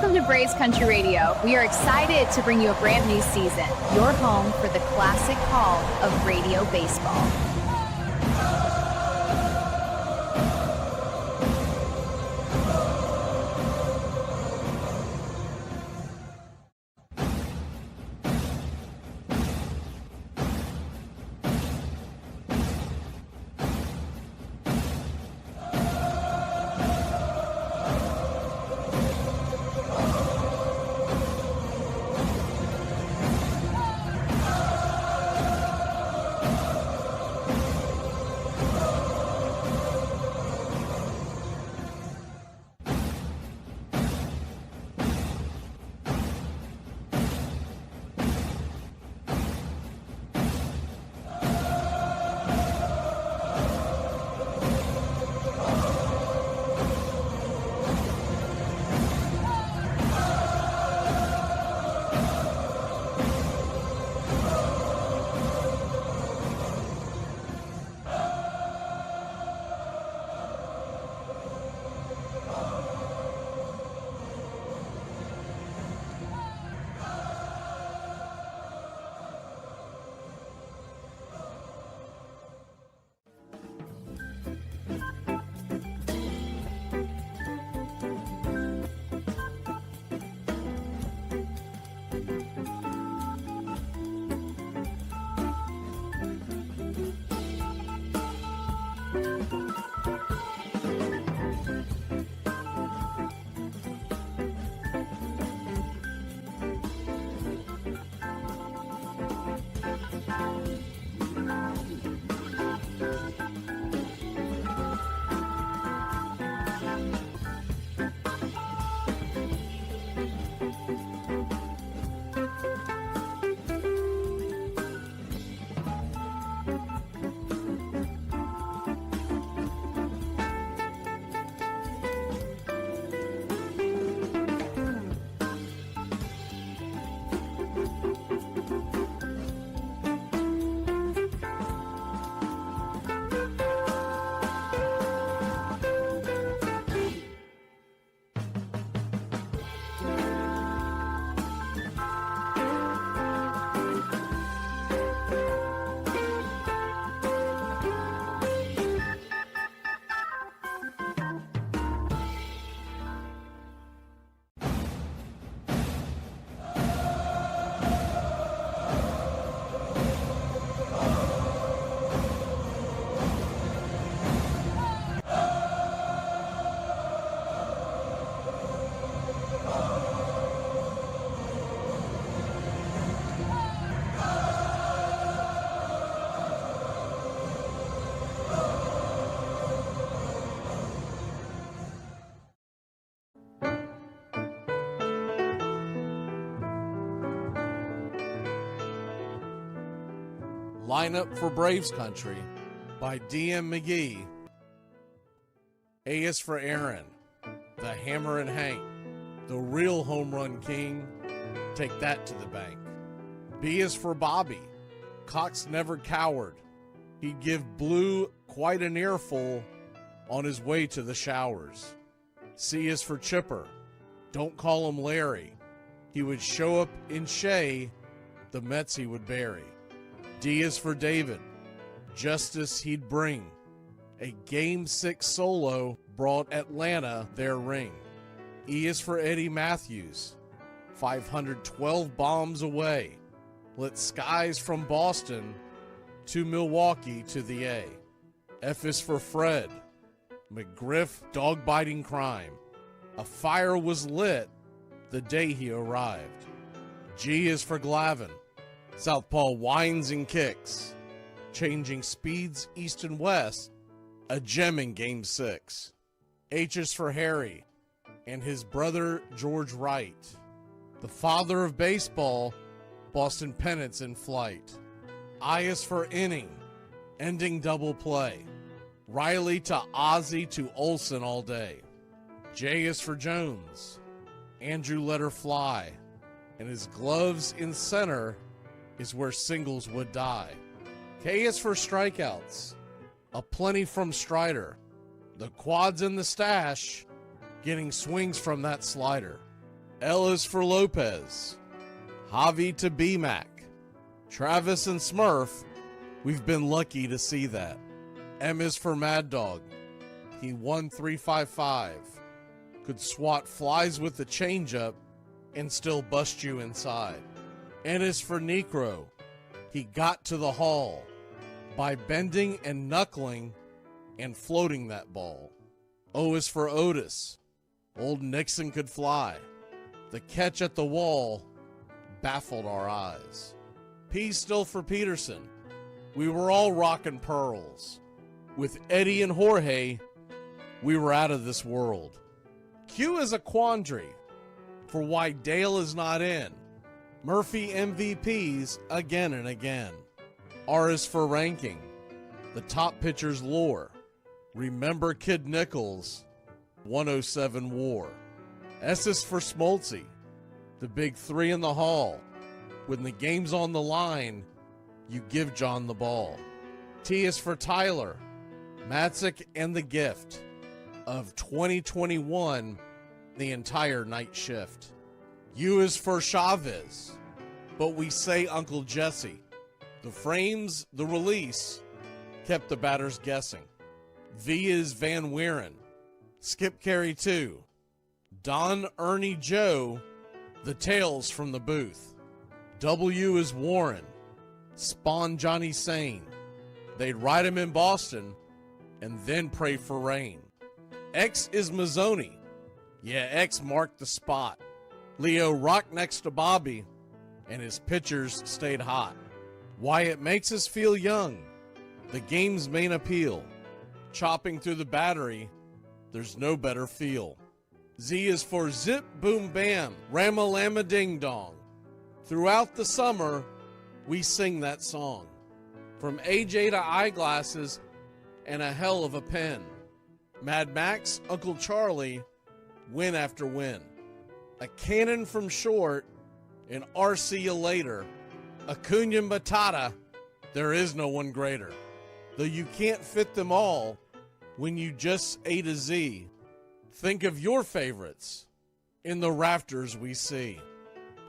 Welcome to Braves Country Radio. We are excited to bring you a brand new season, your home for the classic call of radio baseball. Lineup for Braves Country by D.M. McGee. A is for Aaron, the Hammer and Hank, the real home run king. Take that to the bank. B is for Bobby. Cox never cowered. He'd give Blue quite an earful on his way to the showers. C is for Chipper. Don't call him Larry. He would show up in Shea, the Mets he would bury. D is for David. Justice he'd bring. A Game 6 solo brought Atlanta their ring. E is for Eddie Matthews. 512 bombs away. Lit skies from Boston to Milwaukee to the A. F is for Fred. McGriff dog-biting crime. A fire was lit the day he arrived. G is for Glavine. Southpaw winds and kicks, changing speeds east and west, a gem in Game 6. H is for Harry and his brother George Wright, the father of baseball, Boston pennants in flight. I is for inning, ending double play, Riley to Ozzie to Olsen all day. J is for Jones, Andrew let her fly, and his gloves in center is where singles would die. K is for strikeouts, a plenty from Strider, the quads in the stash, getting swings from that slider. L is for Lopez. Javi to B-Mac. Travis and Smurf, we've been lucky to see that. M is for Mad Dog. He won 355. Could swat flies with the changeup and still bust you inside. N is for Necro. He got to the hall by bending and knuckling and floating that ball. O is for Otis. Old Nixon could fly. The catch at the wall baffled our eyes. P still for Peterson. We were all rockin' pearls. With Eddie and Jorge, we were out of this world. Q is a quandary for why Dale is not in. Murphy MVPs again and again. R is for ranking. The top pitcher's lore. Remember Kid Nichols, 107 WAR. S is for Smoltzy. The big three in the hall. When the game's on the line, you give John the ball. T is for Tyler. Matzik and the gift of 2021, the entire night shift. U is for Chavez, but we say Uncle Jesse. The frames, the release, kept the batters guessing. V is Van Weeren. Skip Carey 2. Don Ernie Joe, the tales from the booth. W is Warren. Spawn Johnny Sane. They'd ride him in Boston and then pray for rain. X is Mazzoni. Yeah, X marked the spot. Leo rocked next to Bobby, and his pitchers stayed hot. Why it makes us feel young. The game's main appeal. Chopping through the battery, there's no better feel. Z is for Zip Boom Bam, Rama-Lama Ding Dong. Throughout the summer, we sing that song. From AJ to Eyeglasses and a hell of a pen. Mad Max, Uncle Charlie, win after win. A cannon from short, and RC you later. Acuna Matata, there is no one greater. Though you can't fit them all when you just A to Z. Think of your favorites in the rafters we see.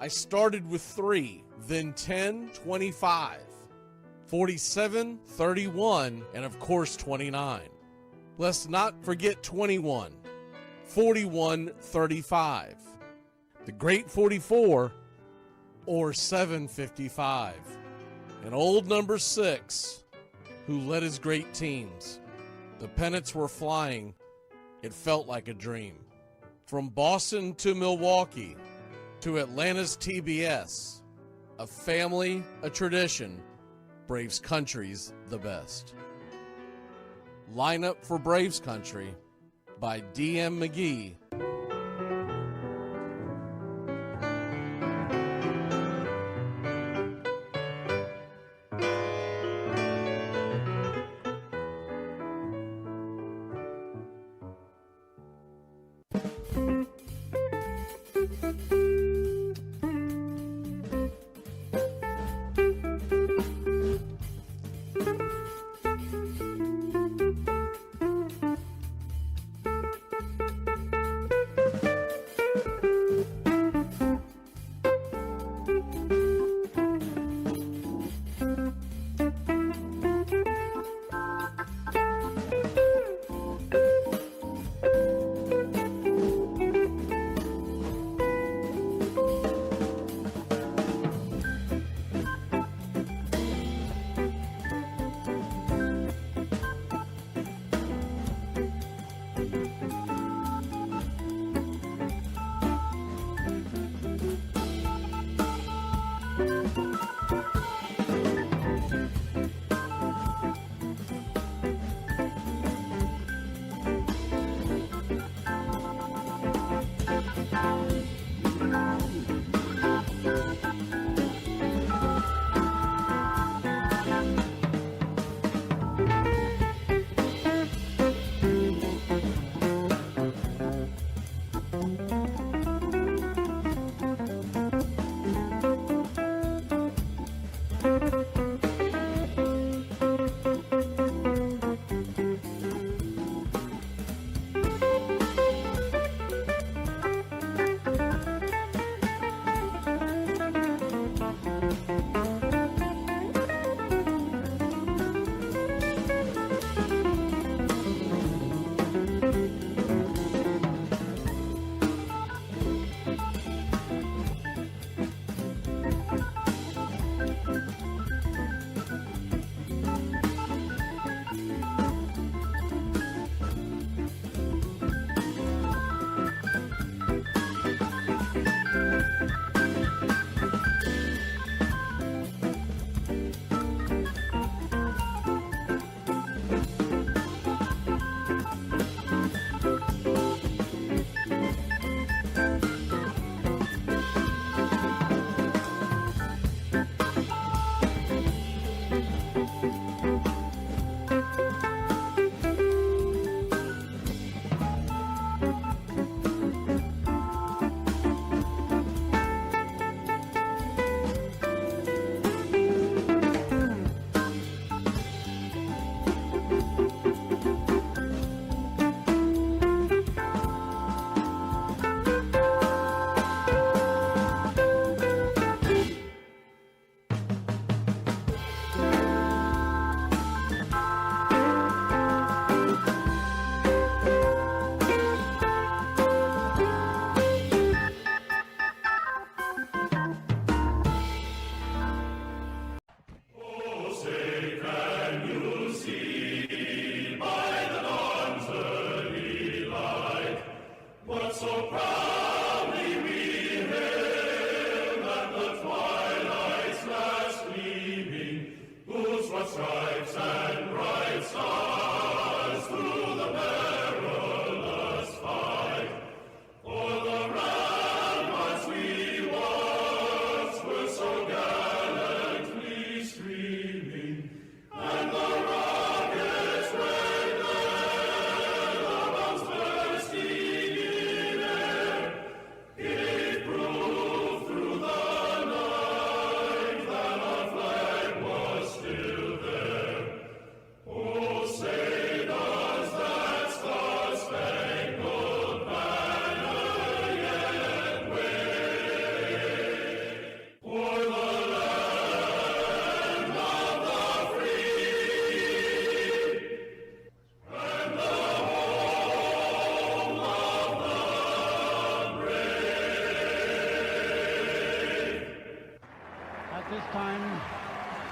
I started with 3, then 10, 25, 47, 31, and of course 29. Let's not forget 21, 41, 35, the great 44, or 755, and old number 6, who led his great teams. The pennants were flying. It felt like a dream. From Boston to Milwaukee to Atlanta's TBS, a family, a tradition, Braves Country's the best. Lineup for Braves Country by D.M. McGee.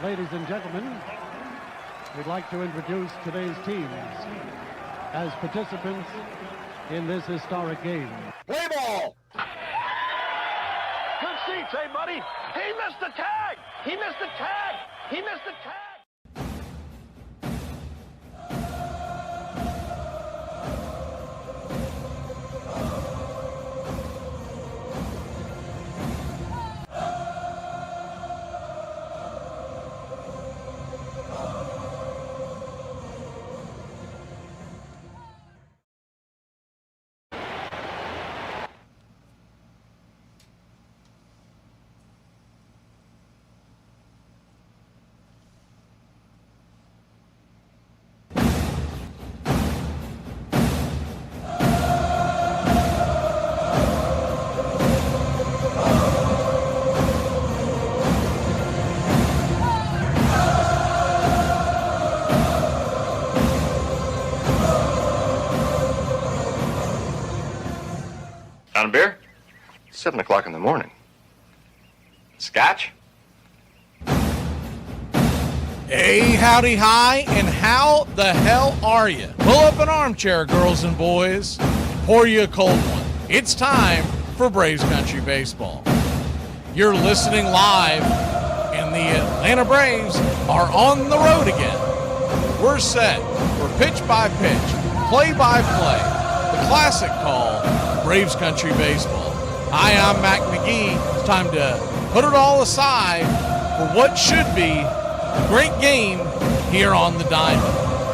Ladies and gentlemen, we'd like to introduce today's teams as participants in this historic game. Play ball! Good seats, hey, buddy. He missed the tag! He missed the tag! He missed the tag! On a beer? 7 o'clock in the morning. Scotch? Hey, howdy, hi, and how the hell are you? Pull up an armchair, girls and boys. Pour you a cold one. It's time for Braves Country Baseball. You're listening live, and the Atlanta Braves are on the road again. We're set for pitch-by-pitch, play-by-play, the classic call, Braves Country Baseball. Hi, I'm Mac McGee. It's time to put it all aside for what should be a great game here on the Diamond.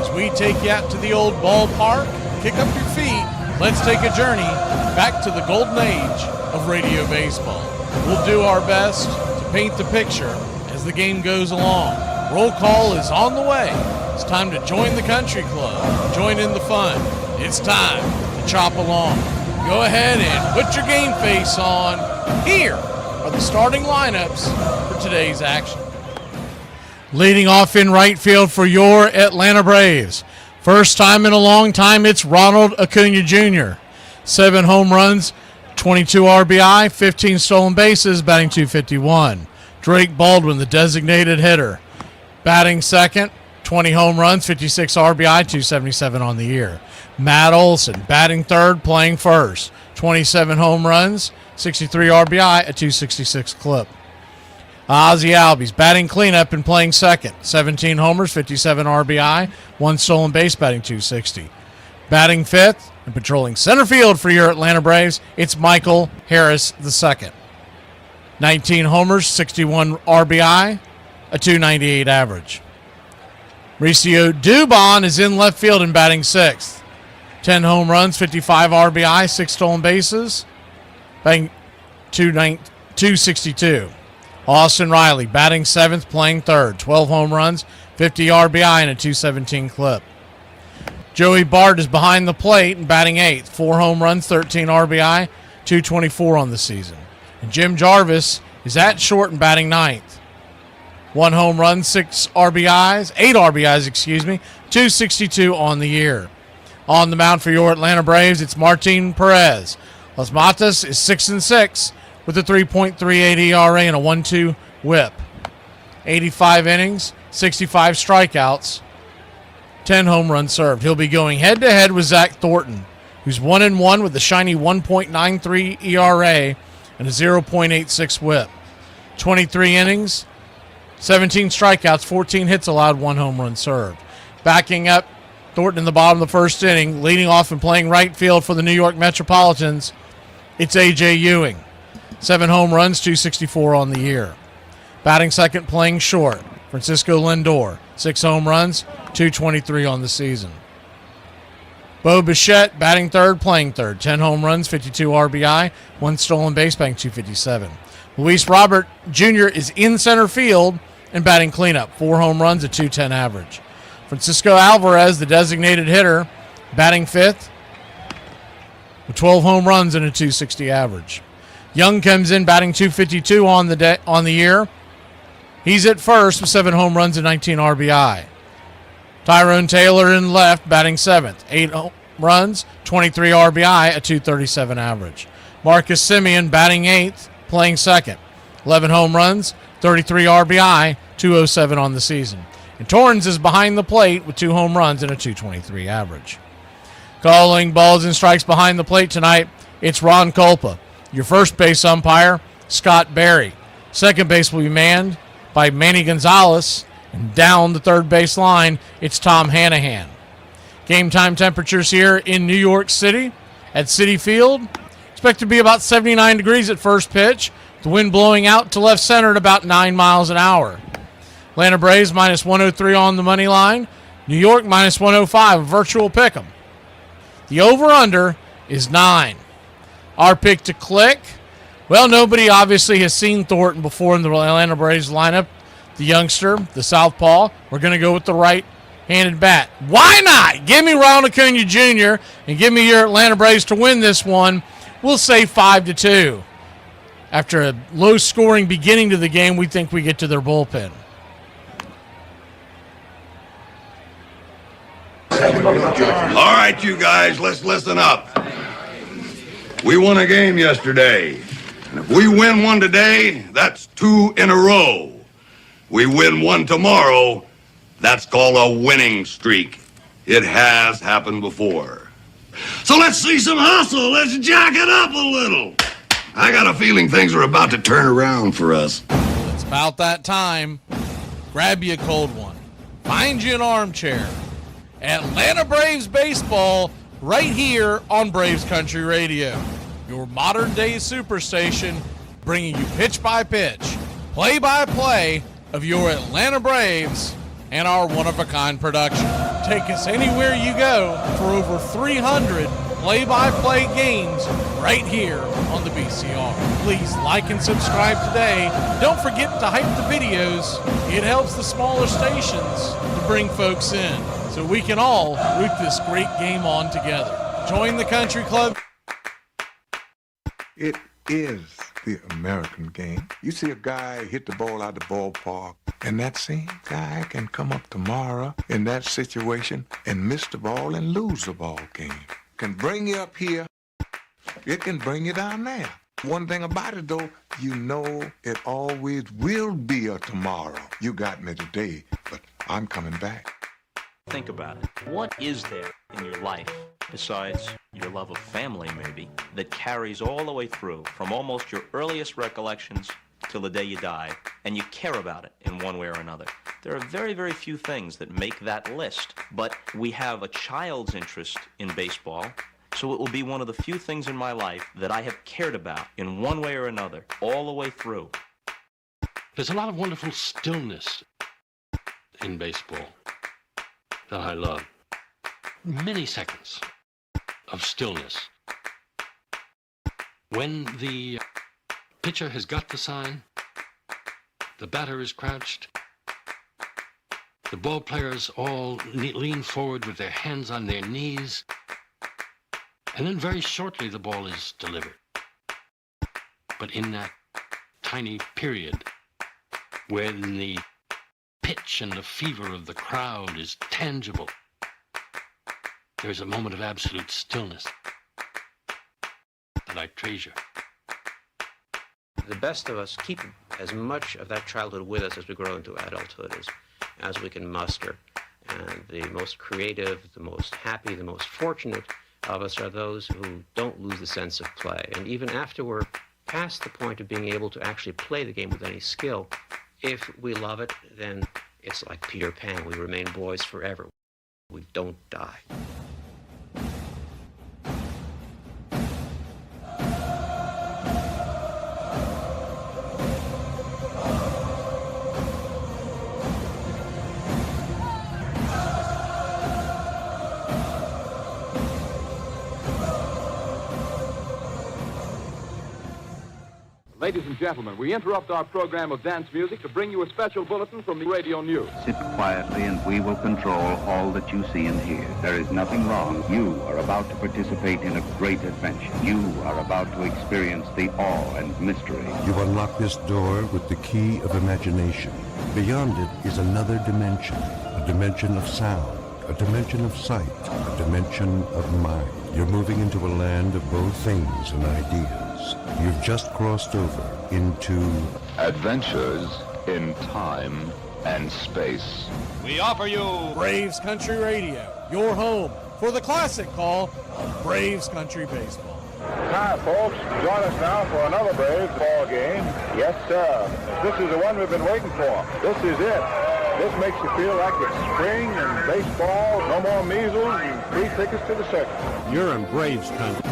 As we take you out to the old ballpark, kick up your feet, let's take a journey back to the golden age of radio baseball. We'll do our best to paint the picture as the game goes along. Roll call is on the way. It's time to join the country club, join in the fun. It's time to chop along. Go ahead and put your game face on. Here are the starting lineups for today's action. Leading off in right field for your Atlanta Braves. First time in a long time, it's Ronald Acuna Jr. 7 home runs, 22 RBI, 15 stolen bases, batting .251. Drake Baldwin, the designated hitter. Batting second, 20 home runs, 56 RBI, .277 on the year. Matt Olson, batting third, playing first. 27 home runs, 63 RBI, a .266 clip. Ozzie Albies, batting cleanup and playing second. 17 homers, 57 RBI, 1 stolen base, batting .260. Batting fifth and patrolling center field for your Atlanta Braves, it's Michael Harris II. 19 homers, 61 RBI, a .298 average. Mauricio Dubon is in left field and batting sixth. 10 home runs, 55 RBI, 6 stolen bases, batting 262. Austin Riley batting seventh, playing third. 12 home runs, 50 RBI, and a 217 clip. Joey Bart is behind the plate and batting eighth. 4 home runs, 13 RBI, 224 on the season. And Jim Jarvis is at short and batting ninth. 1 home run, 8 RBIs, 262 on the year. On the mound for your Atlanta Braves, it's Martin Perez. Los Matas is 6-6 with a 3.38 ERA and a 1.2 whip. 85 innings, 65 strikeouts, 10 home runs served. He'll be going head-to-head with Zach Thornton, who's 1-1 with a shiny 1.93 ERA and a 0.86 whip. 23 innings, 17 strikeouts, 14 hits allowed, 1 home run served. Backing up Thornton in the bottom of the first inning, leading off and playing right field for the New York Metropolitans, it's A.J. Ewing. 7 home runs, 264 on the year. Batting second, playing short, Francisco Lindor. 6 home runs, 223 on the season. Bo Bichette batting third, playing third. 10 home runs, 52 RBI, 1 stolen base, batting 257. Luis Robert Jr. is in center field and batting cleanup. 4 home runs, a 210 average. Francisco Alvarez, the designated hitter, batting fifth with 12 home runs and a 260 average. Young comes in batting 252 on the year. He's at first with 7 home runs and 19 RBI. Tyrone Taylor in left batting seventh. 8 home runs, 23 RBI, a 237 average. Marcus Semien batting eighth, playing second. 11 home runs, 33 RBI, 207 on the season. And Torrens is behind the plate with 2 home runs and a 223 average. Calling balls and strikes behind the plate tonight, it's Ron Culpa. Your first base umpire, Scott Berry. Second base will be manned by Manny Gonzalez. And down the third base line, it's Tom Hanahan. Game time temperatures here in New York City at Citi Field. Expect to be about 79 degrees at first pitch. The wind blowing out to left center at about 9 miles an hour. Atlanta Braves minus 103 on the money line. New York minus 105, a virtual pick'em. The over-under is 9. Our pick to click. Well, nobody obviously has seen Thornton before in the Atlanta Braves lineup. The youngster, the southpaw. We're going to go with the right-handed bat. Why not? Give me Ronald Acuna Jr. and give me your Atlanta Braves to win this one. We'll say 5-2. After a low-scoring beginning to the game, we think we get to their bullpen. All right, you guys, let's listen up. We won a game yesterday. And if we win one today, that's 2 in a row. We win one tomorrow, that's called a winning streak. It has happened before. So let's see some hustle. Let's jack it up a little. I got a feeling things are about to turn around for us. It's about that time. Grab you a cold one. Find you an armchair. Atlanta Braves baseball right here on Braves Country Radio. Your modern-day superstation bringing you pitch-by-pitch, play-by-play of your Atlanta Braves and our one-of-a-kind production. Take us anywhere you go for over 300 play-by-play games right here on the BCR. Please like and subscribe today. Don't forget to hype the videos. It helps the smaller stations to bring folks in so we can all root this great game on together. Join the country club. It is the American game. You see a guy hit the ball out the ballpark, and that same guy can come up tomorrow in that situation and miss the ball and lose the ball game. Can bring you up here, it can bring you down there. One thing about it, though, you know it always will be a tomorrow. You got me today, but I'm coming back. Think about it. What is there in your life, besides your love of family maybe, that carries all the way through from almost your earliest recollections till the day you die, and you care about it in one way or another? There are very, very few things that make that list, but we have a child's interest in baseball, so it will be one of the few things in my life that I have cared about in one way or another all the way through. There's a lot of wonderful stillness in baseball. that I love. Milliseconds of stillness. When the pitcher has got the sign, the batter is crouched, the ball players all lean forward with their hands on their knees, and then very shortly the ball is delivered. But in that tiny period when the pitch and the fever of the crowd is tangible, there's a moment of absolute stillness that I treasure. The best of us keep as much of that childhood with us as we grow into adulthood as we can muster. And the most creative, the most happy, the most fortunate of us are those who don't lose the sense of play. And even after we're past the point of being able to actually play the game with any skill, if we love it, then it's like Peter Pan. We remain boys forever. We don't die. Ladies and gentlemen, we interrupt our program of dance music to bring you a special bulletin from the radio news. Sit quietly and we will control all that you see and hear. There is nothing wrong. You are about to participate in a great adventure. You are about to experience the awe and mystery. You unlock this door with the key of imagination. Beyond it is another dimension, a dimension of sound, a dimension of sight, a dimension of mind. You're moving into a land of both things and ideas. You've just crossed over into adventures in time and space. We offer you Braves Country Radio, your home for the classic call of Braves Country Baseball. Hi, folks. Join us now for another Braves ball game. Yes, sir. This is the one we've been waiting for. This is it. This makes you feel like it's spring and baseball, no more measles, and free tickets to the circus. You're in Braves country.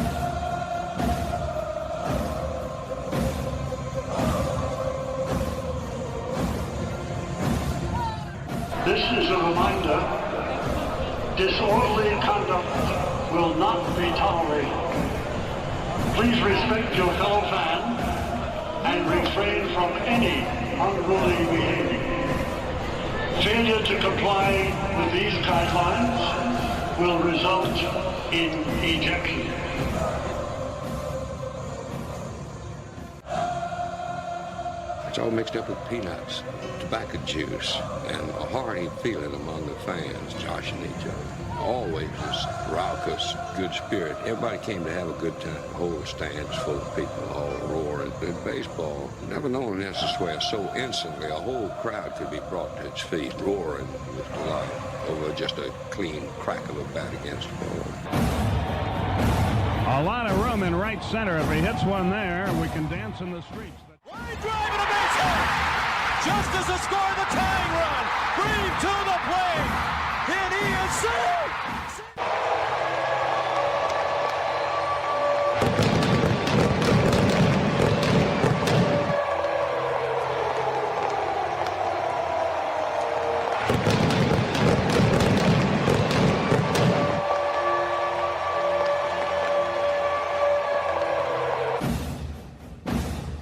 This is a reminder, disorderly conduct will not be tolerated. Please respect your fellow fan and refrain from any unruly behavior. Failure to comply with these guidelines will result in ejection. It's all mixed up with peanuts, tobacco juice, and a hearty feeling among the fans joshing each other. Always this raucous, good spirit. Everybody came to have a good time. The whole stands full of people all roaring. In baseball, never known this is where so instantly a whole crowd could be brought to its feet, roaring with delight over just a clean crack of a bat against the ball. A lot of room in right center. If he hits one there, we can dance in the streets. Line drive and a base hit! Just as the score of the tying run. Breathe to the plate. And he is saved!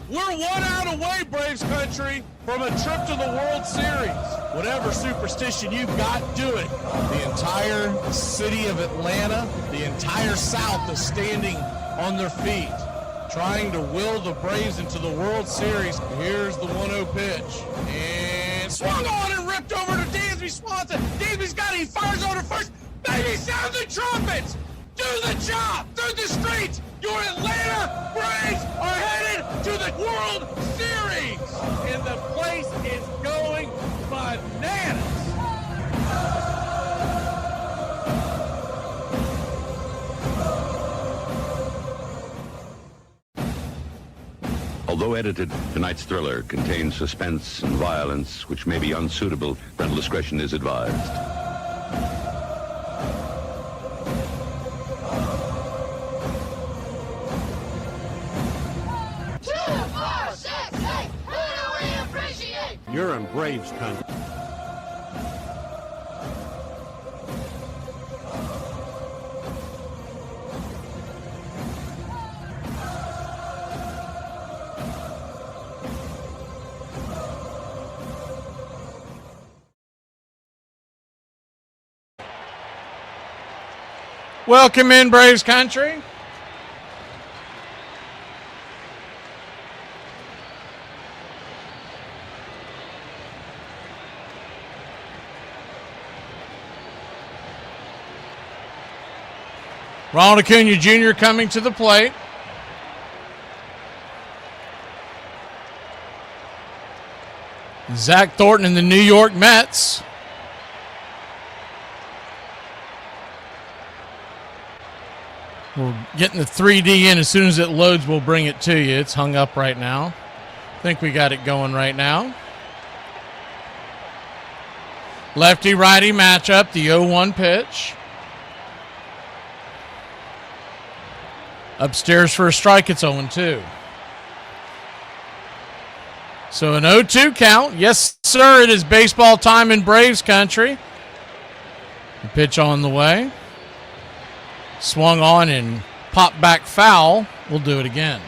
We're 1 out away, Braves country, from a trip to the World Series. Whatever superstition you've got, do it. The entire city of Atlanta, the entire South is standing on their feet, trying to will the Braves into the World Series. Here's the 1-0 pitch. And swung on and ripped over to Dansby Swanson. Dansby's got it. He fires over first. Baby, sound the trumpets. Do the job through the streets. Your Atlanta Braves are headed to the World Series. And the place is going bananas. Although edited, tonight's thriller contains suspense and violence which may be unsuitable. Parental discretion is advised. You're in Braves country. Welcome in, Braves country. Ronald Acuna Jr. coming to the plate. Zach Thornton and the New York Mets. We're getting the 3D in. As soon as it loads, we'll bring it to you. It's hung up right now. I think we got it going right now. Lefty-righty matchup, the 0-1 pitch. Upstairs for a strike, it's 0-2. So an 0-2 count. Yes, sir, it is baseball time in Braves country. The pitch on the way. Swung on and popped back foul. We'll do it again.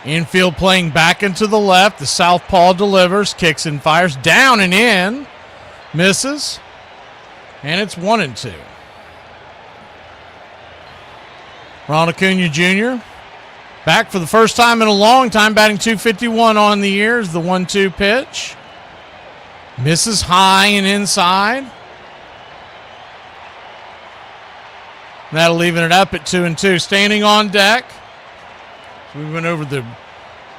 Infield playing back into the left. The southpaw delivers, kicks and fires. Down and in. Misses. And it's 1-2. Ronald Acuna Jr. back for the first time in a long time, batting .251 on the year. The 1-2 pitch. Misses high and inside. That'll leave it up at 2-2. Standing on deck. We went over the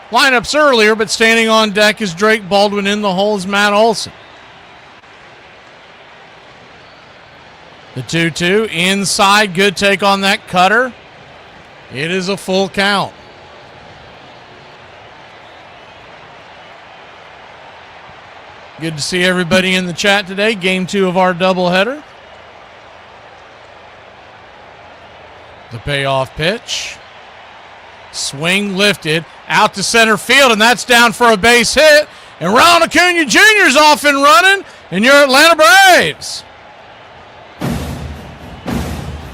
lineups earlier, but standing on deck is Drake Baldwin. In the hole is Matt Olson. The 2-2 inside. Good take on that cutter. It is a full count. Good to see everybody in the chat today. Game 2 of our doubleheader. The payoff pitch. Swing lifted out to center field, and that's down for a base hit. And Ronald Acuna Jr. is off and running, and your Atlanta Braves.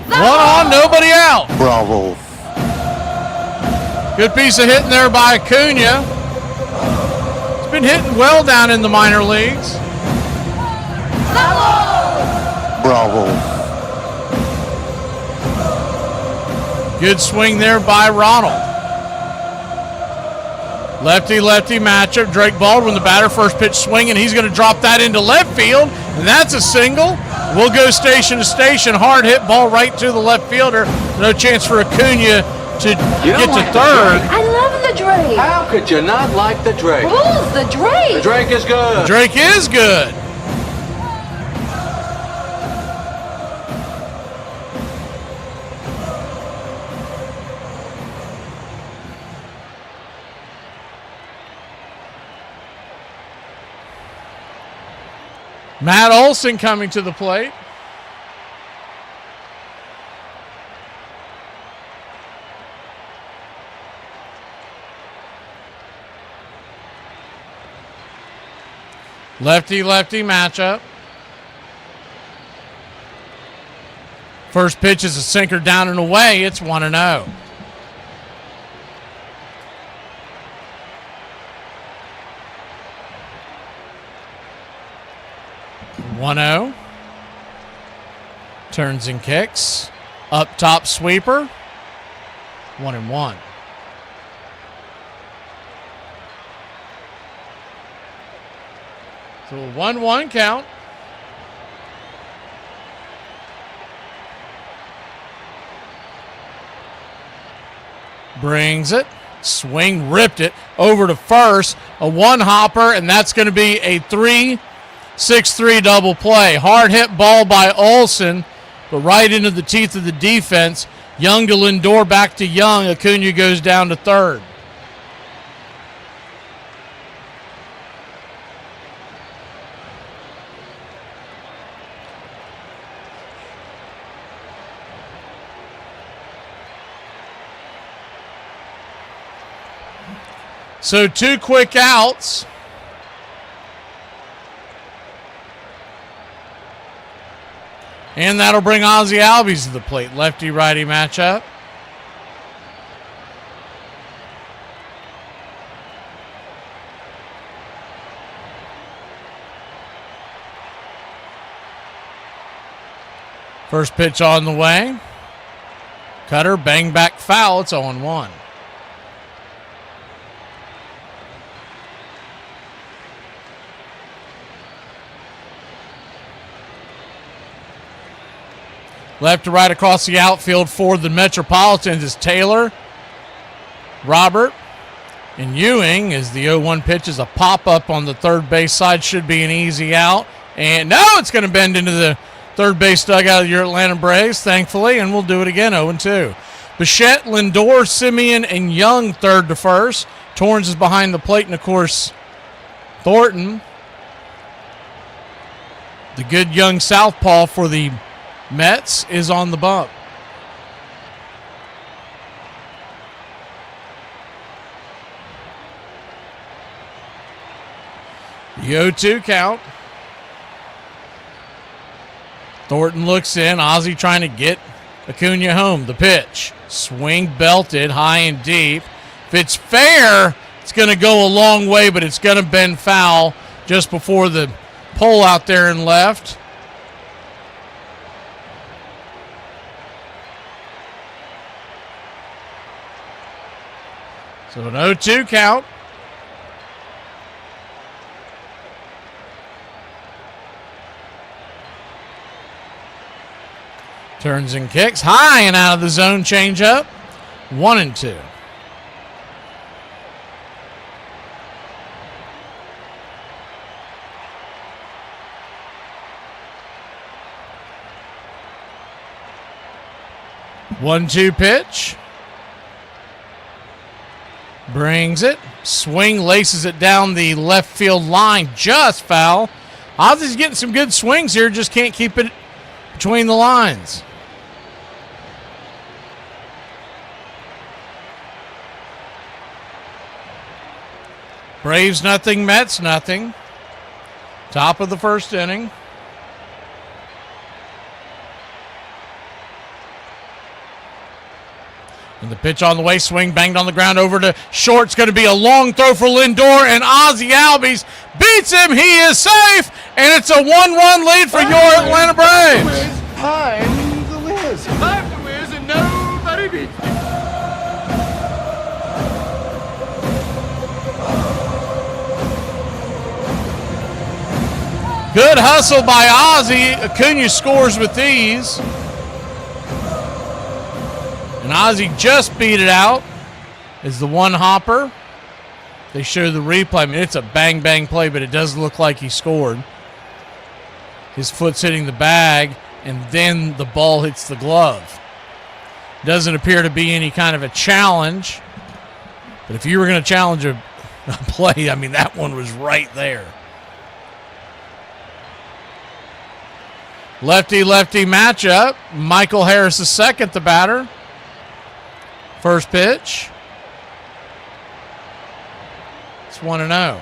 One on, nobody out. Bravo. Good piece of hitting there by Acuna. He's been hitting well down in the minor leagues. Bravo. Good swing there by Ronald. Lefty-lefty matchup. Drake Baldwin, the batter, first pitch swinging. He's going to drop that into left field, and that's a single. We'll go station to station. Hard hit ball right to the left fielder. No chance for Acuna to get to third. I love the Drake. How could you not like the Drake? Rules the Drake. The Drake is good. The Drake is good. Matt Olson coming to the plate. Lefty-lefty matchup. First pitch is a sinker down and away. It's 1-0. Turns and kicks. Up top sweeper. 1-1. So a 1-1 count. Brings it. Swing, ripped it over to first. A one-hopper, and that's going to be a 3-6-3 double play. Hard hit ball by Olson, but right into the teeth of the defense. Young to Lindor, back to Young. Acuna goes down to third. So 2 quick outs. And that'll bring Ozzie Albies to the plate. Lefty-righty matchup. First pitch on the way. Cutter, bang back foul. It's 0-1. Left to right across the outfield for the Metropolitans is Taylor, Robert, and Ewing. As the 0-1 pitch is a pop-up on the third base side. Should be an easy out. And no, it's going to bend into the third base dugout of your Atlanta Braves, thankfully, and we'll do it again, 0-2. Bichette, Lindor, Simeon, and Young third to first. Torrance is behind the plate, and, of course, Thornton, the good young southpaw for the Mets, is on the bump. The 0-2 count. Thornton looks in. Ozzie trying to get Acuna home. The pitch. Swing belted high and deep. If it's fair, it's going to go a long way, but it's going to bend foul just before the pole out there and left. So an 0-2 count. Turns and kicks. High and out of the zone changeup. 1-2. One-two pitch. Brings it. Swing, laces it down the left field line. Just foul. Ozzie's getting some good swings here. Just can't keep it between the lines. Braves nothing, Mets nothing. Top of the first inning. And the pitch on the way, swing banged on the ground over to short. It's going to be a long throw for Lindor, and Ozzie Albies beats him. He is safe, and it's a 1-1 lead for your Atlanta Braves. I'm the Wiz. I'm the Wiz, and nobody beats me. Good hustle by Ozzie. Acuna scores with these. And Ozzie just beat it out as the one hopper. They show the replay. I mean, it's a bang-bang play, but it does look like he scored. His foot's hitting the bag, and then the ball hits the glove. Doesn't appear to be any kind of a challenge. But if you were going to challenge a play, I mean, that one was right there. Lefty-lefty matchup. Michael Harris is second, the batter. First pitch. It's 1-0.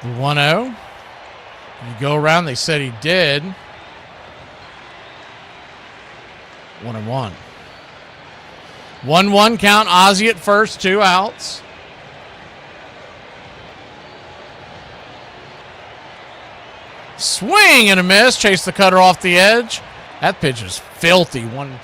The 1-0. You go around, they said he did. 1-1. 1-1 count. Ozzie at first, 2 outs. Swing and a miss. Chase the cutter off the edge. That pitch is filthy. 1-2.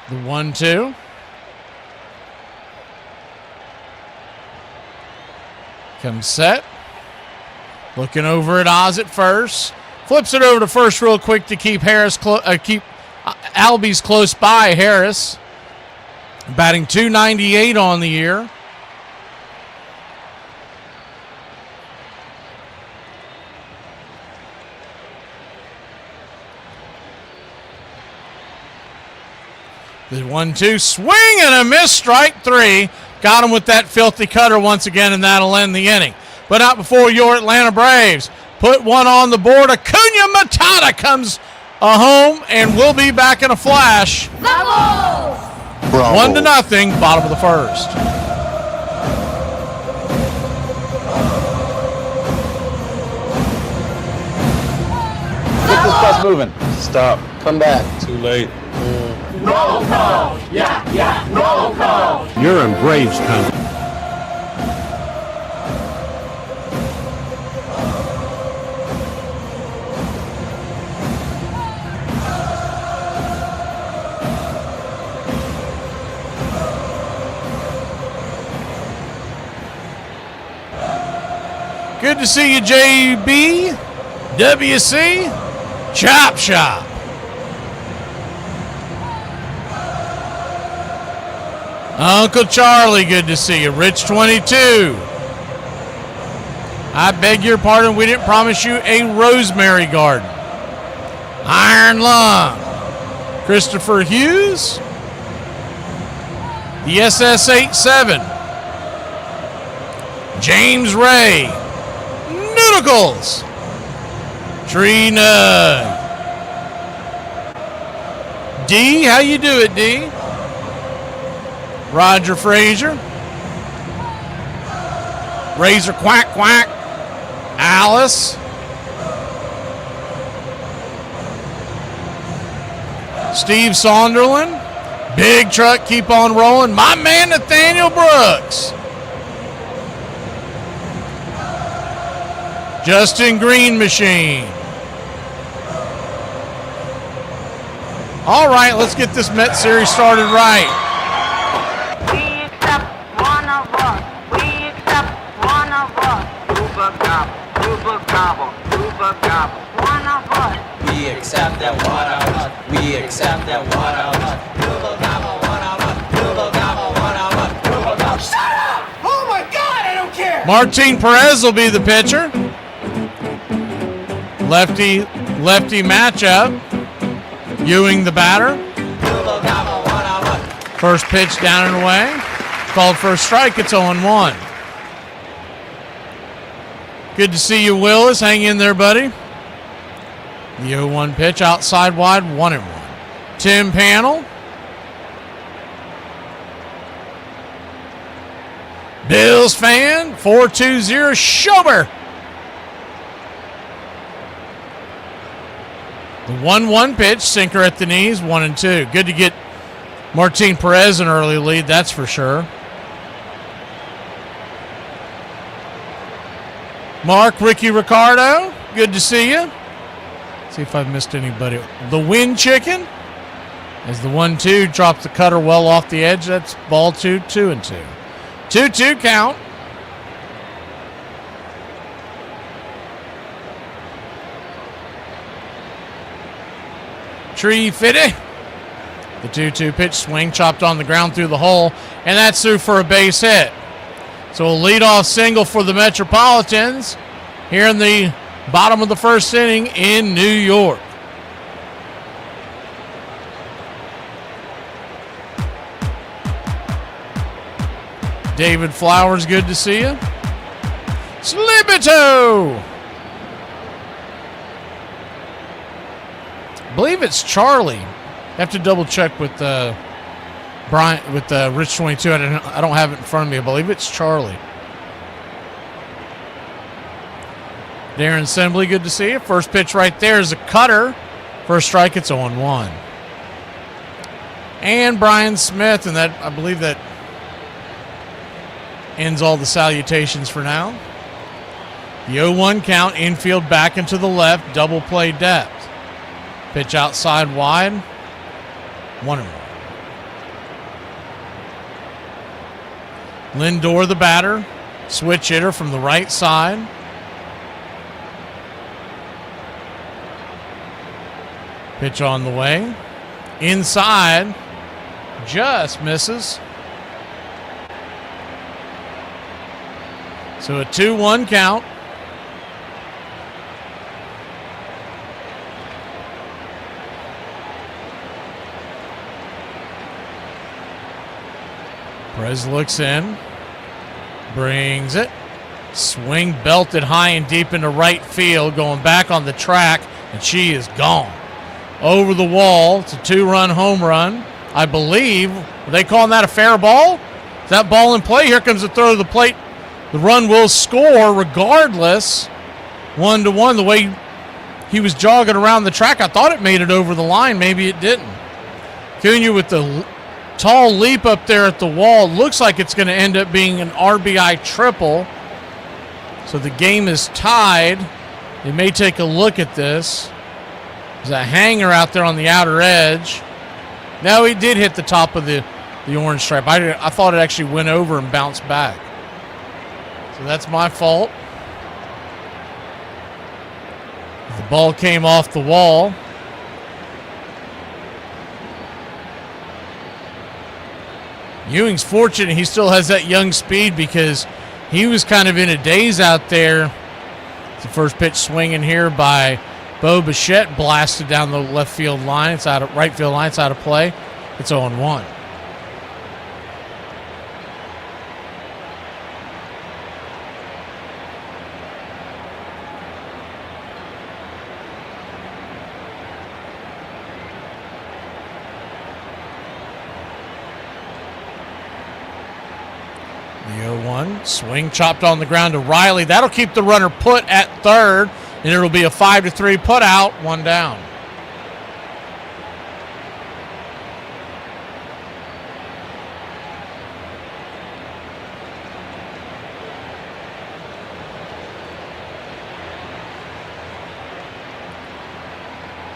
The 1-2. Comes set. Looking over at Oz at first. Flips it over to first real quick to keep Harris keep Albies close by. Harris batting .298 on the year. The 1-2 swing and a miss. Strike 3. Got him with that filthy cutter once again, and that'll end the inning. But not before your Atlanta Braves put one on the board. Acuna Matata comes home, and we'll be back in a flash. Bravo! 1-0, bottom of the first. This is Stop moving. Stop. Come back. Too late. Roll call! Yeah! Roll call! You're in Braves country. Good to see you, JB. WC. Chop Shop. Uncle Charlie, good to see you. Rich 22. I beg your pardon, we didn't promise you a rosemary garden. Iron Lung. Christopher Hughes. The SS87. James Ray. Noodles. Tree Nug. D, how you do it, D? Roger Frazier. Razor Quack Quack. Alice. Steve Sonderland. Big truck, keep on rolling. My man Nathaniel Brooks. Justin Green Machine. All right, let's get this Met series started right. We accept one of us. We accept one of us. Uber gobble, Uber gobble, Uber gobble. One of us. We accept that one of us. We accept that one of us. Uber gobble, one of us. Uber gobble, one of us. Uber gobble. Shut up! Oh my God, I don't care. Martin Perez will be the pitcher. Lefty matchup. Ewing the batter. First pitch down and away. Called for a strike. It's 0-1. Good to see you, Willis. Hang in there, buddy. The 0-1 pitch outside wide, 1-1. Tim Panel. Bills fan, 4-2-0 Schober. The 1-1 pitch, sinker at the knees, 1-2. Good to get Martin Perez an early lead, that's for sure. Mark, Ricky Ricardo, good to see you. See if I've missed anybody. The Wind Chicken, as the 1-2 drops the cutter well off the edge. That's ball 2, 2-2. 2-2 count. Tree Fitty. The 2-2 pitch, swing chopped on the ground through the hole, and that's through for a base hit. So a leadoff single for the Metropolitans here in the bottom of the first inning in New York. David Flowers, good to see you. Slibito. I believe it's Charlie. Have to double check with Brian, with Rich 22. I don't have it in front of me. I believe it's Charlie. Darren Sembley, good to see you. First pitch right there is a cutter. First strike, it's 0-1. And Brian Smith, and that I believe that ends all the salutations for now. The 0-1 count, infield back into the left, double play depth. Pitch outside wide, 1-1. Lindor, the batter, switch hitter from the right side. Pitch on the way. Inside, just misses. So a 2-1 count. Perez looks in, brings it, swing belted high and deep into right field, going back on the track, and she is gone. Over the wall, it's a 2-run home run. I believe, are they calling that a fair ball? Is that ball in play? Here comes the throw to the plate. The run will score regardless. 1-1, the way he was jogging around the track. I thought it made it over the line. Maybe it didn't. Cunha with the tall leap up there at the wall. Looks like it's going to end up being an RBI triple. So the game is tied. They may take a look at this. There's a hanger out there on the outer edge. No, he did hit the top of the orange stripe. I thought it actually went over and bounced back. So that's my fault. The ball came off the wall. Ewing's fortunate he still has that young speed because he was kind of in a daze out there. The first pitch swinging here by Bo Bichette, blasted down the left field line. It's out of right field line. It's out of play. It's 0-1. Swing chopped on the ground to Riley. That'll keep the runner put at third, and it'll be a 5-3 put out, one down.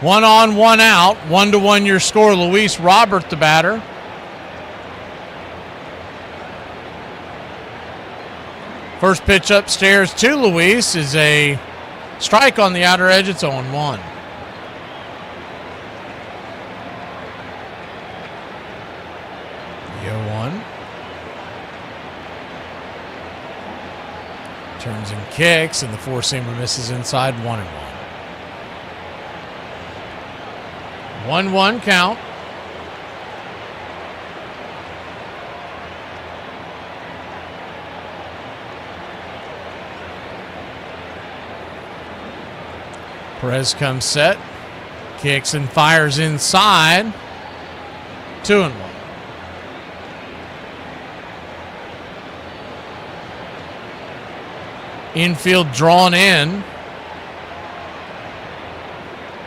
One on, one out. 1-1 your score. Luis Robert, the batter. First pitch upstairs to Luis is a strike on the outer edge. It's 0-1. The 0-1. Turns and kicks, and the four-seamer misses inside. 1-1. 1-1 count. Perez comes set, kicks and fires inside. 2-1. Infield drawn in.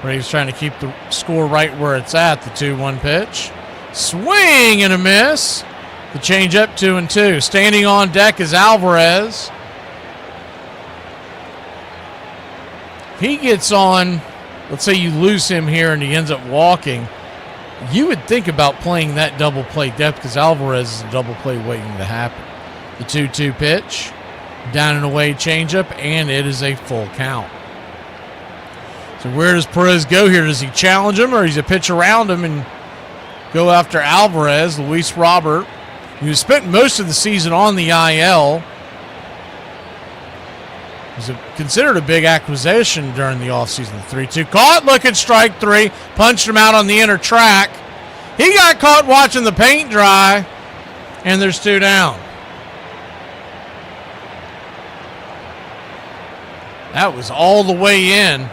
Braves trying to keep the score right where it's at. The 2-1 pitch. Swing and a miss. The changeup 2-2. Standing on deck is Alvarez. He gets on, let's say you lose him here and he ends up walking, you would think about playing that double play depth because Alvarez is a double play waiting to happen. The 2-2 pitch, down and away changeup, and it is a full count. So where does Perez go here? Does he challenge him or does he pitch around him and go after Alvarez? Luis Robert, who spent most of the season on the IL, was considered a big acquisition during the offseason. The 3-2 caught, looking strike three, punched him out on the inner track. He got caught watching the paint dry, and there's 2 down. That was all the way in.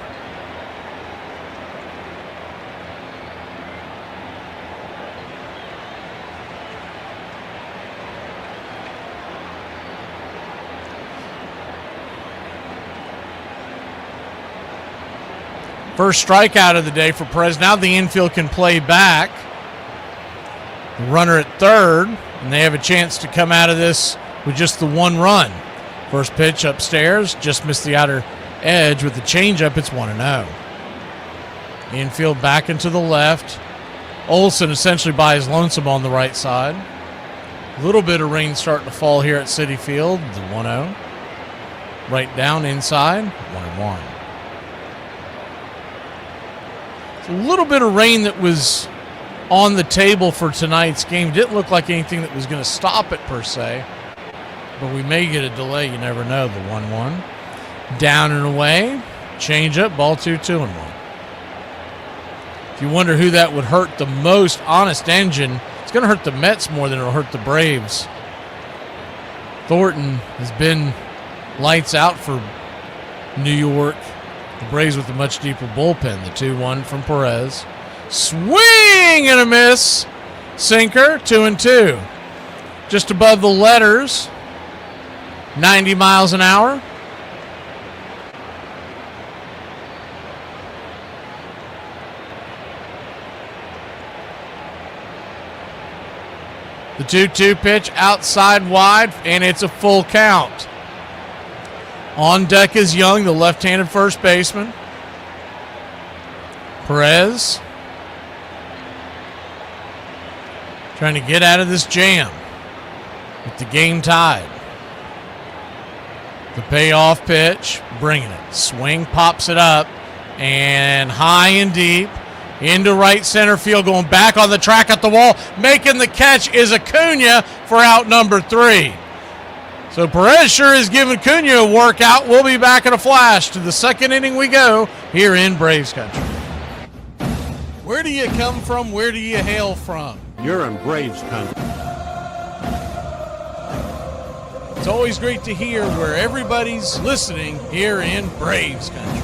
First strikeout of the day for Perez. Now the infield can play back. The runner at third, and they have a chance to come out of this with just the 1 run. First pitch upstairs, just missed the outer edge with the changeup. It's 1-0. Infield back into the left. Olsen essentially by his lonesome on the right side. A little bit of rain starting to fall here at Citi Field. The 1-0. Right down inside. 1-1. A little bit of rain that was on the table for tonight's game. Didn't look like anything that was going to stop it per se, but we may get a delay. You never know. The 1-1. Down and away. Change up. Ball 2-1. If you wonder who that would hurt the most, Honest Engine, it's going to hurt the Mets more than it'll hurt the Braves. Thornton has been lights out for New York. The Braves with a much deeper bullpen. The 2-1 from Perez. Swing and a miss. Sinker, 2-2. Just above the letters. 90 miles an hour. The 2-2 pitch outside wide, and it's a full count. On deck is Young, the left-handed first baseman. Perez trying to get out of this jam with the game tied. The payoff pitch, bringing it. Swing, pops it up, and high and deep into right center field, going back on the track at the wall. Making the catch is Acuna for out number 3. So Perez sure is giving Acuna a workout. We'll be back in a flash. To the second inning we go here in Braves country. Where do you come from? Where do you hail from? You're in Braves country. It's always great to hear where everybody's listening here in Braves country.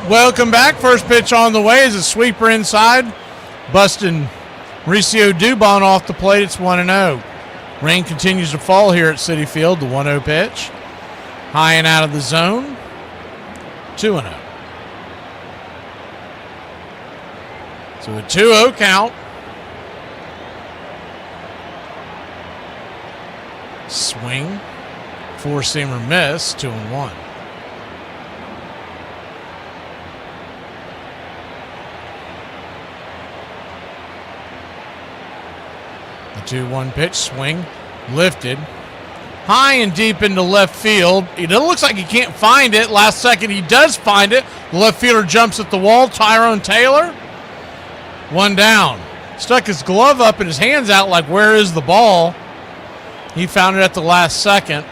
Welcome back. First pitch on the way is a sweeper inside. Busting Mauricio Dubon off the plate. It's 1-0. Rain continues to fall here at Citi Field. The 1-0 pitch. High and out of the zone. 2-0. So a 2-0 count. Swing. Four-seamer miss. 2-1. The 2-1 pitch, swing, lifted. High and deep into left field. It looks like he can't find it. Last second he does find it. The left fielder jumps at the wall. Tyrone Taylor. One down. Stuck his glove up and his hands out like, where is the ball? He found it at the last second.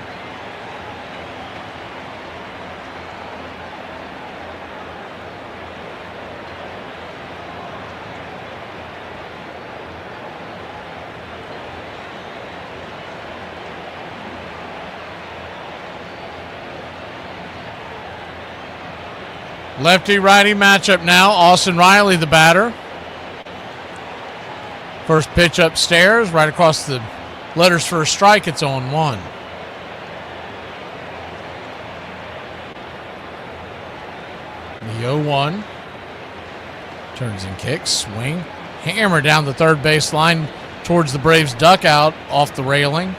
Lefty-righty matchup now. Austin Riley, the batter. First pitch upstairs, right across the letters for a strike. It's 0-1. The 0-1. Turns and kicks. Swing. Hammer down the third base line towards the Braves dugout off the railing.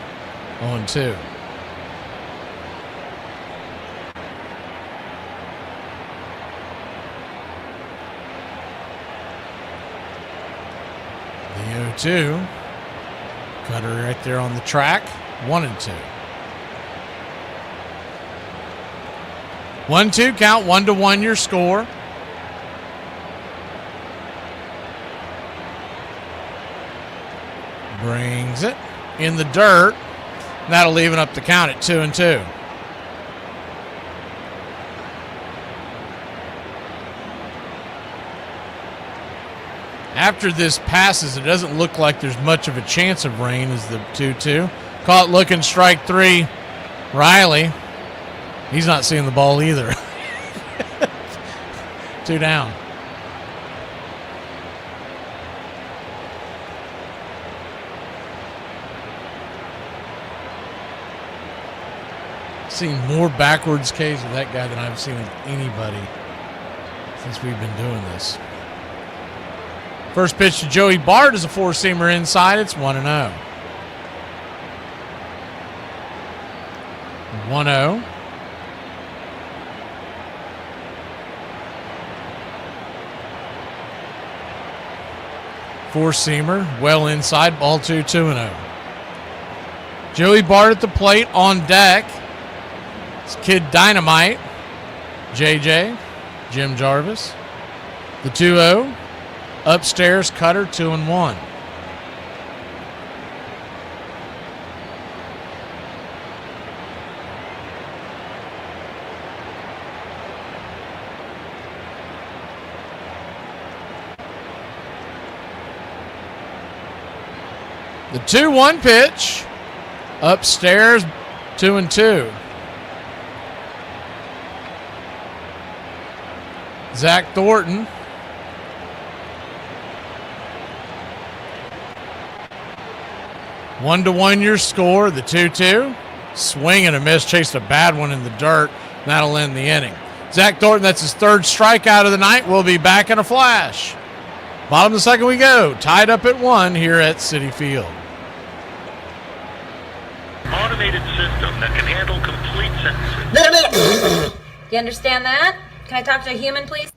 0-2. The 0-2. Cutter right there on the track. 1-2. 1-2 count. 1-1 your score. Brings it in the dirt. That'll even up the count at 2-2. After this passes, it doesn't look like there's much of a chance of rain as the 2-2. Caught looking, strike three. Riley He's not seeing the ball either. 2 down. Seen more backwards Ks with that guy than I've seen with anybody since we've been doing this. First pitch to Joey Bart is a 4-seamer inside. It's 1-0. 1-0. Four-seamer, well inside, ball 2-0. Joey Bart at the plate, on deck. It's Kid Dynamite, JJ, Jim Jarvis. The 2-0, upstairs, cutter, 2-1. The 2-1 pitch, upstairs, 2-2. Zach Thornton. One to one your score, the 2-2. Swing and a miss, chased a bad one in the dirt. That'll end the inning. Zach Thornton, that's his 3rd strikeout of the night. We'll be back in a flash. Bottom of the 2nd we go. Tied up at 1 here at Citi Field. Automated system that can handle complete sentences. You understand that? Can I talk to a human, please?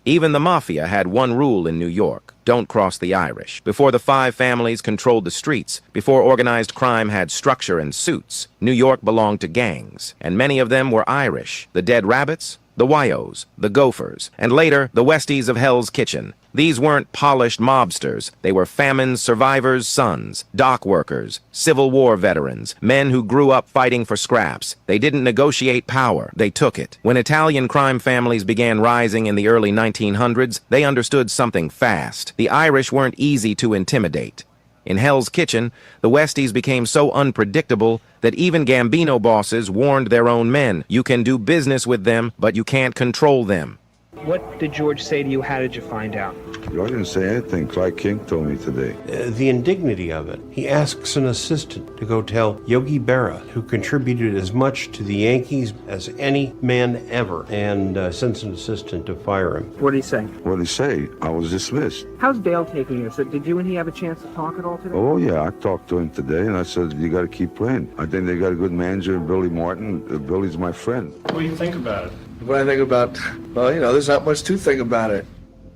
Even the mafia had one rule in New York: don't cross the Irish. Before the 5 families controlled the streets, before organized crime had structure and suits, New York belonged to gangs, and many of them were Irish. The Dead Rabbits, the Wyos, the Gophers, and later the Westies of Hell's Kitchen. These weren't polished mobsters. They were famine survivors' sons, dock workers, Civil War veterans, men who grew up fighting for scraps. They didn't negotiate power. They took it. When Italian crime families began rising in the early 1900s, they understood something fast. The Irish weren't easy to intimidate. In Hell's Kitchen, the Westies became so unpredictable that even Gambino bosses warned their own men, you can do business with them, but you can't control them. What did George say to you? How did you find out? George didn't say anything. Clyde King told me today. The indignity of it. He asks an assistant to go tell Yogi Berra, who contributed as much to the Yankees as any man ever, and sends an assistant to fire him. What did he say? What did he say? I was dismissed. How's Dale taking this? Did you and he have a chance to talk at all today? Oh, yeah. I talked to him today, and I said, you got to keep playing. I think they got a good manager, Billy Martin. Billy's my friend. What do you think about it? What I think about, well, there's not much to think about it.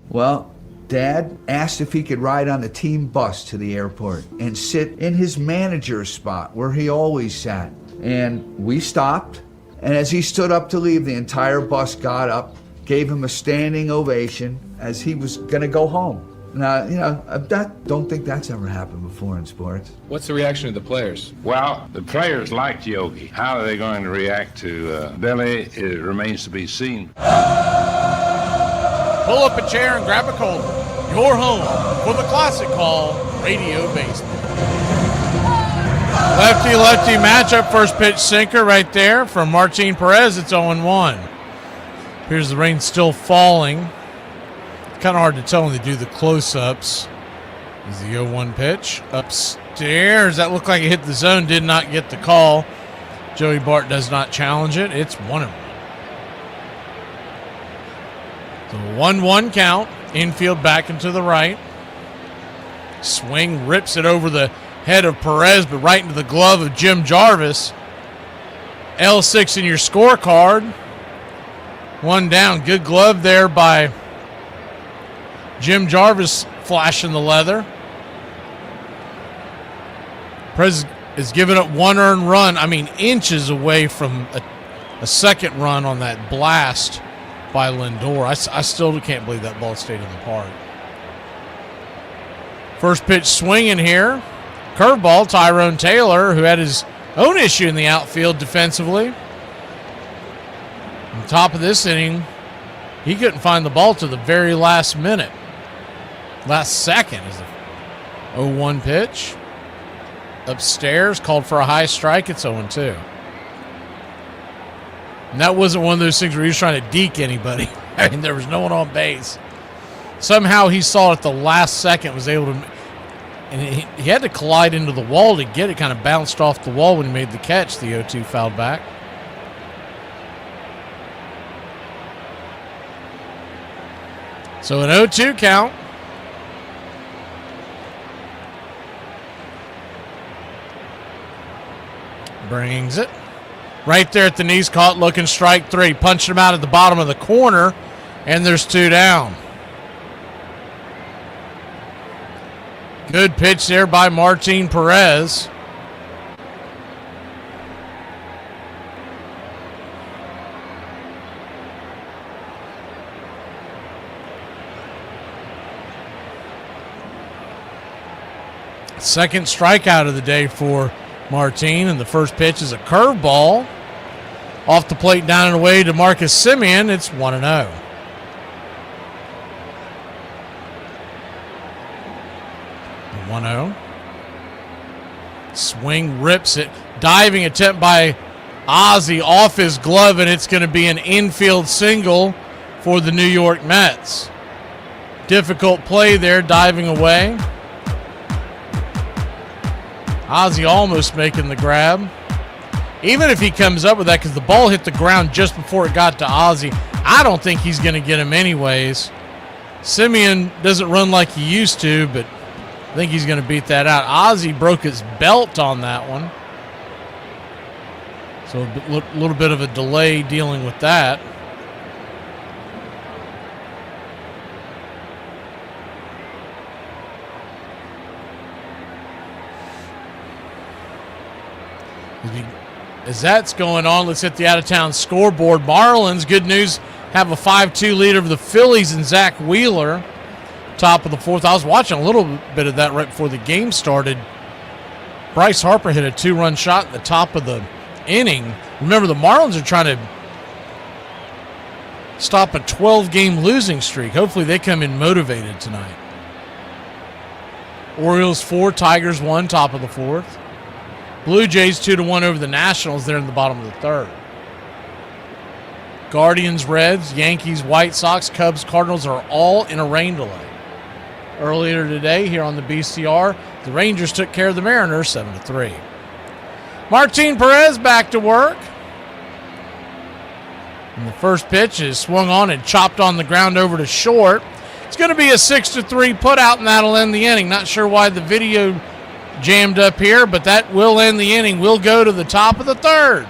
Well, Dad asked if he could ride on the team bus to the airport and sit in his manager's spot where he always sat. And we stopped, and as he stood up to leave, the entire bus got up, gave him a standing ovation as he was going to go home. Now, I don't think that's ever happened before in sports. What's the reaction of the players? Well, the players liked Yogi. How are they going to react to Billy? It remains to be seen. Pull up a chair and grab a cold. You're home for the classic call, Radio Baseball. Lefty-lefty matchup, first pitch sinker right there from Martin Perez. It's 0-1. Here's the rain still falling. Kind of hard to tell when they do the close-ups. Is the 0-1 pitch upstairs. That looked like it hit the zone. Did not get the call. Joey Bart does not challenge it. It's 1-1. So 1-1 count. Infield back into the right. Swing rips it over the head of Perez, but right into the glove of Jim Jarvis. L6 in your scorecard. 1 down. Good glove there by Jim Jarvis, flashing the leather. Perez is giving up 1 earned run. I mean, inches away from a second run on that blast by Lindor. I still can't believe that ball stayed in the park. First pitch swinging here. Curveball, Tyrone Taylor, who had his own issue in the outfield defensively. On top of this inning, he couldn't find the ball to the very last minute. Last second is the 0-1 pitch. Upstairs, called for a high strike. It's 0-2. And that wasn't one of those things where he was trying to deke anybody. I mean, there was no one on base. Somehow he saw it at the last second, was able to, and he had to collide into the wall to get it. Kind of bounced off the wall when he made the catch. The 0-2 fouled back. So an 0-2 count. Brings it. Right there at the knees, caught looking, strike three. Punched him out at the bottom of the corner, and there's two down. Good pitch there by Martin Perez. Second strikeout of the day for Martin, and the first pitch is a curveball. Off the plate, down and away to Marcus Semien. It's 1-0. Swing, rips it. Diving attempt by Ozzie off his glove, and it's going to be an infield single for the New York Mets. Difficult play there, diving away. Ozzie almost making the grab. Even if he comes up with that, because the ball hit the ground just before it got to Ozzie, I don't think he's going to get him anyways. Semien doesn't run like he used to, but I think he's going to beat that out. Ozzie broke his belt on that one. So a little bit of a delay dealing with that. As that's going on, let's hit the out-of-town scoreboard. Marlins, good news, have a 5-2 lead over the Phillies and Zach Wheeler. Top of the fourth. I was watching a little bit of that right before the game started. Bryce Harper hit a 2-run shot at the top of the inning. Remember, the Marlins are trying to stop a 12-game losing streak. Hopefully they come in motivated tonight. Orioles 4, Tigers 1, top of the fourth. Blue Jays 2-1 over the Nationals there in the bottom of the third. Guardians, Reds, Yankees, White Sox, Cubs, Cardinals are all in a rain delay. Earlier today here on the BCR, the Rangers took care of the Mariners 7-3. Martin Perez back to work. And the first pitch is swung on and chopped on the ground over to short. It's going to be a 6-3 put out, and that'll end the inning. Not sure why the video jammed up here, but that will end the inning. We'll go to the top of the third.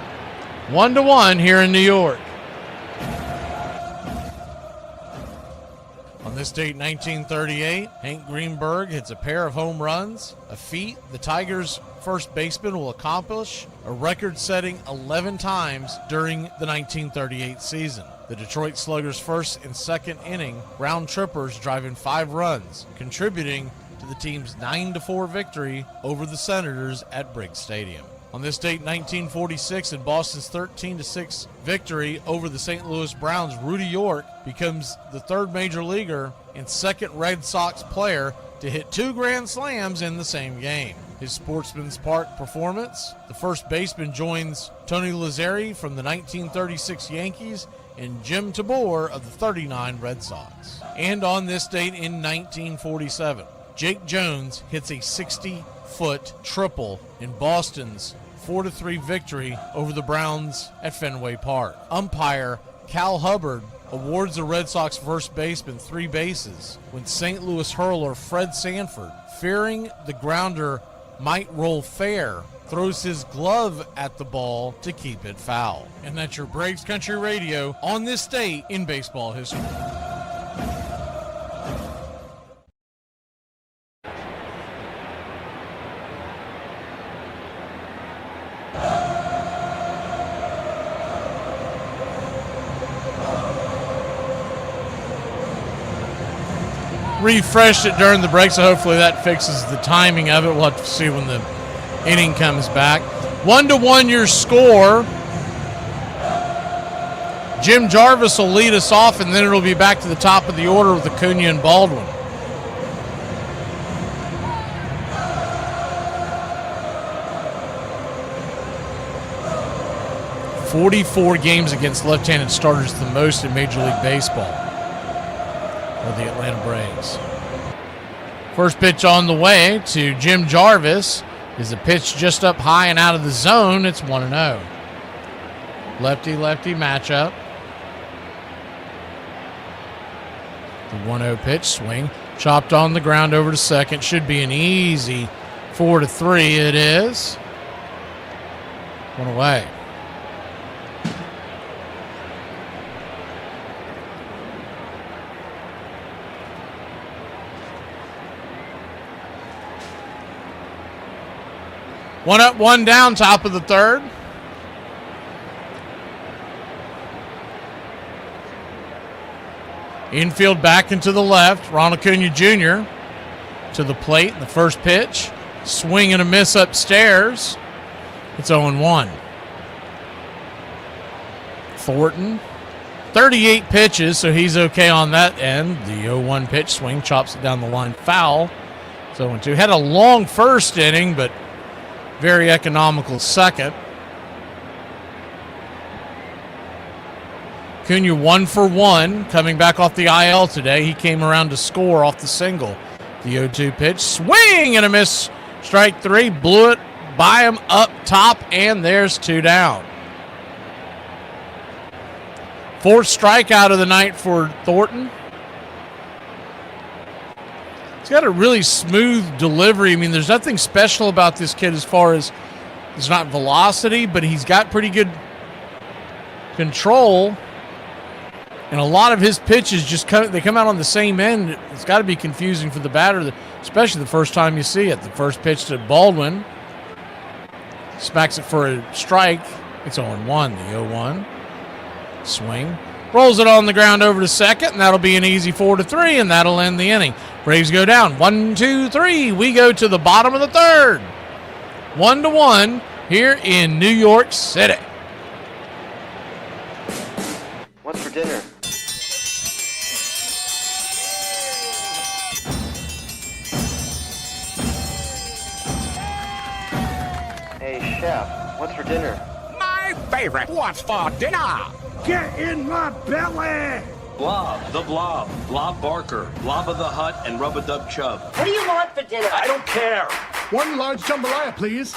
1-1 here in New York. On this date, 1938, Hank Greenberg hits a pair of home runs, a feat the Tigers' first baseman will accomplish a record-setting 11 times during the 1938 season. The Detroit Sluggers' first and second inning round trippers driving 5 runs, contributing to the team's 9-4 victory over the Senators at Briggs Stadium. On this date, 1946, in Boston's 13-6 victory over the St. Louis Browns, Rudy York becomes the third major leaguer and second Red Sox player to hit 2 grand slams in the same game. His Sportsman's Park performance, the first baseman joins Tony Lazzeri from the 1936 Yankees and Jim Tabor of the 39 Red Sox. And on this date in 1947, Jake Jones hits a 60-foot triple in Boston's 4-3 victory over the Browns at Fenway Park. Umpire Cal Hubbard awards the Red Sox first baseman 3 bases when St. Louis hurler Fred Sanford, fearing the grounder might roll fair, throws his glove at the ball to keep it foul. And that's your Braves Country Radio on this date in baseball history. Refreshed it during the break, so hopefully that fixes the timing of it. We'll have to see when the inning comes back. 1-1 your score. Jim Jarvis will lead us off, and then it'll be back to the top of the order with Acuna and Baldwin. 44 games against left-handed starters, the most in Major League Baseball for the Atlanta Braves. First pitch on the way to Jim Jarvis is a pitch just up high and out of the zone. It's 1-0. Lefty-lefty matchup. The 1-0 pitch swing. Chopped on the ground over to second. Should be an easy 4-3. It is. One away. One up, one down, top of the third. Infield back into the left. Ronald Acuna Jr. to the plate. The first pitch. Swing and a miss upstairs. It's 0-1. Thornton. 38 pitches, so he's okay on that end. The 0-1 pitch swing chops it down the line. Foul. It's 0-2. Had a long first inning, but very economical second. Acuna 1 for 1, coming back off the IL today. He came around to score off the single. The 0-2 pitch, swing and a miss. Strike three, blew it by him up top, and there's 2 down. Fourth strikeout of the night for Thornton. He's got a really smooth delivery. I mean, there's nothing special about this kid as far as it's not velocity, but he's got pretty good control. And a lot of his pitches they come out on the same end. It's got to be confusing for the batter, especially the first time you see it. The first pitch to Baldwin. Smacks it for a strike. It's 0-1, the 0-1. Swing. Rolls it on the ground over to second, and that'll be an easy 4-3, and that'll end the inning. Braves go down 1-2-3. We go to the bottom of the third. 1-1 here in New York City. What's for dinner? Hey, Chef, what's for dinner? My favorite. What's for dinner? Get in my belly! Blob, the Blob, Blob Barker, Blob of the Hutt, and Rub-a-Dub Chub. What do you want for dinner? I don't care. One large jambalaya, please.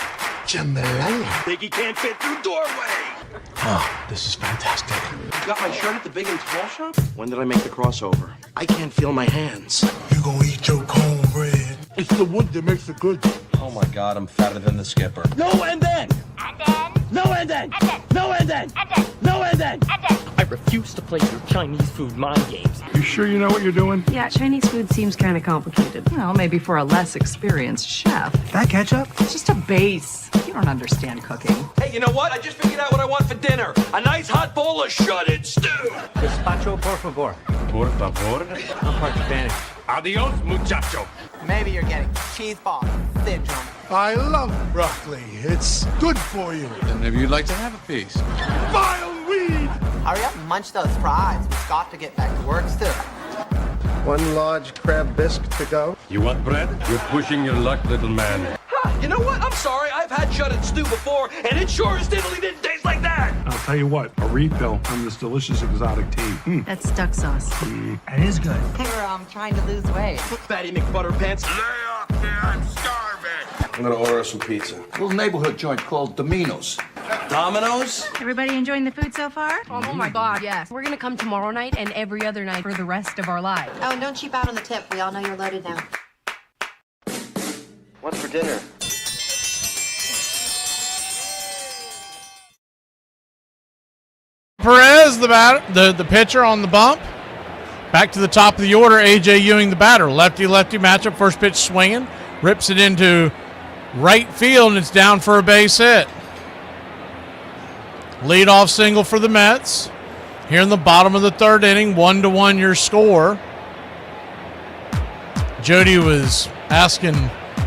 Jambalaya? Biggie can't fit through doorway. Oh, this is fantastic. You got my shirt at the Big and Tall shop? When did I make the crossover? I can't feel my hands. You gonna eat your cornbread? It's the wood that makes it good. Oh my God, I'm fatter than the skipper. No and then! And then? No and then! And then? No and then! And then? No and then! And then? I refuse to play your Chinese food mind games. You sure you know what you're doing? Yeah, Chinese food seems kind of complicated. Well, maybe for a less experienced chef. That ketchup? It's just a base. You don't understand cooking. Hey, you know what? I just figured out what I want for dinner. A nice hot bowl of shredded stew. Gazpacho, por favor. Por favor? I'm part Spanish. Adios, muchacho. Maybe you're getting cheese ball syndrome. I love broccoli. It's good for you. Then maybe you'd like to have a piece. Vile weed! Hurry up and munch those fries. We've got to get back to work soon. One large crab bisque to go. You want bread? You're pushing your luck, little man. Huh, you know what? I'm sorry. I've had shredded stew before, and it sure as diddly didn't taste like that. I'll tell you what, a refill on this delicious exotic tea. That's duck sauce. That is good. We're trying to lose weight. Fatty McButterpants. Lay off there, I'm starving. I'm gonna order some pizza. A little neighborhood joint called Domino's. Domino's? Everybody enjoying the food so far? Oh my God, yes. We're gonna come tomorrow night and every other night for the rest of our lives. Oh, and don't cheap out on the tip. We all know you're loaded now. What's for dinner? Perez, the pitcher on the bump. Back to the top of the order, A.J. Ewing, the batter. Lefty-lefty matchup, first pitch swinging. Rips it into right field, and it's down for a base hit. Leadoff single for the Mets. Here in the bottom of the third inning, 1-1 your score. Jody was asking,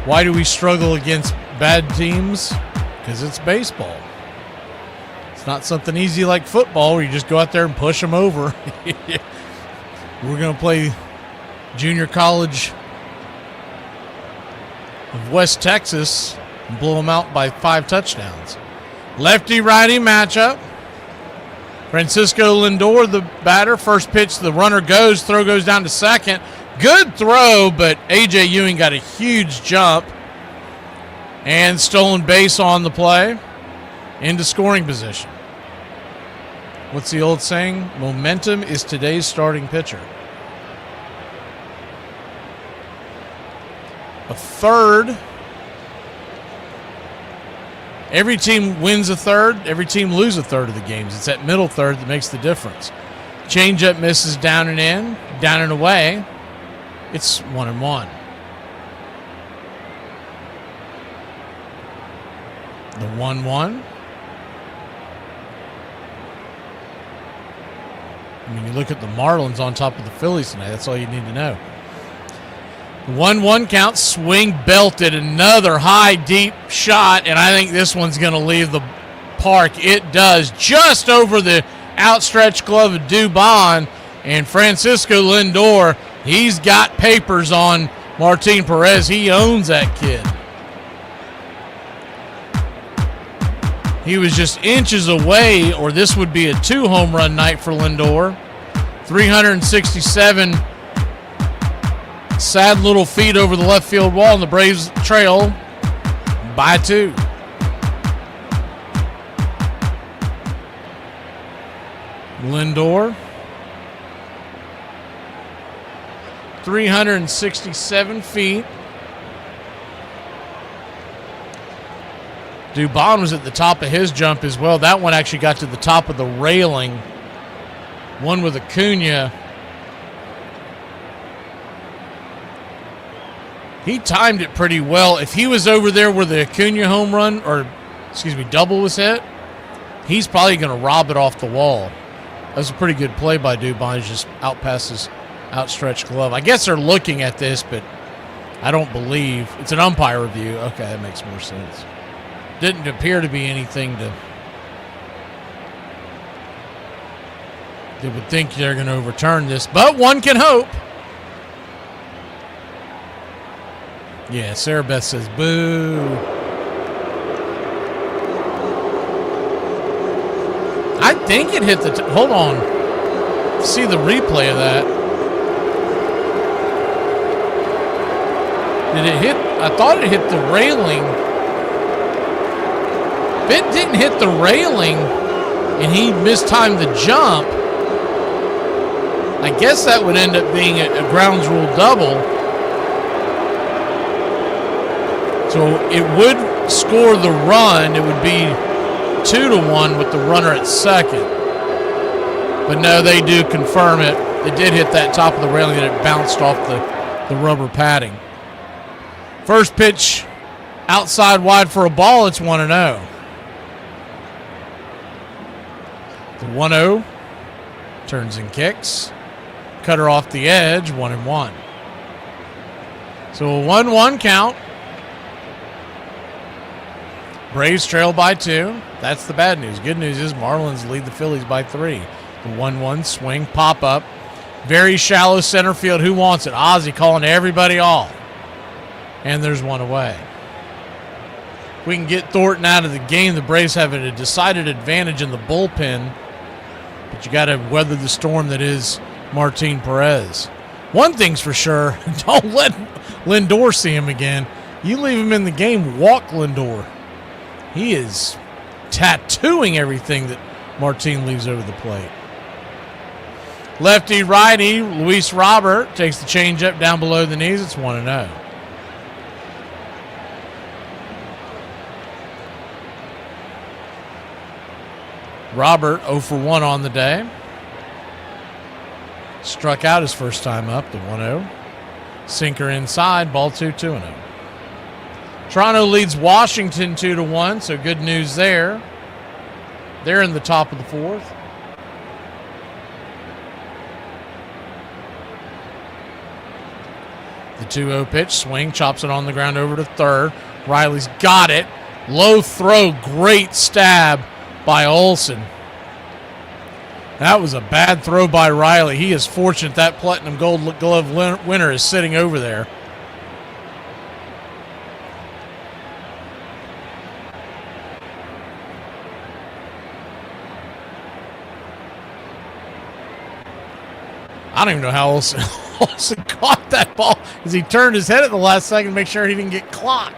why do we struggle against bad teams? Because it's baseball. It's not something easy like football where you just go out there and push them over. We're going to play junior college of West Texas and blow them out by 5 touchdowns. Lefty-righty matchup. Francisco Lindor, the batter. First pitch, the runner goes. Throw goes down to second. Good throw, but A.J. Ewing got a huge jump. And stolen base on the play. Into scoring position. What's the old saying? Momentum is today's starting pitcher. A third. Every team wins a third. Every team loses a third of the games. It's that middle third that makes the difference. Changeup misses down and in, down and away. It's 1-1. The 1-1. I mean, you look at the Marlins on top of the Phillies tonight. That's all you need to know. 1-1 count, swing belted, another high, deep shot, and I think this one's going to leave the park. It does, just over the outstretched glove of Dubon, and Francisco Lindor, he's got papers on Martin Perez. He owns that kid. He was just inches away, or this would be a 2-home run night for Lindor. 367 sad little feet over the left field wall, and the Braves trail by 2. Lindor, 367 feet. Dubon was at the top of his jump as well. That one actually got to the top of the railing. One with Acuna. He timed it pretty well. If he was over there where the Acuna home run, or excuse me, double was hit, he's probably going to rob it off the wall. That was a pretty good play by Dubon. He's just out past his outstretched glove. I guess they're looking at this, but I don't believe. It's an umpire review. Okay, that makes more sense. Didn't appear to be anything that would think they're going to overturn this, but one can hope. Yeah, Sarah Beth says, boo. I think it hit the... hold on. See the replay of that. Did it hit... I thought it hit the railing. If it didn't hit the railing and he mistimed the jump, I guess that would end up being a grounds rule double. So it would score the run. It would be 2-1 with the runner at second. But no, they do confirm it. It did hit that top of the railing and it bounced off the rubber padding. First pitch outside wide for a ball. It's 1-0. The 1-0 turns and kicks. Cutter off the edge, 1-1. So a 1-1 count. Braves trail by 2. That's the bad news. Good news is Marlins lead the Phillies by 3. The 1-1 swing, pop up. Very shallow center field. Who wants it? Ozzie calling everybody off. And there's one away. If we can get Thornton out of the game, the Braves have a decided advantage in the bullpen. But you got to weather the storm that is Martin Perez. One thing's for sure, don't let Lindor see him again. You leave him in the game, walk Lindor. He is tattooing everything that Martin leaves over the plate. Lefty, righty, Luis Robert takes the changeup down below the knees. It's 1-0. Robert 0 for 1 on the day. Struck out his first time up, the 1-0. Sinker inside, ball 2, 2-0. Toronto leads Washington 2-1, so good news there. They're in the top of the 4th. The 2-0 pitch, swing, chops it on the ground over to third. Riley's got it. Low throw, great stab by Olsen. That was a bad throw by Riley. He is fortunate that Platinum Gold Glove winner is sitting over there. I don't even know how Olsen caught that ball because he turned his head at the last second to make sure he didn't get clocked.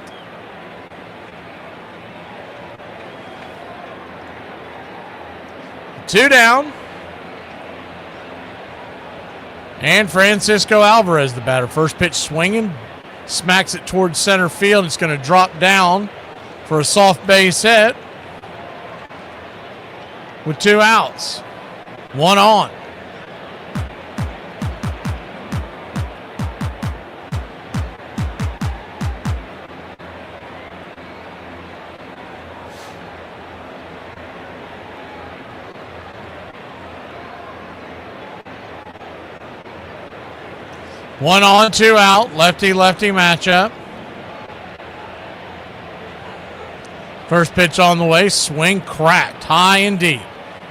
Two down. And Francisco Alvarez, the batter. First pitch swinging. Smacks it towards center field. It's going to drop down for a soft base hit. With 2 outs. 1 on. One on, 2 out. Lefty-lefty matchup. First pitch on the way. Swing cracked. High and deep.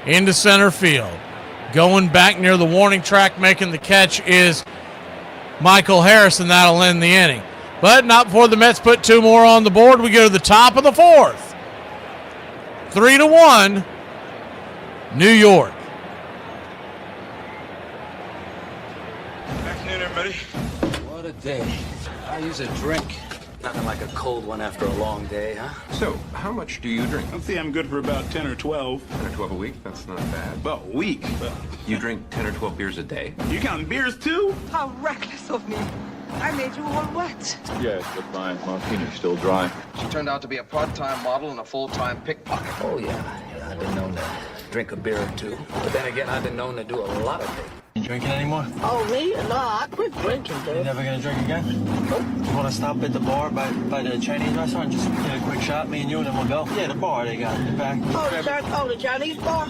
Into center field. Going back near the warning track, making the catch is Michael Harris, and that'll end the inning. But not before the Mets put 2 more on the board. We go to the top of the 4th. 3-1, New York. Afternoon, everybody. What a day. I use a drink. Nothing like a cold one after a long day, huh? So, how much do you drink? I think I'm good for about 10 or 12. 10 or 12 a week? That's not bad. Well, a week. Well, you drink 10 or 12 beers a day? You counting beers, too? How reckless of me. I made you all wet. Yes, but my martini's still dry. She turned out to be a part-time model and a full-time pickpocket. Oh, yeah. I've been known to drink a beer or two. But then again, I've been known to do a lot of things. You drinking anymore? Oh, me? No, I quit drinking, dude. You never gonna drink again? Nope. You wanna stop at the bar by the Chinese restaurant? Just get a quick shot, me and you, and then we'll go? Yeah, the bar they got in the back. Oh, the Chinese bar?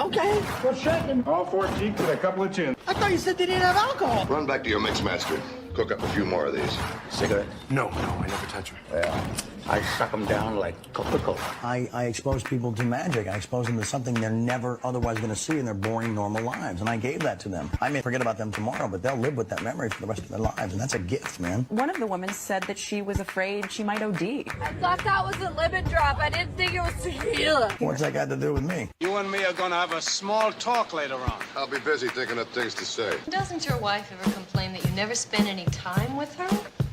Okay. What's shaking? All 4 cheeks and a couple of chins. I thought you said they didn't have alcohol. Run back to your mix master. Cook up a few more of these. Cigarette? No, I never touch them. Yeah. I suck them down like Coca-Cola. I expose people to magic. I expose them to something they're never otherwise going to see in their boring, normal lives. And I gave that to them. I may forget about them tomorrow, but they'll live with that memory for the rest of their lives. And that's a gift, man. One of the women said that she was afraid she might OD. I thought that was a lemon drop. I didn't think it was tequila. What's that got to do with me? You and me are going to have a small talk later on. I'll be busy thinking of things to say. Doesn't your wife ever complain that you never spend any time with her?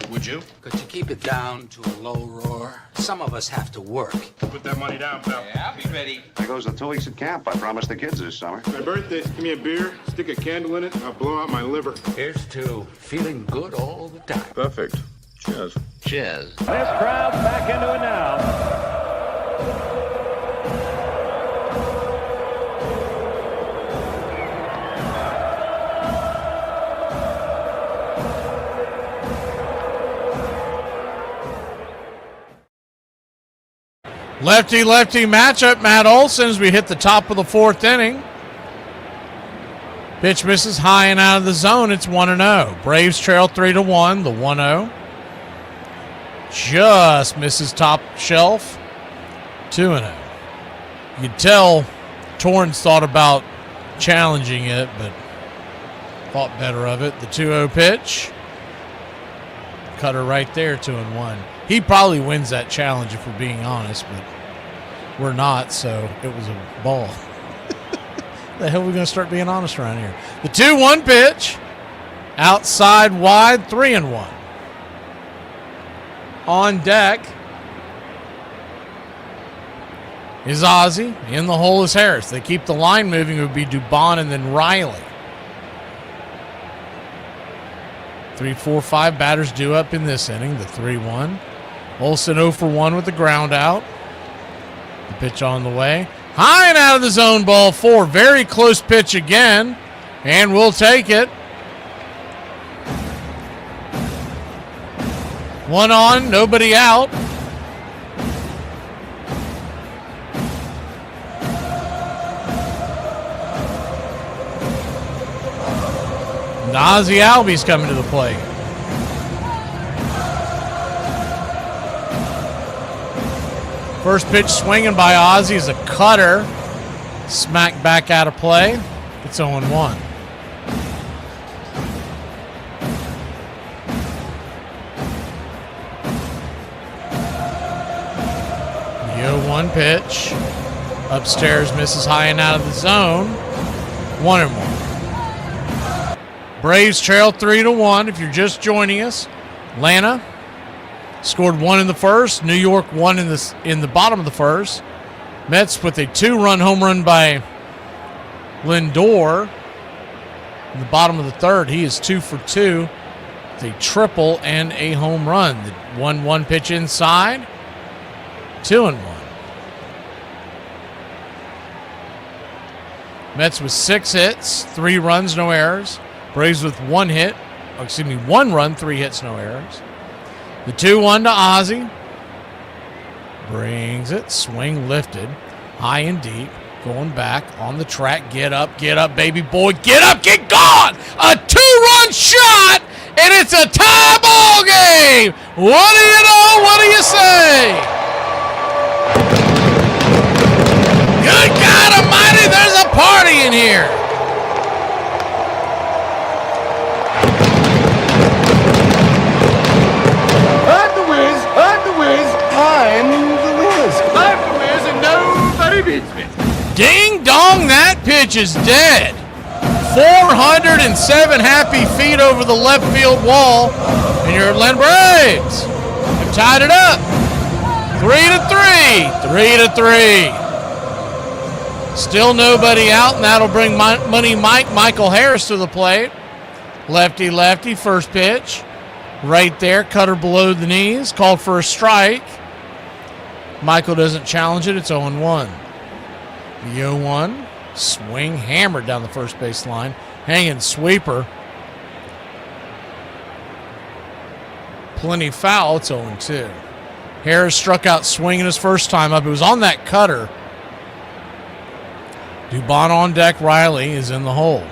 Would you? Could you keep it down to a low roar? Some of us have to work. Put that money down, pal. Yeah, I'll be ready. There goes the 2 weeks at camp. I promised the kids this summer. My birthday, give me a beer, stick a candle in it, and I'll blow out my liver. Here's to feeling good all the time. Perfect. Cheers. Cheers. This crowd's back into it now. Lefty-lefty matchup. Matt Olson as we hit the top of the 4th inning. Pitch misses high and out of the zone. It's 1-0. Braves trail 3-1. The 1-0. Just misses top shelf. 2-0. You could tell Torrance thought about challenging it, but thought better of it. The 2-0 pitch. Cutter right there, 2-1. He probably wins that challenge if we're being honest, but we're not, so it was a ball. The hell are we going to start being honest around here? The 2-1 pitch. Outside wide, 3-1. On deck is Ozzie. In the hole is Harris. They keep the line moving. It would be Dubon and then Riley. 3, 4, 5 batters due up in this inning. The 3-1. Olsen 0 for 1 with the ground out. The pitch on the way. High and out of the zone, ball 4. Very close pitch again. And we'll take it. 1 on, nobody out. Ozzie Albies coming to the plate. First pitch swinging by Ozzie is a cutter. Smack back out of play. It's 0-1. The 0-1 pitch. Upstairs misses high and out of the zone. 1-1. Braves trail 3-1. If you're just joining us, Atlanta scored 1 in the first. New York 1 in the bottom of the first. Mets with a 2-run home run by Lindor in the bottom of the third. He is 2 for 2. A triple and a home run. The 1-1 pitch inside. 2-1. Mets with 6 hits, 3 runs, no errors. Braves with 1 run, 3 hits, no errors. The 2-1 to Ozzie. Brings it, swing lifted, high and deep. Going back on the track. Get up, baby boy. Get up, get gone. A 2-run shot. And it's a tie ball game. What do you know? What do you say? Good God Almighty, there's a party in here. I'm the Wiz, I'm the Wiz and nobody beats me. Ding dong, that pitch is dead. 407 happy feet over the left field wall, and your Atlanta Braves have tied it up. 3-3. Still nobody out, and that'll bring Money Michael Harris to the plate. Lefty, first pitch. Right there, cutter below the knees, called for a strike. Michael doesn't challenge it, it's 0-1. The 0-1. Swing hammered down the first base line. Hanging sweeper. Plenty foul. It's 0-2. Harris struck out swinging his first time up. It was on that cutter. Dubon on deck. Riley is in the hole.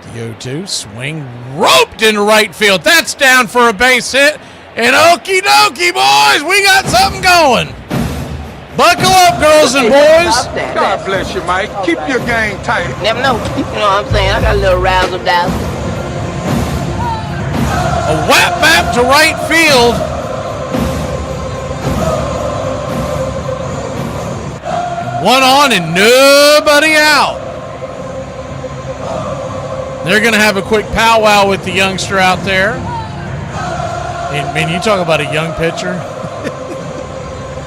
The 0-2. Swing roped into right field. That's down for a base hit. And okie dokie, boys. We got something going. Buckle up, girls and boys. God bless you, Mike. Keep your game tight. Never know. You know what I'm saying? I got a little razzle dazzle. A whap bap to right field. One on and nobody out. They're going to have a quick powwow with the youngster out there. And, man, you talk about a young pitcher.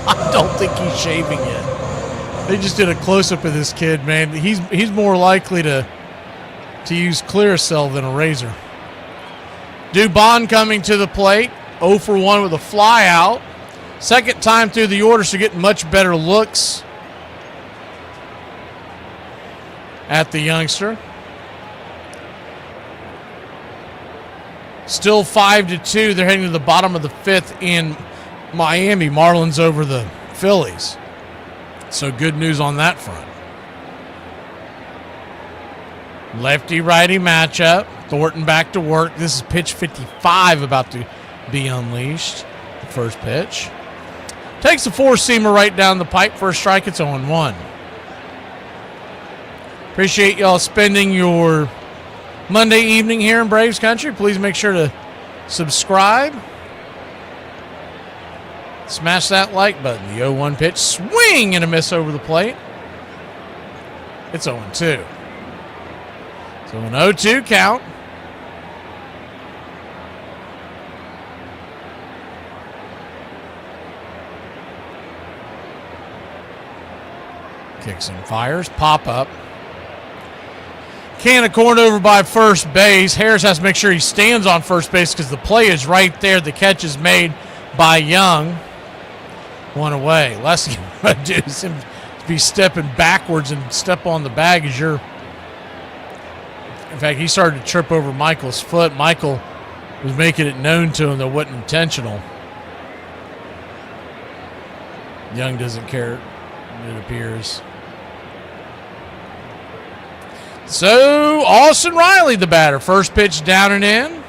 I don't think he's shaving yet. They just did a close-up of this kid, man. He's more likely to use Clearasil than a razor. Dubon coming to the plate, 0 for 1 with a fly out. Second time through the order, so getting much better looks at the youngster. Still 5-2. They're heading to the bottom of the 5th in Miami. Marlins over the Phillies. So good news on that front. Lefty-righty matchup. Thornton back to work. This is pitch 55 about to be unleashed. The first pitch. Takes a four-seamer right down the pipe for a strike. It's 0-1. Appreciate y'all spending your Monday evening here in Braves Country. Please make sure to subscribe. Smash that like button. The 0-1 pitch. Swing and a miss over the plate. It's 0-2. So an 0-2 count. Kicks and fires. Pop up. Can of corn over by first base. Harris has to make sure he stands on first base because the play is right there. The catch is made by Young. One away. Last thing you want to do is him be stepping backwards and step on the bag as you're. In fact, he started to trip over Michael's foot. Michael was making it known to him that it wasn't intentional. Young doesn't care, it appears. So, Austin Riley, the batter. First pitch down and in.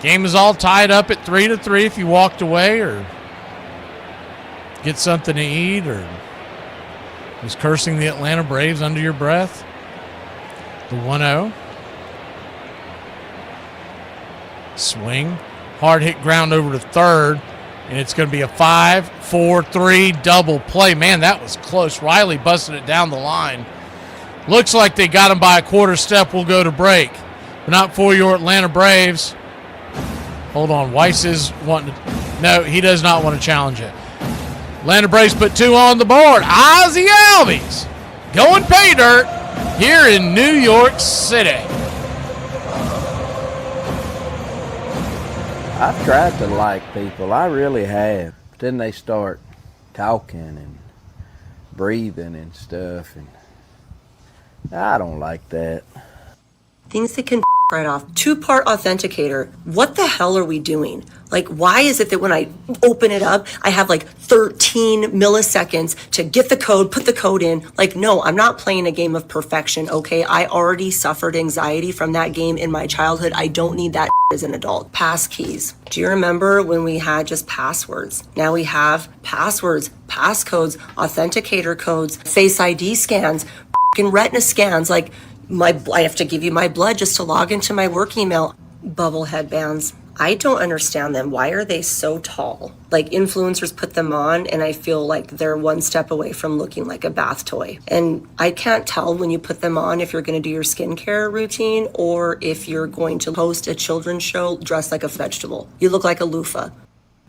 Game is all tied up at 3-3 if you walked away or get something to eat or was cursing the Atlanta Braves under your breath. The 1-0. Swing. Hard hit ground over to third. And it's going to be a 5-4-3 double play. Man, that was close. Riley busted it down the line. Looks like they got him by a quarter step. We'll go to break. But not for your Atlanta Braves. Hold on. Weiss is wanting to... No, he does not want to challenge it. Atlanta Braves put 2 on the board. Ozzie Albies going pay dirt here in New York City. I've tried to like people. I really have. But then they start talking and breathing and stuff, and I don't like that. Things that can right off. 2-part authenticator. What the hell are we doing? Like, why is it that when I open it up, I have like 13 milliseconds to get the code, put the code in? Like, no, I'm not playing a game of perfection, okay? I already suffered anxiety from that game in my childhood. I don't need that as an adult. Passkeys. Do you remember when we had just passwords? Now we have passwords, passcodes, authenticator codes, Face ID scans, f***ing retina scans. Like, I have to give you my blood just to log into my work email. Bubble headbands. I don't understand them. Why are they so tall? Like, influencers put them on and I feel like they're one step away from looking like a bath toy. And I can't tell when you put them on if you're going to do your skincare routine or if you're going to host a children's show dressed like a vegetable. You look like a loofah.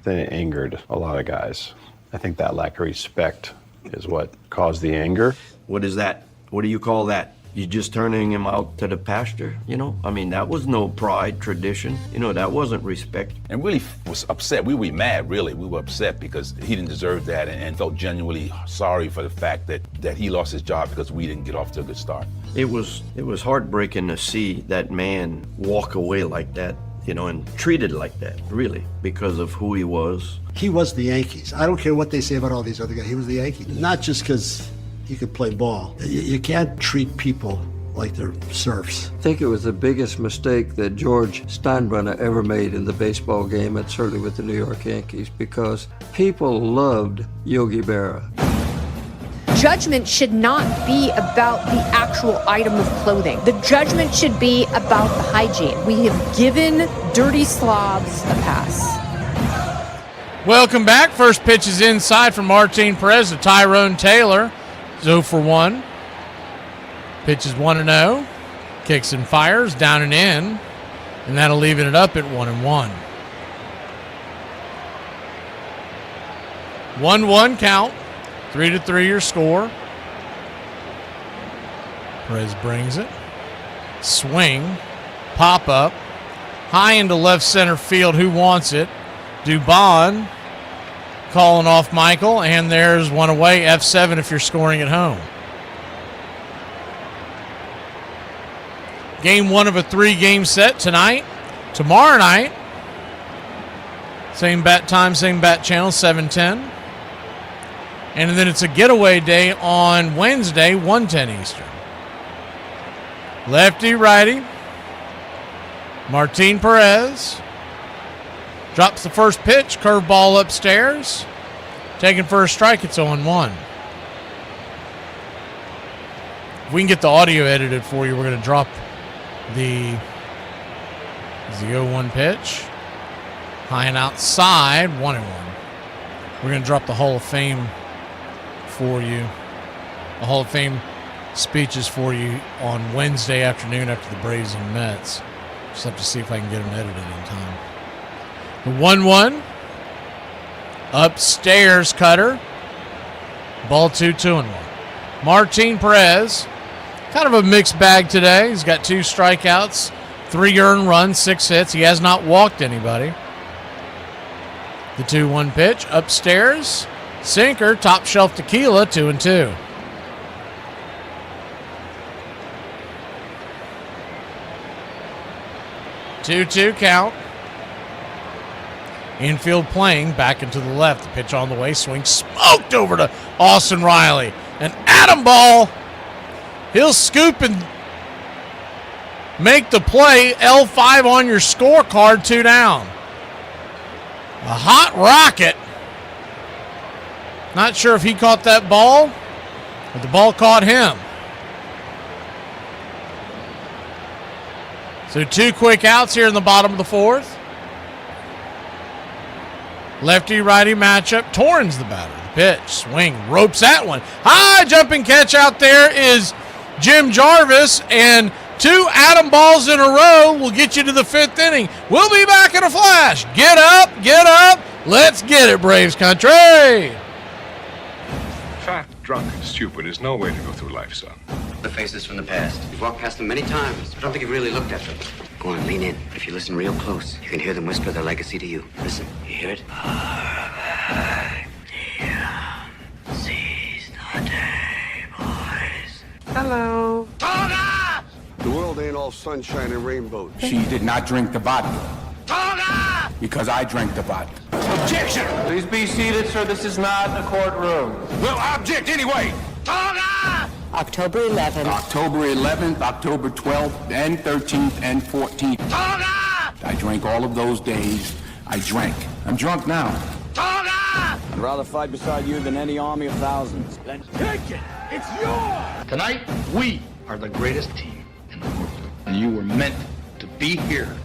Then it angered a lot of guys. I think that lack of respect is what caused the anger. What is that? What do you call that? You just turning him out to the pasture, you know? I mean, that was no pride, tradition. You know, that wasn't respect. And really was upset. We were mad, really. We were upset because he didn't deserve that and felt genuinely sorry for the fact that he lost his job because we didn't get off to a good start. It was heartbreaking to see that man walk away like that, you know, and treated like that, really, because of who he was. He was the Yankees. I don't care what they say about all these other guys. He was the Yankees. Not just because he could play ball. You can't treat people like they're serfs. I think it was the biggest mistake that George Steinbrenner ever made in the baseball game, and certainly with the New York Yankees, because people loved Yogi Berra. Judgment should not be about the actual item of clothing. The judgment should be about the hygiene. We have given dirty slobs a pass. Welcome back. First pitch is inside from Martin Perez to Tyrone Taylor. 0 for 1. Pitch is 1-0. Kicks and fires, down and in. And that'll leave it up at 1-1. 1-1 count. 3-3 your score. Perez brings it. Swing. Pop up. High into left center field. Who wants it? Dubon calling off Michael, and there's one away. F7 if you're scoring at home. Game 1 of a 3-game set tonight. Tomorrow night, same bat time, same bat channel, 7:10. And then it's a getaway day on Wednesday, 1:10 Eastern. Lefty, righty. Martin Perez drops the first pitch, curveball upstairs. Taking for a strike, it's 0-1. If we can get the audio edited for you, we're going to drop the 0-1 pitch. High and outside, 1-1. We're going to drop the Hall of Fame for you. The Hall of Fame speeches for you on Wednesday afternoon after the Braves and Mets. Just have to see if I can get them edited in time. The 1-1. Upstairs cutter. Ball 2-1. Martin Perez. Kind of a mixed bag today. He's got 2 strikeouts, 3 earned runs, 6 hits. He has not walked anybody. The 2-1 pitch. Upstairs. Sinker. Top shelf tequila. 2-2. Two count. Infield playing, back into the left. The pitch on the way, swing smoked over to Austin Riley. An atom ball. He'll scoop and make the play. L5 on your scorecard, 2 down. A hot rocket. Not sure if he caught that ball, but the ball caught him. So 2 quick outs here in the bottom of the 4th. Lefty-righty matchup. Torrens the batter. The pitch. Swing. Ropes that one. High jumping catch out there is Jim Jarvis, and 2 Adam balls in a row will get you to the 5th inning. We'll be back in a flash. Get up. Let's get it, Braves country. Fat, drunk, and stupid is no way to go through life, son. The faces from the past. You've walked past them many times. I don't think you've really looked at them. Go on, lean in. If you listen real close, you can hear them whisper their legacy to you. Listen, you hear it? Seize the day, boys. Hello. The world ain't all sunshine and rainbows. She did not drink the vodka. Because I drank the vodka. Objection! Please be seated, sir. This is not a courtroom. Well, I object anyway. October 11th. October 11th, October 12th, and 13th, and 14th. I drank all of those days. I drank. I'm drunk now. I'd rather fight beside you than any army of thousands. Then take it. It's yours. Tonight, we are the greatest team in the world. And you were meant to be here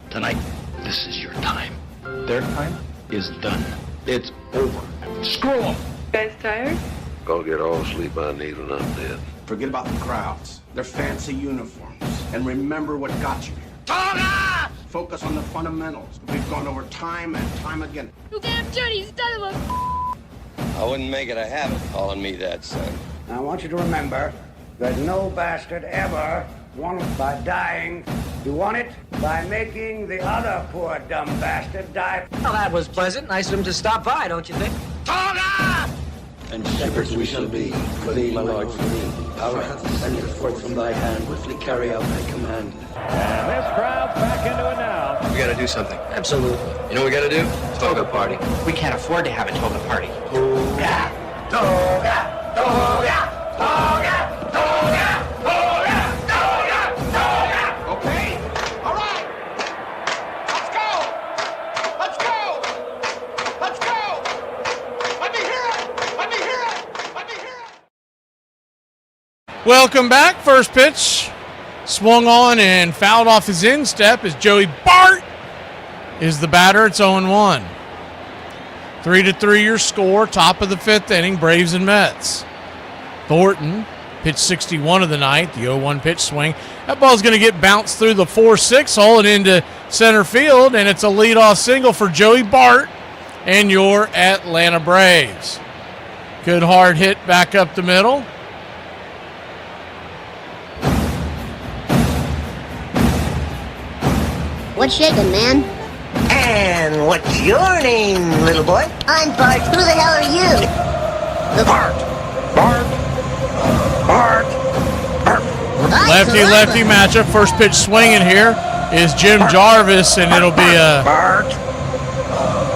tonight. This is your time. Their time is done. It's over. Screw them. Guys tired? Go get all sleep I need when I'm dead. Forget about the crowds, their fancy uniforms, and remember what got you here. Focus on the fundamentals. We've gone over time and time again. You damn dirty son of a... I wouldn't make it a habit calling me that, son. I want you to remember that no bastard ever won it by dying. You won it by making the other poor dumb bastard die. Well, that was pleasant. Nice of him to stop by, don't you think? And shepherds we shall be, for thee, my Lord, for thee. Power hath descended forth from thy hand, swiftly carry out thy command. And this crowd's back into it now. We gotta do something. Absolutely. You know what we gotta do? Toga party. We can't afford to have a toga party. Toga, toga, toga, toga, toga, toga, toga, toga. Okay? All right. Let's go. Let's go. Let's go. Let me hear it. Let me hear it. Let me hear it. Welcome back. First pitch swung on and fouled off his instep as Joey Bart is the batter. It's 0-1. 3-3 your score. Top of the 5th inning, Braves and Mets. Thornton pitched 61 of the night. The 0-1 pitch swing. That ball's going to get bounced through the 4-6 hole and into center field, and it's a leadoff single for Joey Bart and your Atlanta Braves. Good hard hit back up the middle. What's shaking, man? And what's your name, little boy? I'm Bart. Who the hell are you? Bart. Lefty-lefty matchup. First pitch swinging here is Jim Jarvis, and it'll be a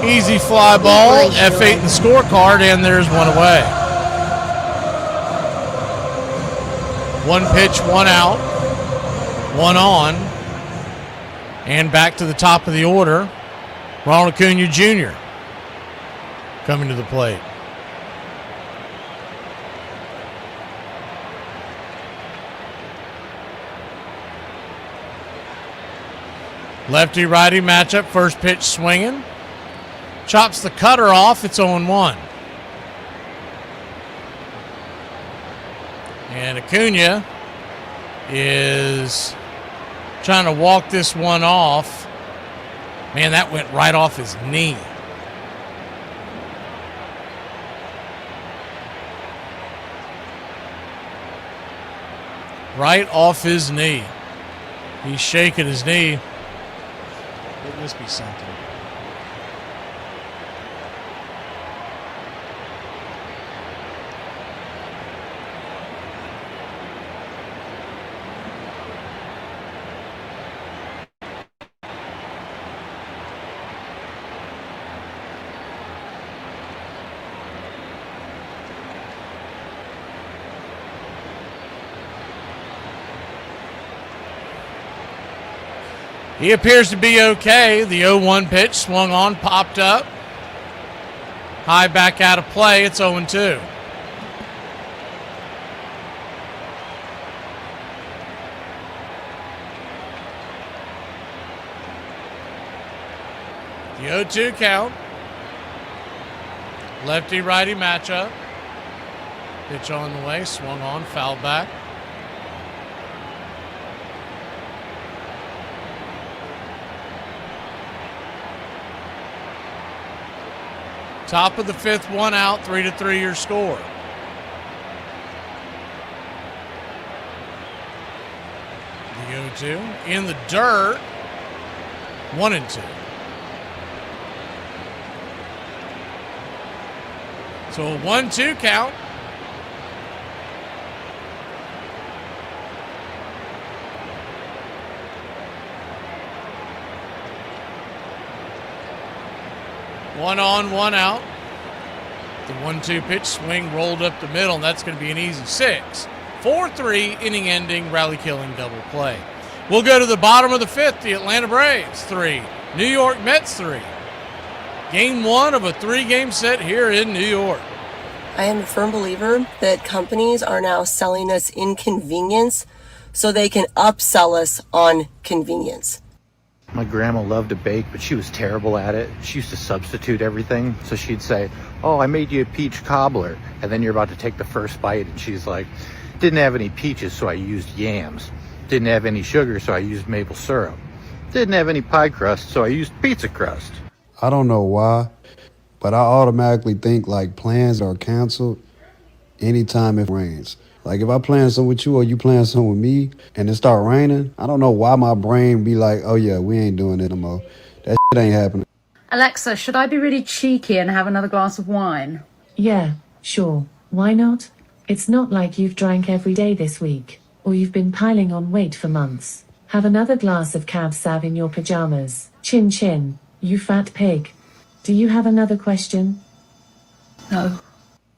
easy fly ball. F8 in the scorecard, and there's one away. One pitch, one out, one on. And back to the top of the order, Ronald Acuna Jr. coming to the plate. Lefty-righty matchup, first pitch swinging. Chops the cutter off, it's 0-1. And Acuna is trying to walk this one off. Man, that went right off his knee. Right off his knee. He's shaking his knee. Wouldn't this be something? He appears to be okay. The 0-1 pitch swung on, popped up. High back out of play. It's 0-2. The 0-2 count. Lefty-righty matchup. Pitch on the way, swung on, foul back. Top of the fifth, 1 out, 3-3 your score. The 0-2 in the dirt, 1-2. So a 1-2 count. One on, one out. The 1-2 pitch swing rolled up the middle, and that's going to be an easy 6. 4-3, inning-ending, rally-killing double play. We'll go to the bottom of the fifth. The Atlanta Braves 3, New York Mets 3. Game 1 of a 3-game set here in New York. I am a firm believer that companies are now selling us inconvenience so they can upsell us on convenience. My grandma loved to bake, but she was terrible at it. She used to substitute everything. So she'd say, "Oh, I made you a peach cobbler." And then you're about to take the first bite, and she's like, "Didn't have any peaches, so I used yams. Didn't have any sugar, so I used maple syrup. Didn't have any pie crust, so I used pizza crust." I don't know why, but I automatically think like plans are canceled anytime it rains. Like if I plan something with you or you plan something with me and it start raining, I don't know why my brain be like, "Oh yeah, we ain't doing it no more. That shit ain't happening." Alexa, should I be really cheeky and have another glass of wine? Yeah, sure. Why not? It's not like you've drank every day this week, or you've been piling on weight for months. Have another glass of Cab Sav in your pajamas. Chin chin, you fat pig. Do you have another question? No.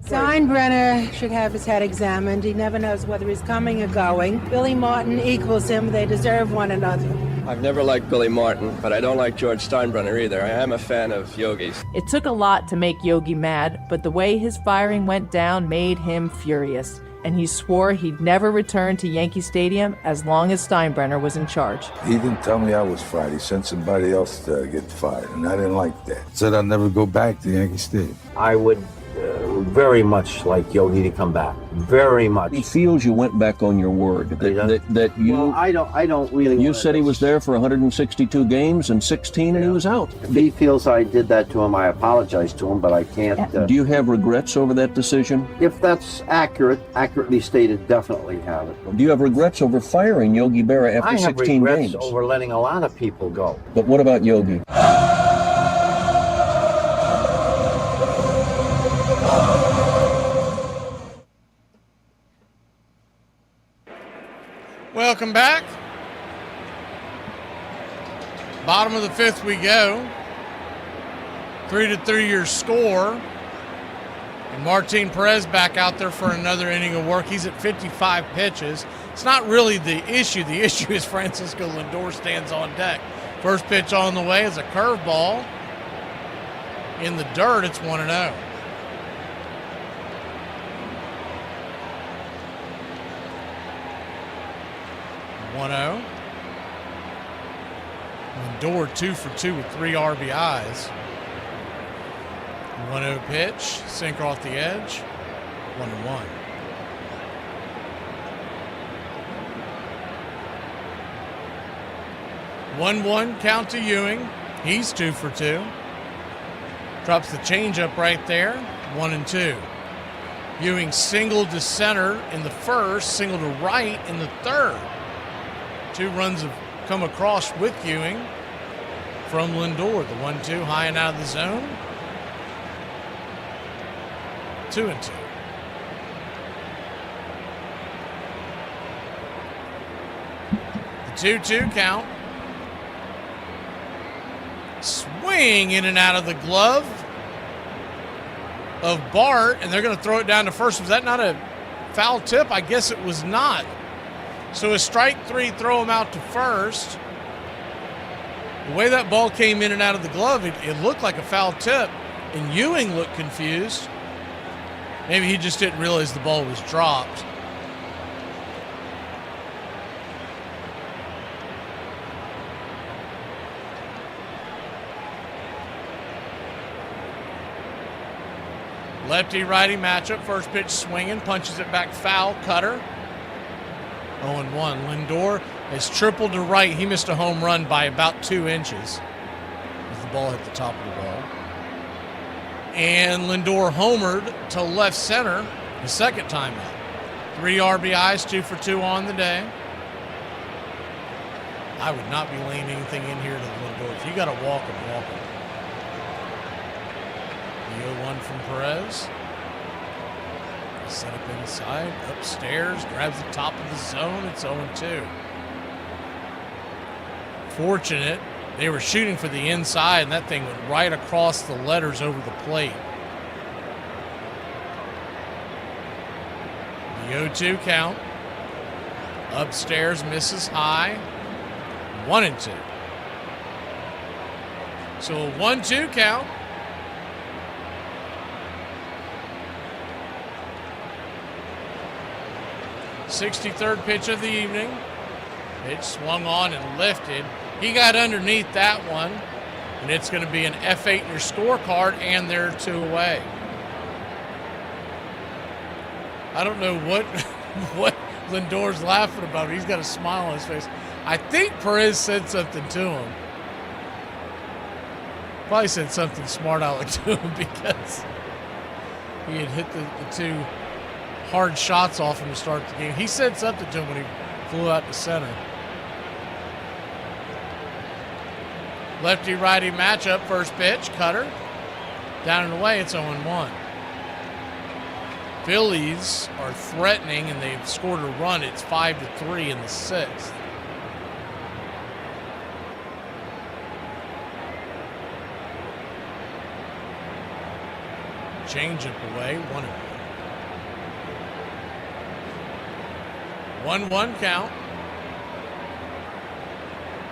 Steinbrenner should have his head examined. He never knows whether he's coming or going. Billy Martin equals him. They deserve one another. I've never liked Billy Martin, but I don't like George Steinbrenner either. I am a fan of Yogi's. It took a lot to make Yogi mad, but the way his firing went down made him furious. And he swore he'd never return to Yankee Stadium as long as Steinbrenner was in charge. He didn't tell me I was fired. He sent somebody else to get fired, and I didn't like that. Said I'd never go back to Yankee Stadium. I would very much like Yogi to come back. Very much. He feels you went back on your word. That you. Well, I don't really. You said he was there for 162 games and 16, and he was out. If he feels I did that to him, I apologize to him, but I can't. Do you have regrets over that decision? If that's accurately stated, definitely have it. Do you have regrets over firing Yogi Berra after 16 I have games? regrets over letting a lot of people go. But what about Yogi? Welcome back. Bottom of the fifth we go. 3-3 your score. And Martin Perez back out there for another inning of work. He's at 55 pitches. It's not really the issue. The issue is Francisco Lindor stands on deck. First pitch on the way is a curveball. In the dirt, it's 1-0. Lindor 2 for 2 with 3 RBIs. 1-0 pitch, sinker off the edge, 1-1. One count to Ewing. He's 2 for 2. Drops the changeup right there, 1-2. Ewing singled to center in the first, singled to right in the third. 2 runs have come across with Ewing from Lindor. The 1-2 high and out of the zone. 2-2. The 2-2 count. Swing in and out of the glove of Bart, and they're going to throw it down to first. Was that not a foul tip? I guess it was not. So a strike 3, throw him out to first. The way that ball came in and out of the glove, it looked like a foul tip, and Ewing looked confused. Maybe he just didn't realize the ball was dropped. Lefty-righty matchup. First pitch swinging, punches it back foul, cutter. 0-1. Lindor has tripled to right. He missed a home run by about 2 inches as the ball hit the top of the ball. And Lindor homered to left center the second time up. 3 RBIs, 2 for 2 on the day. I would not be laying anything in here to Lindor. If you got to walk him, walk him. The 0-1 from Perez. Set up inside, upstairs, grabs the top of the zone. It's 0-2. Fortunate. They were shooting for the inside, and that thing went right across the letters over the plate. The 0-2 count. Upstairs, misses high. 1-2. So a 1-2 count. .63rd pitch of the evening. Pitch swung on and lifted. He got underneath that one, and it's going to be an F8 in your scorecard, and they're 2 away. I don't know what Lindor's laughing about. He's got a smile on his face. I think Perez said something to him. Probably said something smart aleck to him because he had hit the 2 hard shots off him to start the game. He said something to him when he flew out to center. Lefty-righty matchup, first pitch, cutter. Down and away, it's 0-1. Phillies are threatening, and they've scored a run. It's 5-3 in the 6th. Changeup away, 1-1. 1-1 count.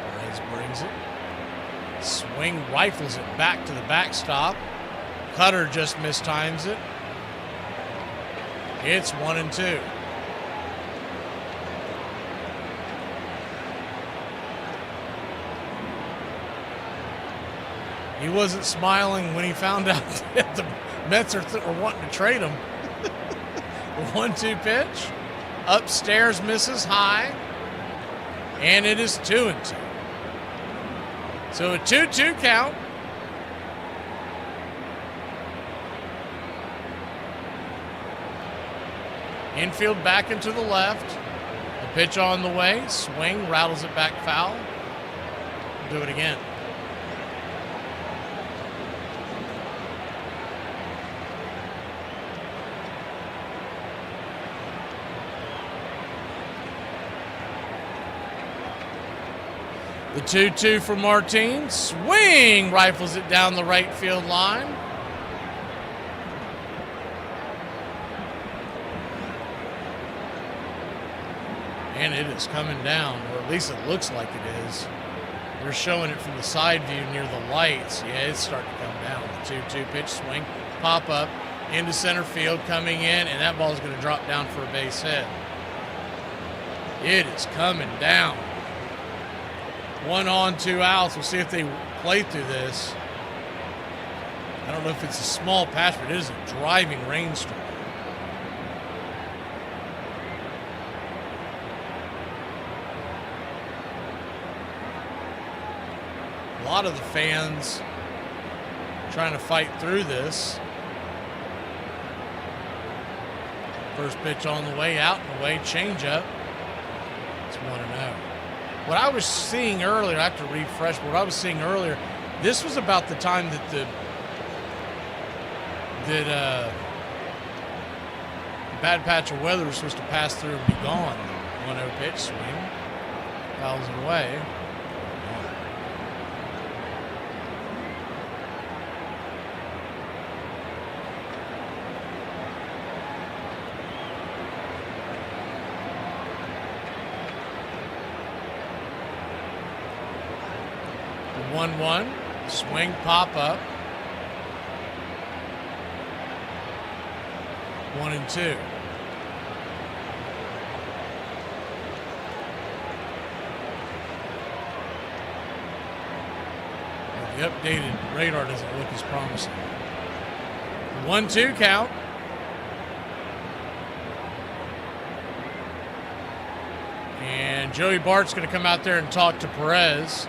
Perez brings it. Swing, rifles it back to the backstop. Cutter just mistimes it. It's 1-2. He wasn't smiling when he found out that the Mets are wanting to trade him. The 1-2 pitch. Upstairs, misses high. And it is 2-2. So a 2-2 count. Infield back into the left. The pitch on the way. Swing, rattles it back foul. Do it again. The 2-2 for Martin. Swing! Rifles it down the right field line. And it is coming down, or at least it looks like it is. They're showing it from the side view near the lights. Yeah, it's starting to come down. The 2-2 pitch swing, pop up into center field, coming in, and that ball is going to drop down for a base hit. It is coming down. 1 on, 2 outs. We'll see if they play through this. I don't know if it's a small patch, but it is a driving rainstorm. A lot of the fans trying to fight through this. First pitch on the way, out and away, changeup. It's 1-0. What I was seeing earlier, I have to refresh, but what I was seeing earlier, this was about the time that the bad patch of weather was supposed to pass through and be gone. 1-0 pitch swing, fouls it away. The 1-1, swing, pop up. 1-2. The updated radar doesn't look as promising. 1-2 count. And Joey Bart's going to come out there and talk to Perez.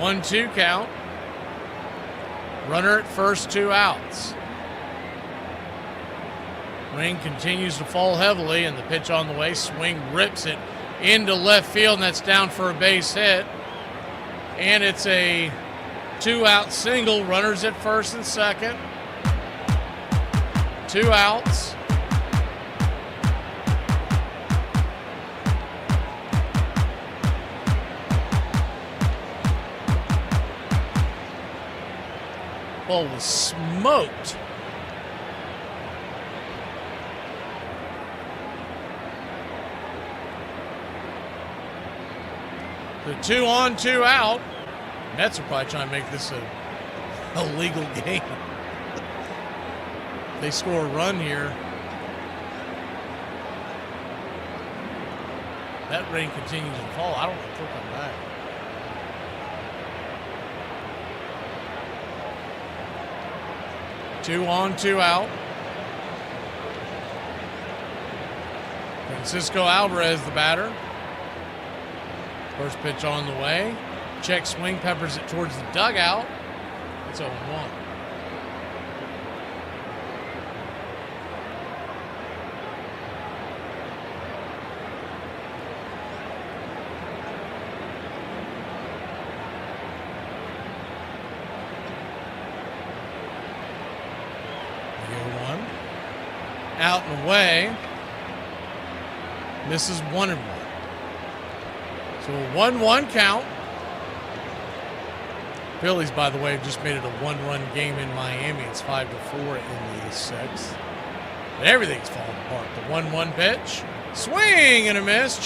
1-2 count. Runner at first, 2 outs. Rain continues to fall heavily, and the pitch on the way. Swing rips it into left field, and that's down for a base hit. And it's a 2-out single. Runners at first and second. 2 outs. Ball was smoked. The 2 on, 2 out. Mets are probably trying to make this a legal game. They score a run here. That rain continues to fall. I don't know if they'll come back. Two on, 2 out. Francisco Alvarez, the batter. First pitch on the way. Check swing, peppers it towards the dugout. It's 0-1. Out and away. Misses 1-1. So a 1-1 count. Phillies, by the way, have just made it a 1-run game in Miami. It's 5-4 in the 6th. But everything's falling apart. The 1-1 pitch. Swing and a miss.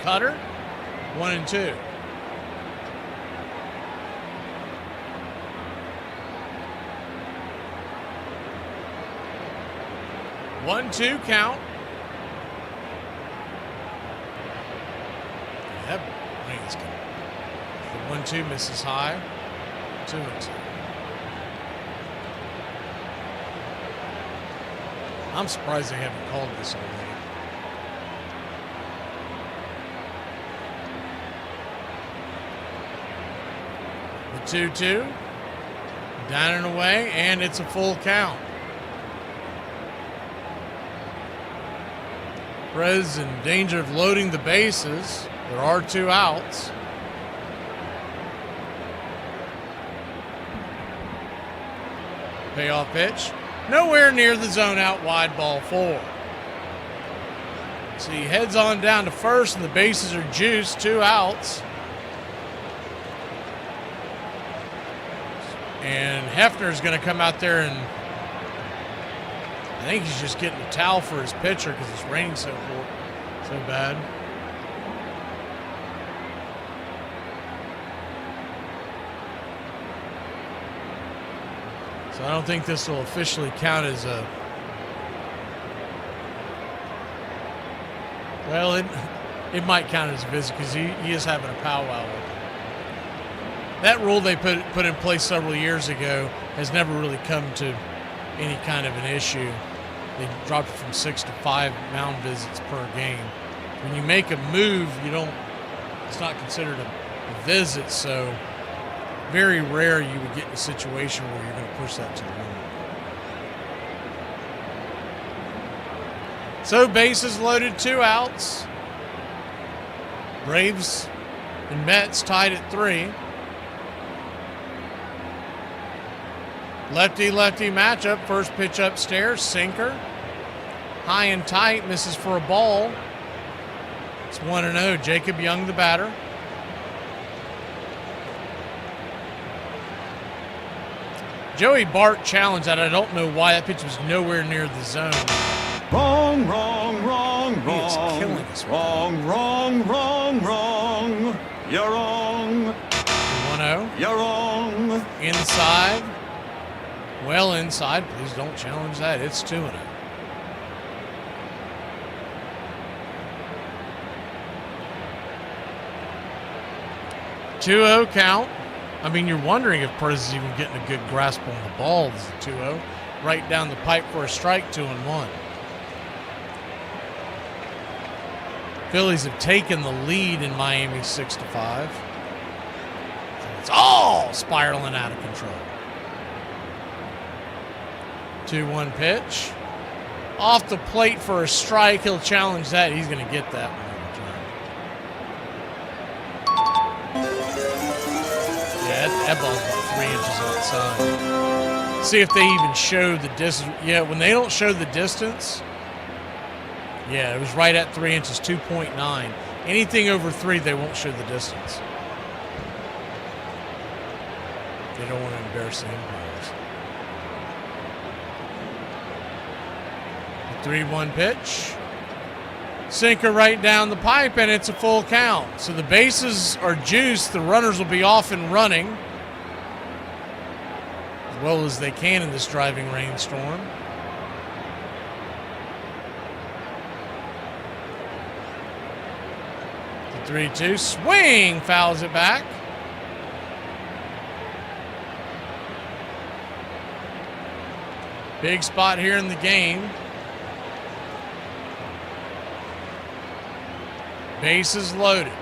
Cutter. 1-2. One-two count. That rain's coming. The 1-2 misses high. 2-2. I'm surprised they haven't called this already. The 2-2. Down and away, and it's a full count. Perez in danger of loading the bases. There are 2 outs. Payoff pitch. Nowhere near the zone out, wide, ball 4. So he heads on down to first, and the bases are juiced. 2 outs. And Hefner's going to come out there and I think he's just getting a towel for his pitcher because it's raining so bad. So I don't think this will officially count as a... Well, it might count as a visit because he is having a powwow with him. That rule they put in place several years ago has never really come to any kind of an issue. They dropped it from 6 to 5 mound visits per game. When you make a move, it's not considered a visit, so very rare you would get in a situation where you're going to push that to the limit. So bases loaded, 2 outs. Braves and Mets tied at 3. Lefty-lefty matchup. First pitch upstairs, sinker. High and tight, misses for a ball. It's 1-0. Jacob Young, the batter. Joey Bart challenged that. I don't know why. That pitch was nowhere near the zone. Wrong, wrong, wrong, He is wrong. killing us. Wrong, wrong, wrong, wrong. You're wrong. 1-0. You're wrong. Inside. Well inside. Please don't challenge that. It's 2-0. Two-0 count. I mean, you're wondering if Perez is even getting a good grasp on the ball. This is 2-0. Right down the pipe for a strike, 2-1. Phillies have taken the lead in Miami 6-5. spiraling out of control. 2-1 pitch. Off the plate for a strike. He'll challenge that. He's going to get that one in return. Yeah, that ball's about 3 inches outside. See if they even show the distance. Yeah, when they don't show the distance, yeah, it was right at 3 inches, 2.9. Anything over 3, they won't show the distance. They don't want to embarrass the umpires. The 3-1 pitch. Sinker right down the pipe, and it's a full count. So the bases are juiced. The runners will be off and running as well as they can in this driving rainstorm. The 3-2 swing, fouls it back. Big spot here in the game. Bases loaded.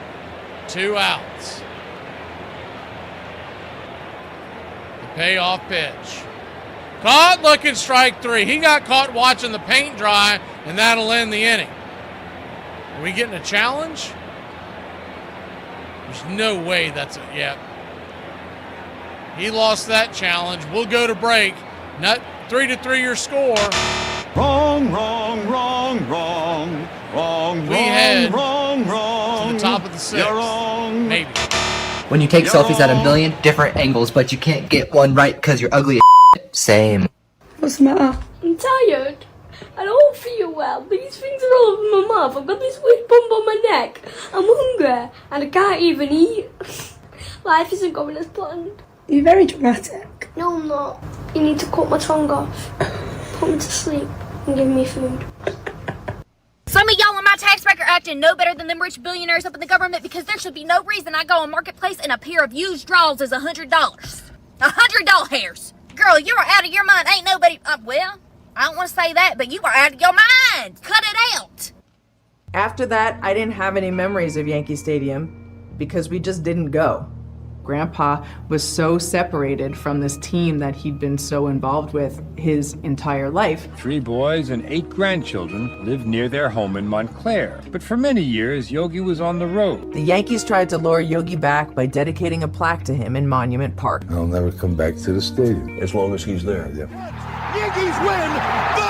2 outs. The payoff pitch. Caught looking, strike 3. He got caught watching the paint dry, and that'll end the inning. Are we getting a challenge? There's no way that's it. Yeah. He lost that challenge. We'll go to break. 3-3 your score. Wrong, wrong, wrong, wrong. Wrong, We head wrong, wrong. to the top of the 6th. You're wrong. Maybe. When you take You're selfies at a wrong. million different angles, but you can't get one right because you're ugly as Same. What's the matter? I'm tired. I don't feel well. These things are all over my mouth. I've got this weird bump on my neck. I'm hungry and I can't even eat. Life isn't going as planned. You're very dramatic. No, I'm not. You need to cut my tongue off, put me to sleep, and give me food. Some of y'all in my tax bracket are acting no better than them rich billionaires up in the government because there should be no reason I go on Marketplace and a pair of used drawers is $100. $100 hairs. Girl, you're out of your mind. Ain't nobody... well, I don't want to say that, but you are out of your mind. Cut it out. After that, I didn't have any memories of Yankee Stadium because we just didn't go. Grandpa was so separated from this team that he'd been so involved with his entire life. 3 boys and 8 grandchildren lived near their home in Montclair. But for many years, Yogi was on the road. The Yankees tried to lure Yogi back by dedicating a plaque to him in Monument Park. I'll never come back to the stadium. As long as he's there. Yeah. Yankees win! The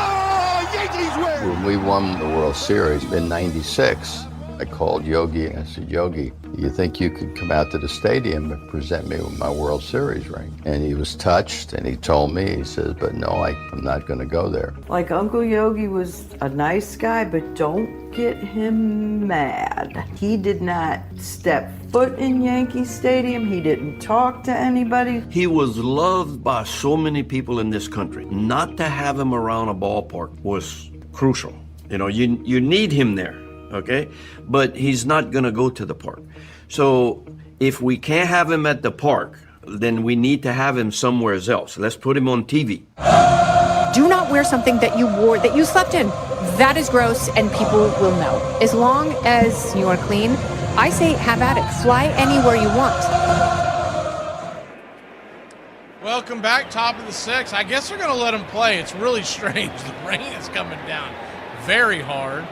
Yankees win! When we won the World Series in '96, I called Yogi and I said, Yogi, you think you could come out to the stadium and present me with my World Series ring? And he was touched and he told me, he says, but no, I'm not going to go there. Like Uncle Yogi was a nice guy, but don't get him mad. He did not step foot in Yankee Stadium. He didn't talk to anybody. He was loved by so many people in this country. Not to have him around a ballpark was crucial. You know, you need him there. Okay, but he's not going to go to the park. So if we can't have him at the park, then we need to have him somewhere else. Let's put him on TV. Do not wear something that you slept in. That is gross, and people will know. As long as you are clean, I say have at it. Fly anywhere you want. Welcome back, top of the 6th. I guess they're going to let him play. It's really strange. The rain is coming down very hard.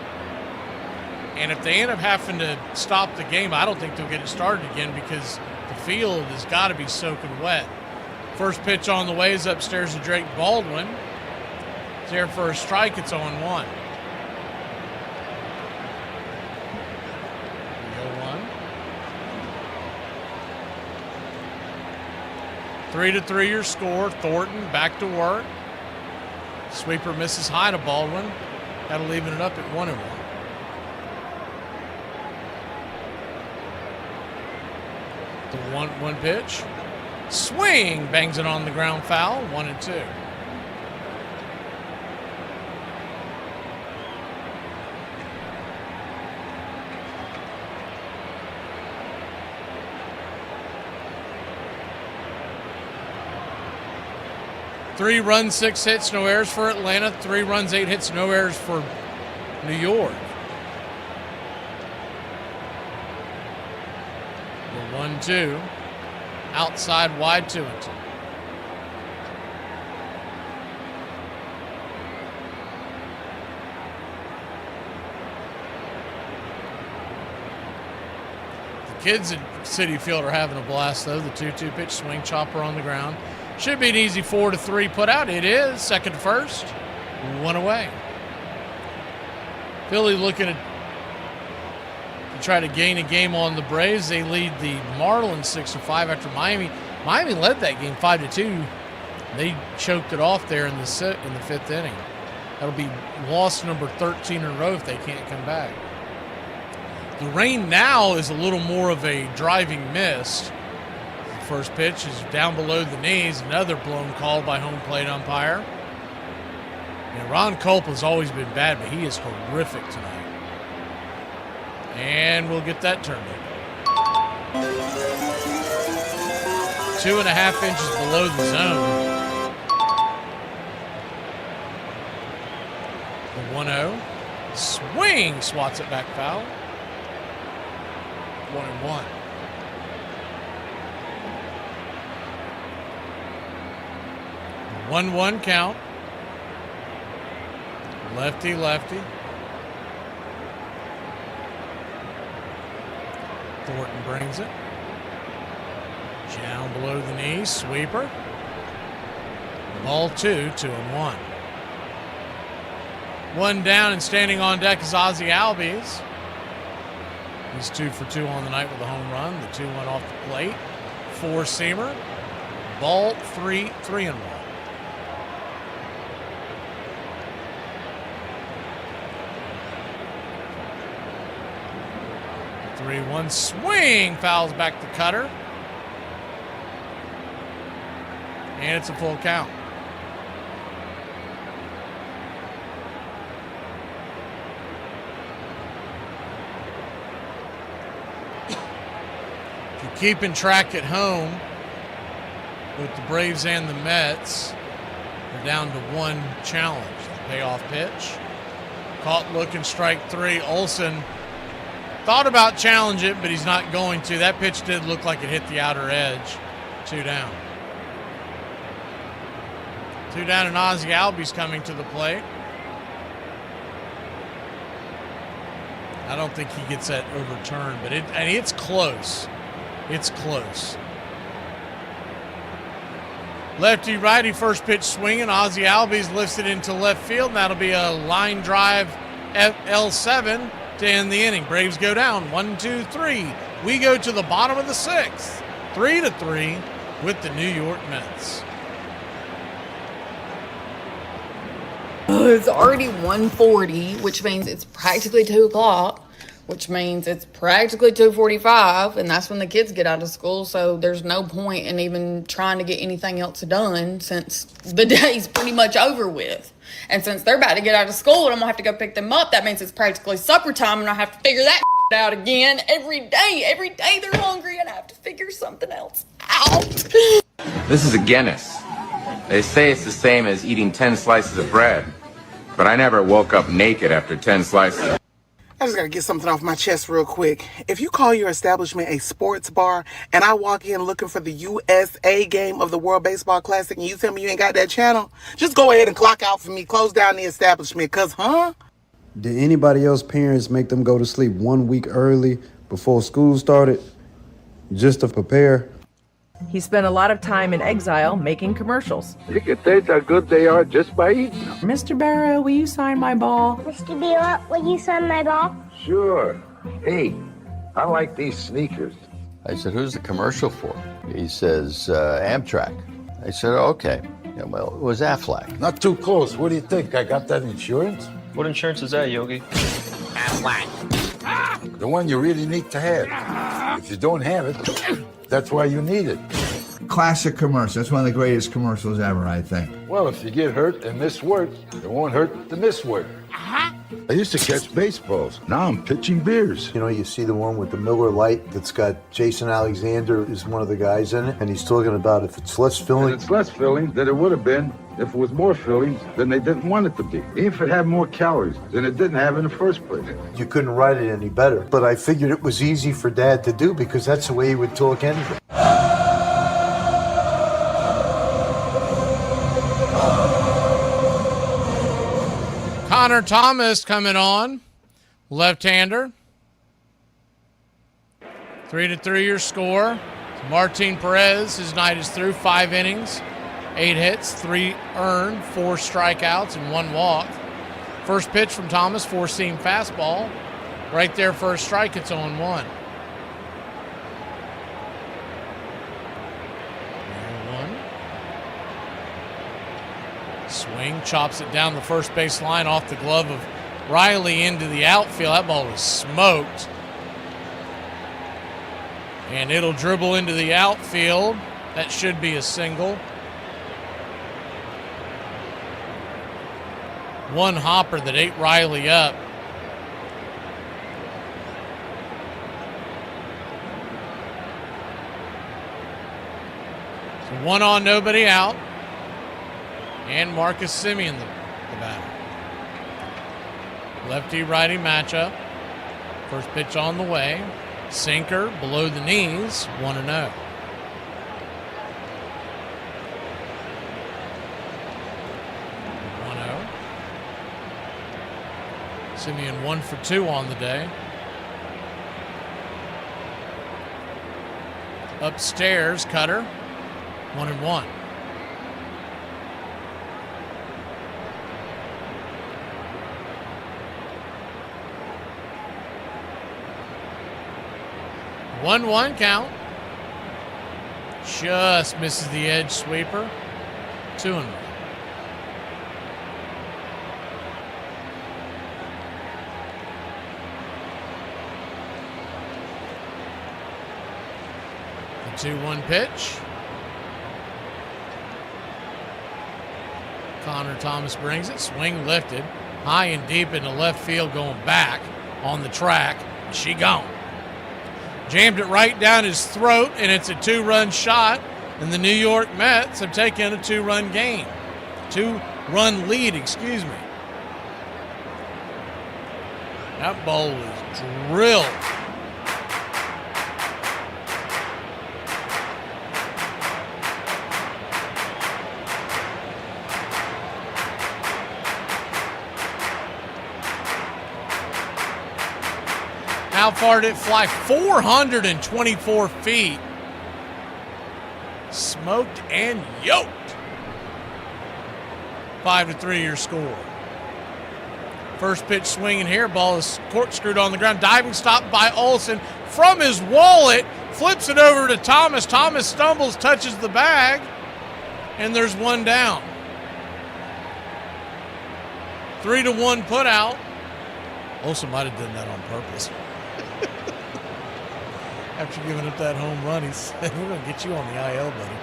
And if they end up having to stop the game, I don't think they'll get it started again because the field has got to be soaking wet. First pitch on the way is upstairs to Drake Baldwin. It's there for a strike. It's 0-1. 0-1. 3-3 your score. Thornton back to work. Sweeper misses high to Baldwin. Got to leaving it up at 1-1. The 1-1 pitch. Swing. Bangs it on the ground, foul. 1-2. Three runs, 6 hits, no errors for Atlanta. 3 runs, 8 hits, no errors for New York. The 1-2. outside wide 2-2. The kids at Citi Field are having a blast, though. The 2-2 pitch, swing chopper on the ground. Should be an easy 4-3 put out. It is. Second to first. One away. Philly looking to try to gain a game on the Braves. They lead the Marlins 6-5 after Miami. Miami led that game 5-2. They choked it off there in the fifth inning. That'll be loss number 13 in a row if they can't come back. The rain now is a little more of a driving mist. The first pitch is down below the knees. Another blown call by home plate umpire. And Ron Culp has always been bad, but he is horrific tonight. And we'll get that turned over. 2.5 inches below the zone. The 1-0. Swing, swats it back foul. 1-1. The 1-1 count. Lefty, lefty. Thornton brings it. Down below the knee, sweeper. Ball 2-1. One down and standing on deck is Ozzie Albies. He's 2 for 2 on the night with a home run. The 2-1 off the plate. Four-seamer. Ball 3-1. One swing, fouls back the cutter. And it's a full count. If you're keeping track at home with the Braves and the Mets, they're down to one challenge. The payoff pitch. Caught looking, strike 3. Olsen thought about challenge it, but he's not going to. That pitch did look like it hit the outer edge. 2 down. 2 down, and Ozzie Albies coming to the plate. I don't think he gets that overturned, but it's close. It's close. Lefty righty first pitch swinging. Ozzie Albies lifts it into left field, and that'll be a line drive at L7 to end the inning. Braves go down 1-2-3. We go to the bottom of the 6th, 3-3 with the New York Mets. It's already 1:40, which means it's practically 2 o'clock, which means it's practically 2:45, and that's when the kids get out of school, so there's no point in even trying to get anything else done since the day's pretty much over with. And since they're about to get out of school and I'm going to have to go pick them up, that means it's practically supper time and I have to figure that out again every day. Every day they're hungry and I have to figure something else out. This is a Guinness. They say it's the same as eating 10 slices of bread, but I never woke up naked after 10 slices. I just got to get something off my chest real quick. If you call your establishment a sports bar and I walk in looking for the USA game of the World Baseball Classic and you tell me you ain't got that channel, just go ahead and clock out for me. Close down the establishment, because, Did anybody else parents make them go to sleep 1 week early before school started just to prepare? He spent a lot of time in exile making commercials. You can taste how good they are just by eating them. Mr. Barrow, will you sign my ball? Mr. Beal, will you sign my ball? Sure. Hey, I like these sneakers. I said, who's the commercial for? He says, Amtrak. I said, okay. Yeah, well, it was Aflac. Not too close. What do you think? I got that insurance? What insurance is that, Yogi? Aflac. The one you really need to have. If you don't have it, that's why you need it. Classic commercial. That's one of the greatest commercials ever, I think. Well, if you get hurt and miss work, it won't hurt to miss work. I used to catch baseballs. Now I'm pitching beers. You know, you see the one with the Miller Lite that's got Jason Alexander is one of the guys in it, and he's talking about if it's less filling. And it's less filling than it would have been if it was more filling than they didn't want it to be. If it had more calories than it didn't have in the first place. You couldn't write it any better. But I figured it was easy for Dad to do because that's the way he would talk anyway. Connor Thomas coming on. Left-hander. 3-3 your score. Martin Perez, his night is through. 5 innings, 8 hits, 3 earned, 4 strikeouts, and 1 walk. First pitch from Thomas, 4-seam fastball. Right there for a strike, it's 0-1. 1. Swing, chops it down the first base line off the glove of Riley into the outfield. That ball was smoked. And it'll dribble into the outfield. That should be a single. One hopper that ate Riley up. So 1 on, nobody out. And Marcus Semien, the batter. Lefty-righty matchup. First pitch on the way. Sinker below the knees, 1-0. Semien 1 for 2 on the day. Upstairs, cutter, 1-1. One count. Just misses the edge sweeper. 2-1. The 2-1 pitch. Connor Thomas brings it. Swing lifted. High and deep into left field, going back on the track. She gone. Jammed it right down his throat, and it's a 2-run shot. And the New York Mets have taken a 2-run game. 2-run lead, excuse me. That ball was drilled. How far did it fly? 424 feet. Smoked and yoked. 5-3 your score. First pitch swinging here. Ball is corkscrewed on the ground. Diving stop by Olsen. From his wallet, flips it over to Thomas. Thomas stumbles, touches the bag, and there's 1 down. 3-1 put out. Olsen might have done that on purpose. After giving up that home run, he said, we're going to get you on the IL, buddy.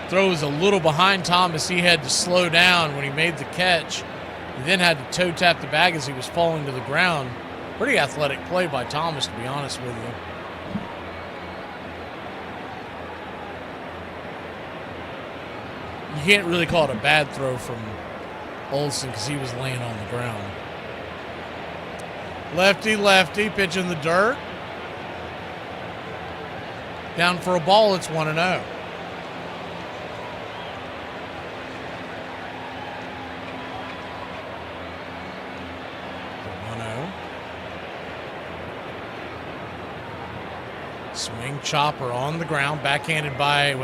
Throw was a little behind Thomas. He had to slow down when he made the catch. He then had to toe tap the bag as he was falling to the ground. Pretty athletic play by Thomas, to be honest with you. You can't really call it a bad throw from Olsen because he was laying on the ground. Lefty, pitch in the dirt. Down for a ball, it's 1-0. 1-0. Swing chopper on the ground, backhanded by,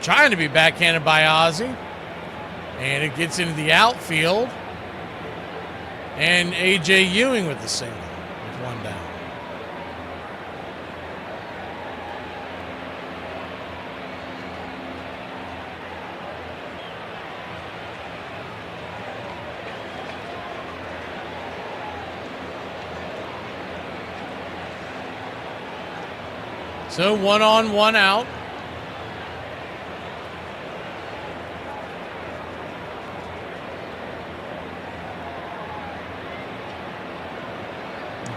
trying to be backhanded by Ozzie. And it gets into the outfield. And A.J. Ewing with the single with 1 down. So 1 on, 1 out.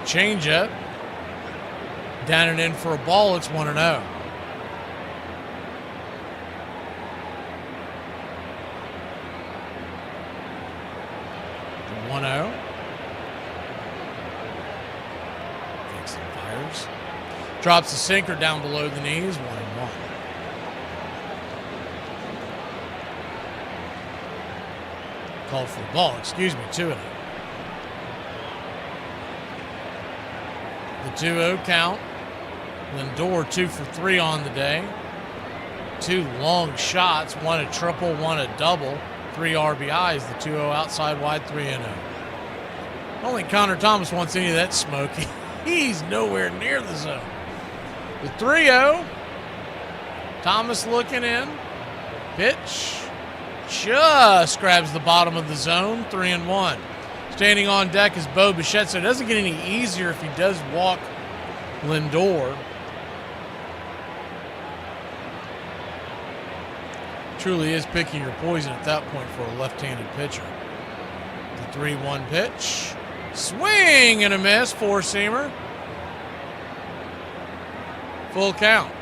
Change up. Down and in for a ball. It's 1-0. 1-0. Takes some fires. Drops the sinker down below the knees. 1-1. Called for the ball, excuse me, 2-0. The 2-0 count. Lindor 2 for 3 on the day. 2 long shots, one a triple, one a double. 3 RBIs, the 2-0 outside wide, 3-0. I don't think Connor Thomas wants any of that smoke. He's nowhere near the zone. The 3-0. Thomas looking in. Pitch. Just grabs the bottom of the zone. 3-1. Standing on deck is Bo Bichette. So it doesn't get any easier if he does walk Lindor. Truly is picking your poison at that point for a left-handed pitcher. The 3-1 pitch. Swing and a miss. Four-seamer. Full count.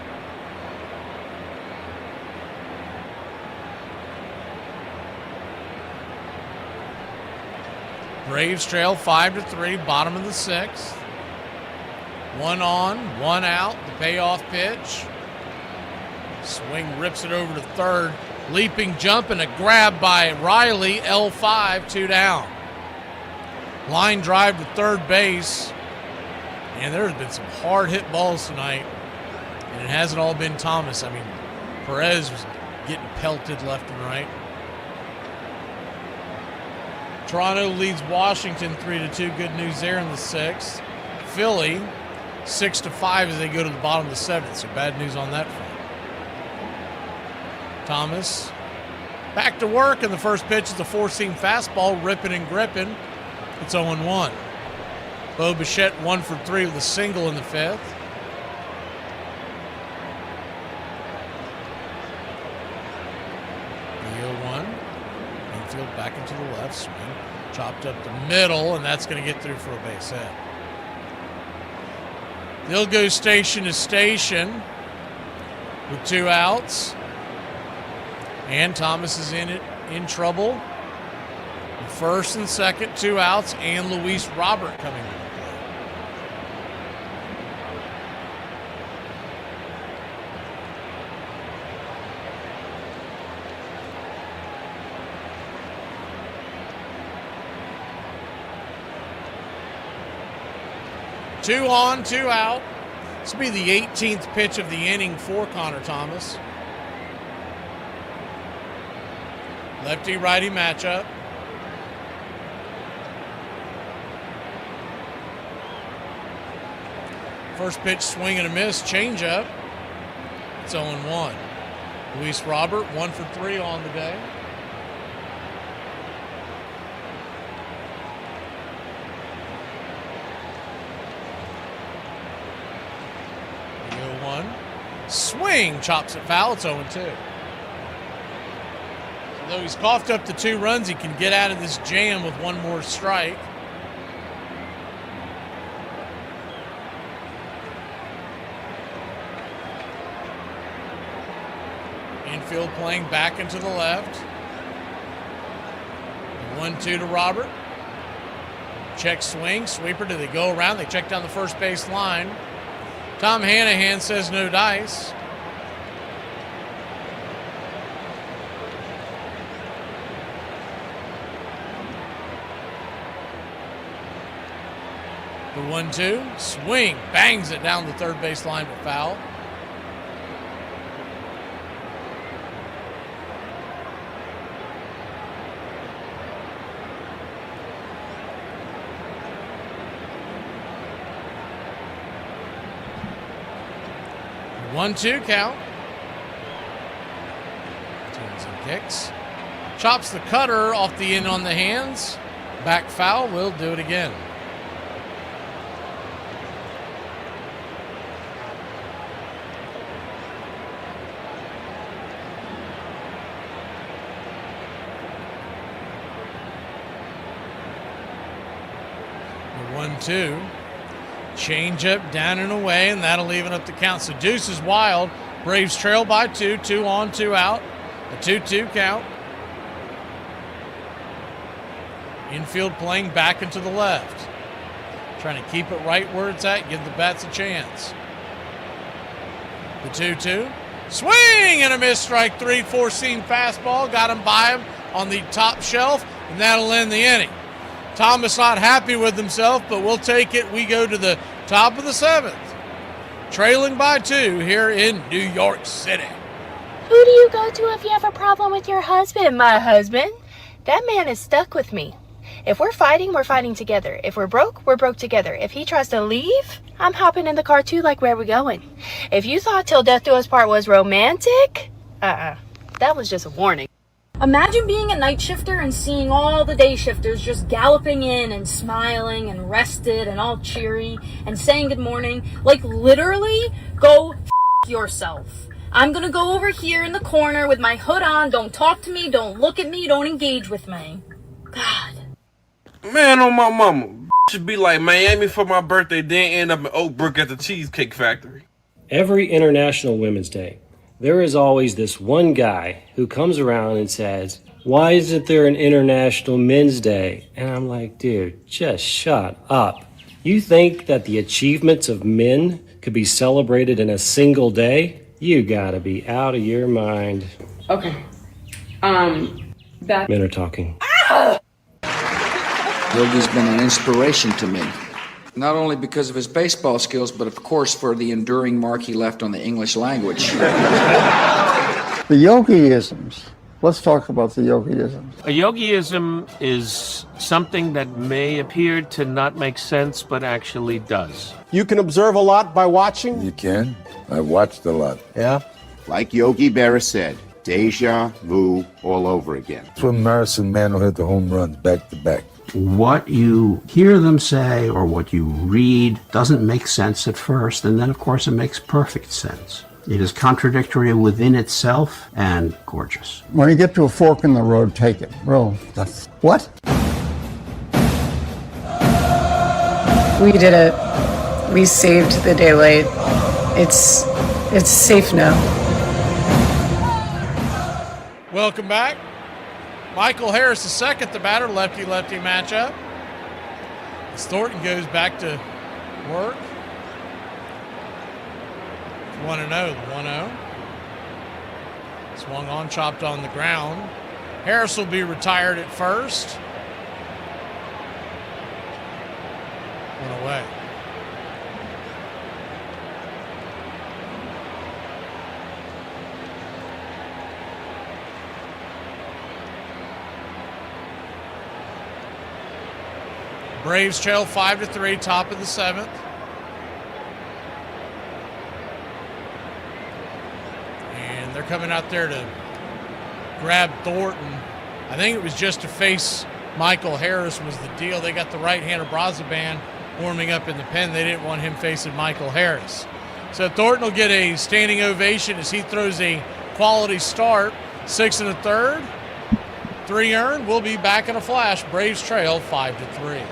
Braves trail 5-3, bottom of the 6th. 1 on, 1 out. The payoff pitch. Swing rips it over to third. Leaping jump and a grab by Riley. L5, 2 down. Line drive to third base. And there have been some hard hit balls tonight. And it hasn't all been Thomas. I mean, Perez was getting pelted left and right. Toronto leads Washington 3-2. Good news there in the 6th. Philly 6-5 as they go to the bottom of the 7th. So bad news on that front. Thomas back to work, and the first pitch is a four-seam fastball, ripping and gripping. It's 0-1. Bo Bichette 1 for 3 with a single in the 5th. The 0-1. Infield back into the left, swing. Chopped up the middle, and that's going to get through for a base hit. They'll go station to station with 2 outs. And Thomas is in trouble. First and second, 2 outs, and Luis Robert coming to the plate. Two on, 2 out. This will be the 18th pitch of the inning for Connor Thomas. Lefty-righty matchup. First pitch, swing and a miss, changeup. It's 0-1. Luis Robert, 1 for 3 on the day. The 0-1. Swing, chops it foul, it's 0-2. Though he's coughed up the 2 runs, he can get out of this jam with 1 more strike. Infield playing back into the left. 1-2 to Robert. Check swing, sweeper. Do they go around? They check down the first base line. Tom Hanahan says no dice. The 1-2, swing, bangs it down the third base line for foul. The 1-2 count. Turns and kicks. Chops the cutter off the end on the hands. Back foul, will do it again. The 1-2. Change up, down and away, and that'll even up the count. So deuce is wild. Braves trail by 2, 2 on, 2 out. A 2-2 count. Infield playing back into the left. Trying to keep it right where it's at, give the bats a chance. The 2-2. Swing and a miss, strike 3, four-seam fastball. Got him by him on the top shelf. and that'll end the inning. Thomas not happy with himself, but we'll take it. We go to the top of the 7th, trailing by 2 here in New York City. Who do you go to if you have a problem with your husband? My husband? That man is stuck with me. If we're fighting together. If we're broke together. If he tries to leave, I'm hopping in the car too, like, where are we going? If you thought Till Death Do Us Part was romantic, that was just a warning. Imagine being a night shifter and seeing all the day shifters just galloping in and smiling and rested and all cheery and saying good morning. Like, literally, go f*** yourself. I'm gonna go over here in the corner with my hood on. Don't talk to me. Don't look at me. Don't engage with me. God. Man, on my mama. Should be like Miami for my birthday, then end up in Oak Brook at the Cheesecake Factory. Every International Women's Day, there is always this one guy who comes around and says, why isn't there an International Men's Day? And I'm like, dude, just shut up. You think that the achievements of men could be celebrated in a single day? You gotta be out of your mind. Okay. That Men are talking. Yogi's been an inspiration to me. Not only because of his baseball skills, but of course for the enduring mark he left on the English language. The yogiisms. Let's talk about the yogiisms. A yogiism is something that may appear to not make sense, but actually does. You can observe a lot by watching. You can. I watched a lot. Yeah. Like Yogi Berra said, deja vu all over again. That's when Marison Mano hit the home runs back to back. What you hear them say or what you read doesn't make sense at first, and then, of course, it makes perfect sense. It is contradictory within itself and gorgeous. When you get to a fork in the road, take it. Bro, that's... What? we did it. We saved the daylight. It's safe now. Welcome back. Michael Harris II, the batter, lefty-lefty matchup. As Thornton goes back to work. 1-0, the 1-0. Swung on, chopped on the ground. Harris will be retired at first. One away. Braves trail 5-3, top of the 7th. And they're coming out there to grab Thornton. I think it was just to face Michael Harris was the deal. They got the right-hander Brazoban warming up in the pen. They didn't want him facing Michael Harris. So Thornton will get a standing ovation as he throws a quality start. 6 1/3. 3 earned. We'll be back in a flash. Braves trail 5-3.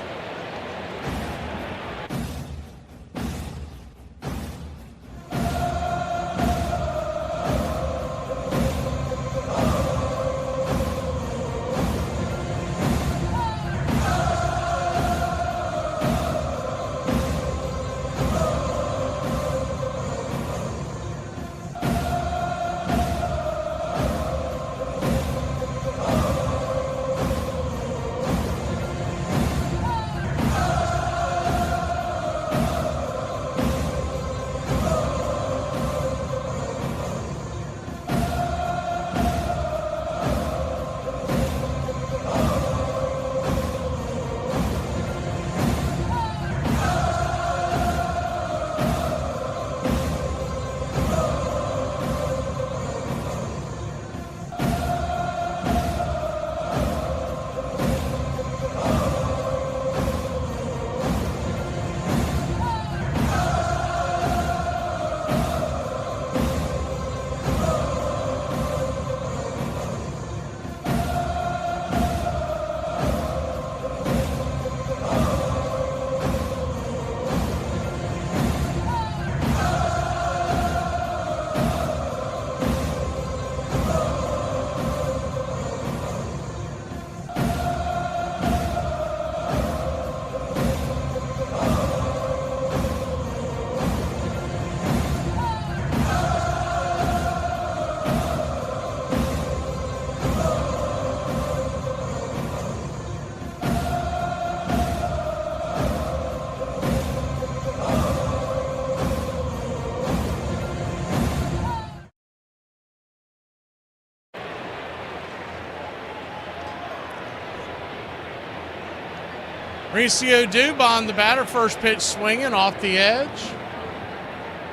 Mauricio Dubon, the batter, first pitch swinging off the edge.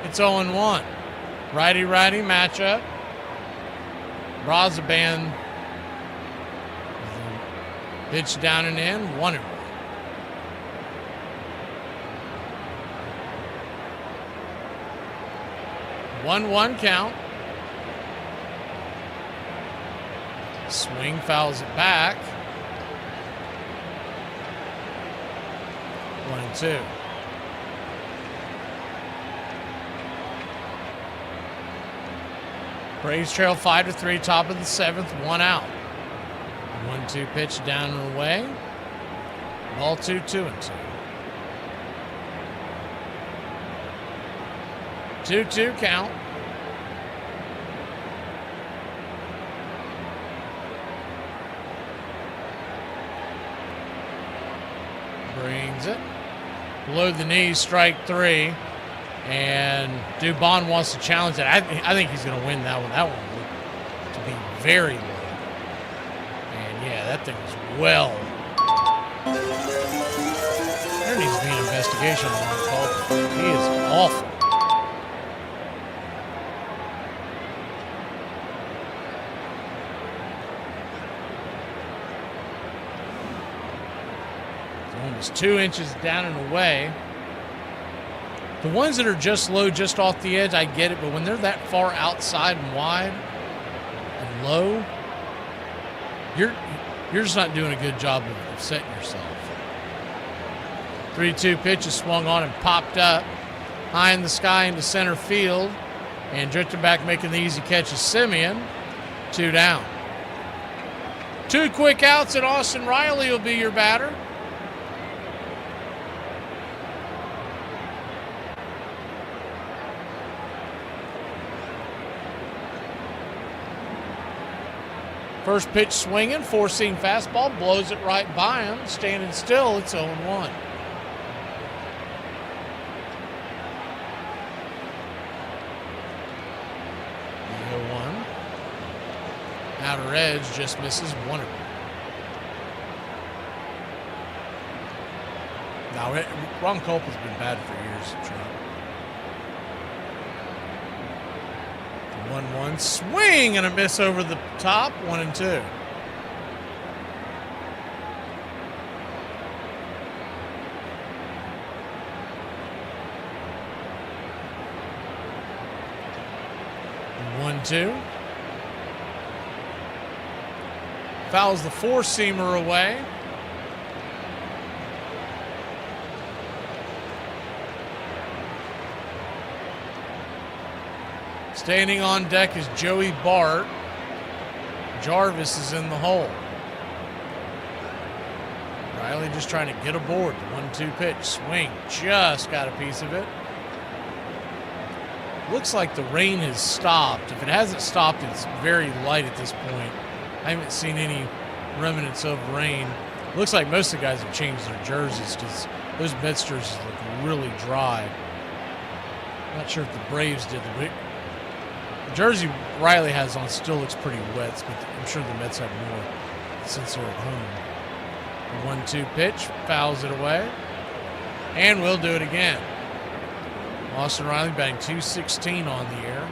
It's 0-1. Righty-righty matchup. Brazaban, pitch down and in, 1-1. One count. Swing, fouls it back. 1-2. Braves trail 5-3, top of the 7th, 1 out. 1-2 pitch down and away. Ball 2, 2-2. 2-2 count. Brings it. Below the knee, strike 3. And Dubon wants to challenge it. I think he's going to win that one. That one looked to be very low. And yeah, that thing was well. There needs to be an investigation on that call. He is awful. Almost 2 inches down and away. The ones that are just low, just off the edge, I get it, but when they're that far outside and wide and low, you're just not doing a good job of setting yourself. 3-2 pitch is swung on and popped up high in the sky into center field, and drifting back, making the easy catch is Simeon. 2 down. 2 quick outs, and Austin Riley will be your batter. First pitch swinging, 4-seam fastball, blows it right by him. Standing still, it's 0-1. 0-1. Outer edge just misses 1. Now, Ron Culp has been bad for years. 1-1 swing and a miss over the top. 1-2. Fouls the 4-seamer away. Standing on deck is Joey Bart. Jarvis is in the hole. Riley just trying to get aboard. The 1-2 pitch. Swing. Just got a piece of it. Looks like the rain has stopped. If it hasn't stopped, it's very light at this point. I haven't seen any remnants of rain. Looks like most of the guys have changed their jerseys because those Mets jerseys look really dry. Not sure if the Braves did. The jersey Riley has on still looks pretty wet, but I'm sure the Mets have more since they're at home. The 1-2 pitch, fouls it away, and we'll do it again. Austin Riley batting .216 on the air.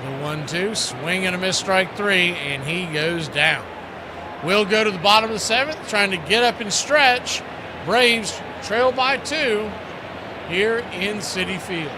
The 1-2, swing and a miss, strike 3, and he goes down. We'll go to the bottom of the 7th, trying to get up and stretch. Braves trail by 2 here in Citi Field.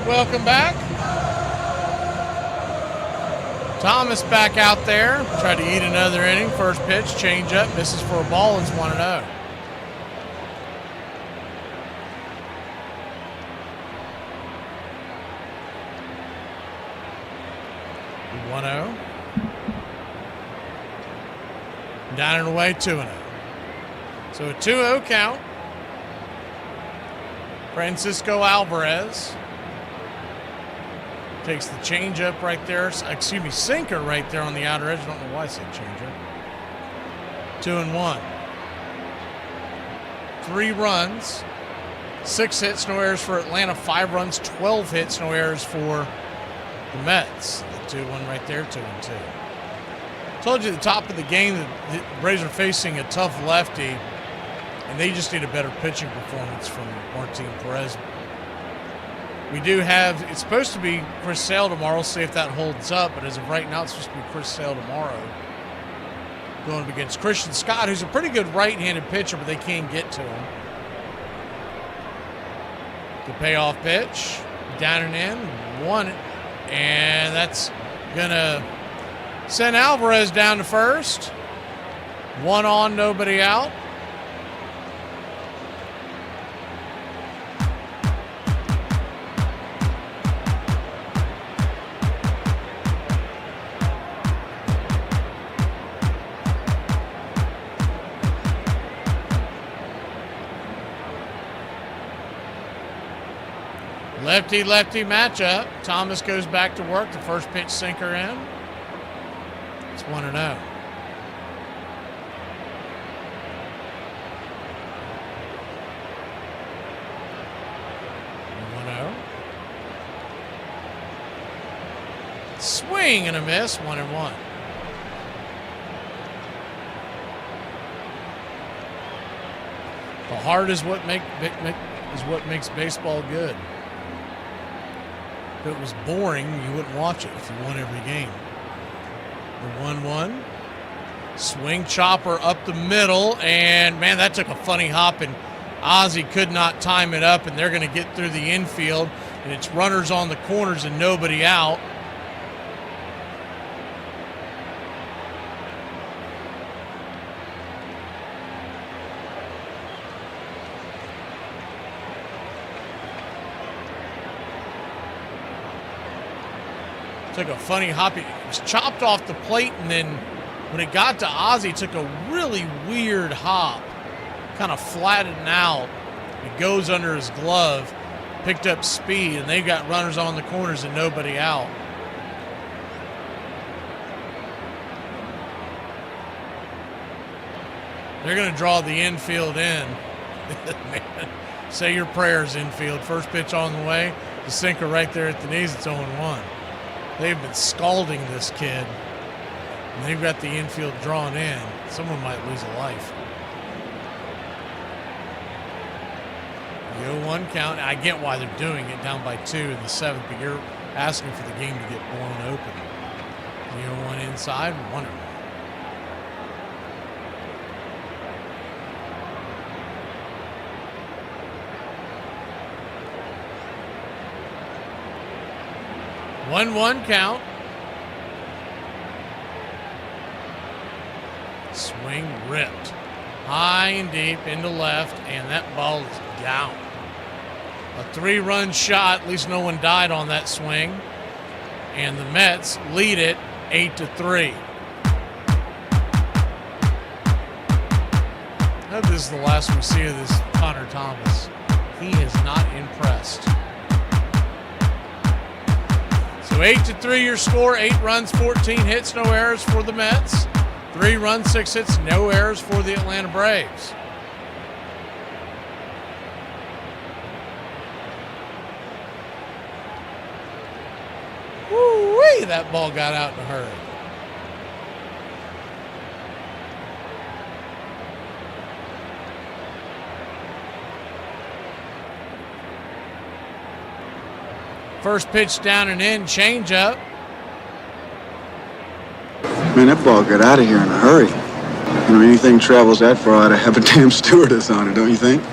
Welcome back. Thomas back out there. Tried to eat another inning. First pitch, change up, misses for a ball. It's 1-0. Down and away, 2-0. So a 2-0 count. Francisco Alvarez takes the changeup right there. Excuse me, sinker right there on the outer edge. I don't know why I said changeup. 2-1. 3 runs, 6 hits, no errors for Atlanta. 5 runs, 12 hits, no errors for the Mets. The 2-1 right there, 2-2. Told you at the top of the game that the Braves are facing a tough lefty, and they just need a better pitching performance from Martin Perez. We do have, it's supposed to be Chris Sale tomorrow, see if that holds up, but as of right now, it's supposed to be Chris Sale tomorrow going up against Christian Scott, who's a pretty good right-handed pitcher, but they can't get to him. The payoff pitch, down and in, won it, and that's going to send Alvarez down to first. 1 on, nobody out. Lefty-lefty matchup. Thomas goes back to work. The first pitch sinker in. It's 1-0. 1-0. Swing and a miss. 1-1. The heart is what makes baseball good. If it was boring, you wouldn't watch it if you won every game. The 1-1. Swing chopper up the middle, and man, that took a funny hop, and Ozzie could not time it up, and they're going to get through the infield, and it's runners on the corners and nobody out. Took a funny hop. It was chopped off the plate, and then when it got to Ozzie, took a really weird hop, kind of flattened out. It goes under his glove, picked up speed, and they've got runners on the corners and nobody out. They're going to draw the infield in. Man, say your prayers, infield. First pitch on the way. The sinker right there at the knees. It's 0-1. They've been scalding this kid, and they've got the infield drawn in. Someone might lose a life. The 0-1 count. I get why they're doing it down by 2 in the 7th, but you're asking for the game to get blown open. The 0-1 inside, 1-0. One count. Swing ripped. High and deep into left, and that ball is down. A 3-run shot, at least no one died on that swing. And the Mets lead it 8-3. I hope this is the last we see of this Connor Thomas. He has not impressed. So 8-3 your score, 8 runs, 14 hits, no errors for the Mets. 3 runs, 6 hits, no errors for the Atlanta Braves. Woo-wee, that ball got out in a hurry. First pitch down and in, changeup. Man, that ball got out of here in a hurry. You know, anything travels that far, ought to have a damn stewardess on it, don't you think? The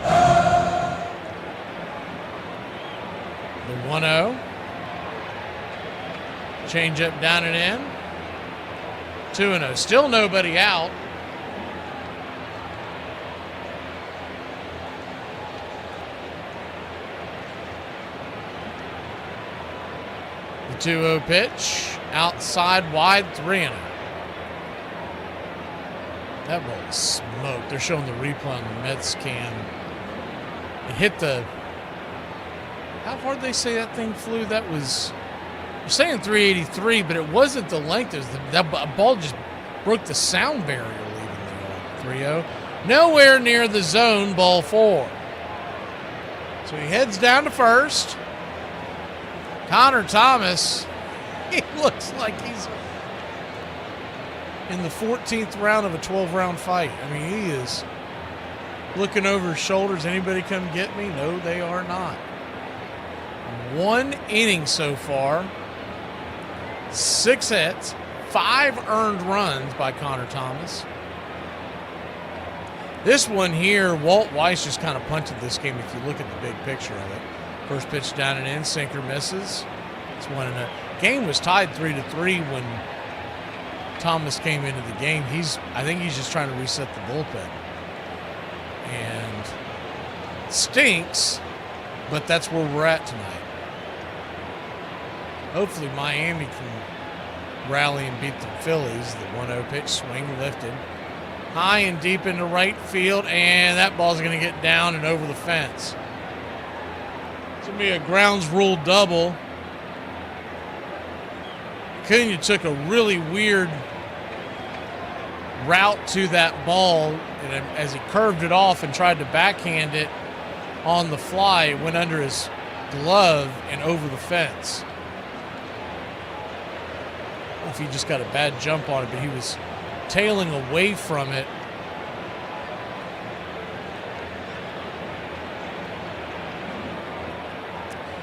1-0. Changeup down and in. 2-0. Still nobody out. The 2-0 pitch. Outside wide, 3-0. That ball was smoked. They're showing the replay on the Mets cam. It hit the... How far did they say that thing flew? That was... You're saying 383, but it wasn't the length. It was that ball just broke the sound barrier leaving the 3-0. Nowhere near the zone, ball 4. So he heads down to first. Connor Thomas, he looks like he's in the 14th round of a 12-round fight. I mean, he is looking over his shoulders. Anybody come get me? No, they are not. 1 inning so far. 6 hits. 5 earned runs by Connor Thomas. This one here, Walt Weiss just kind of punted this game if you look at the big picture of it. First pitch down and in, sinker misses. It's 1-0. Game was tied 3-3 when Thomas came into the game. I think he's just trying to reset the bullpen. And it stinks, but that's where we're at tonight. Hopefully Miami can rally and beat the Phillies. The 1-0 pitch, swing lifted. High and deep into right field, and that ball's going to get down and over the fence. It's going to be a grounds rule double. Acuna took a really weird route to that ball, and as he curved it off and tried to backhand it on the fly, it went under his glove and over the fence. If he just got a bad jump on it, but he was tailing away from it.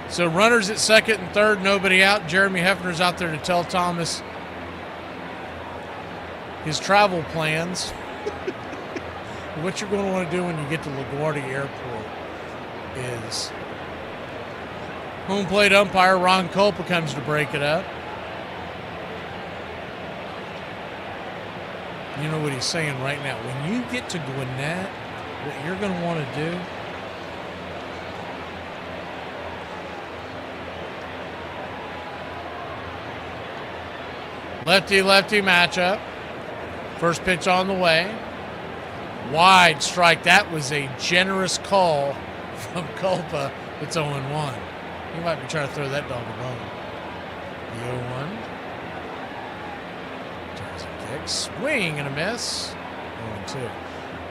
So runners at second and third, nobody out. Jeremy Hefner's out there to tell Thomas his travel plans. What you're going to want to do when you get to LaGuardia Airport is home plate umpire Ron Culpa comes to break it up. You know what he's saying right now. When you get to Gwinnett, what you're going to want to do lefty-lefty matchup. First pitch on the way. Wide strike. That was a generous call from Culpa. It's 0-1. He might be trying to throw that dog a bone. The 0-1. Turns a kick. Swing and a miss. 0-2.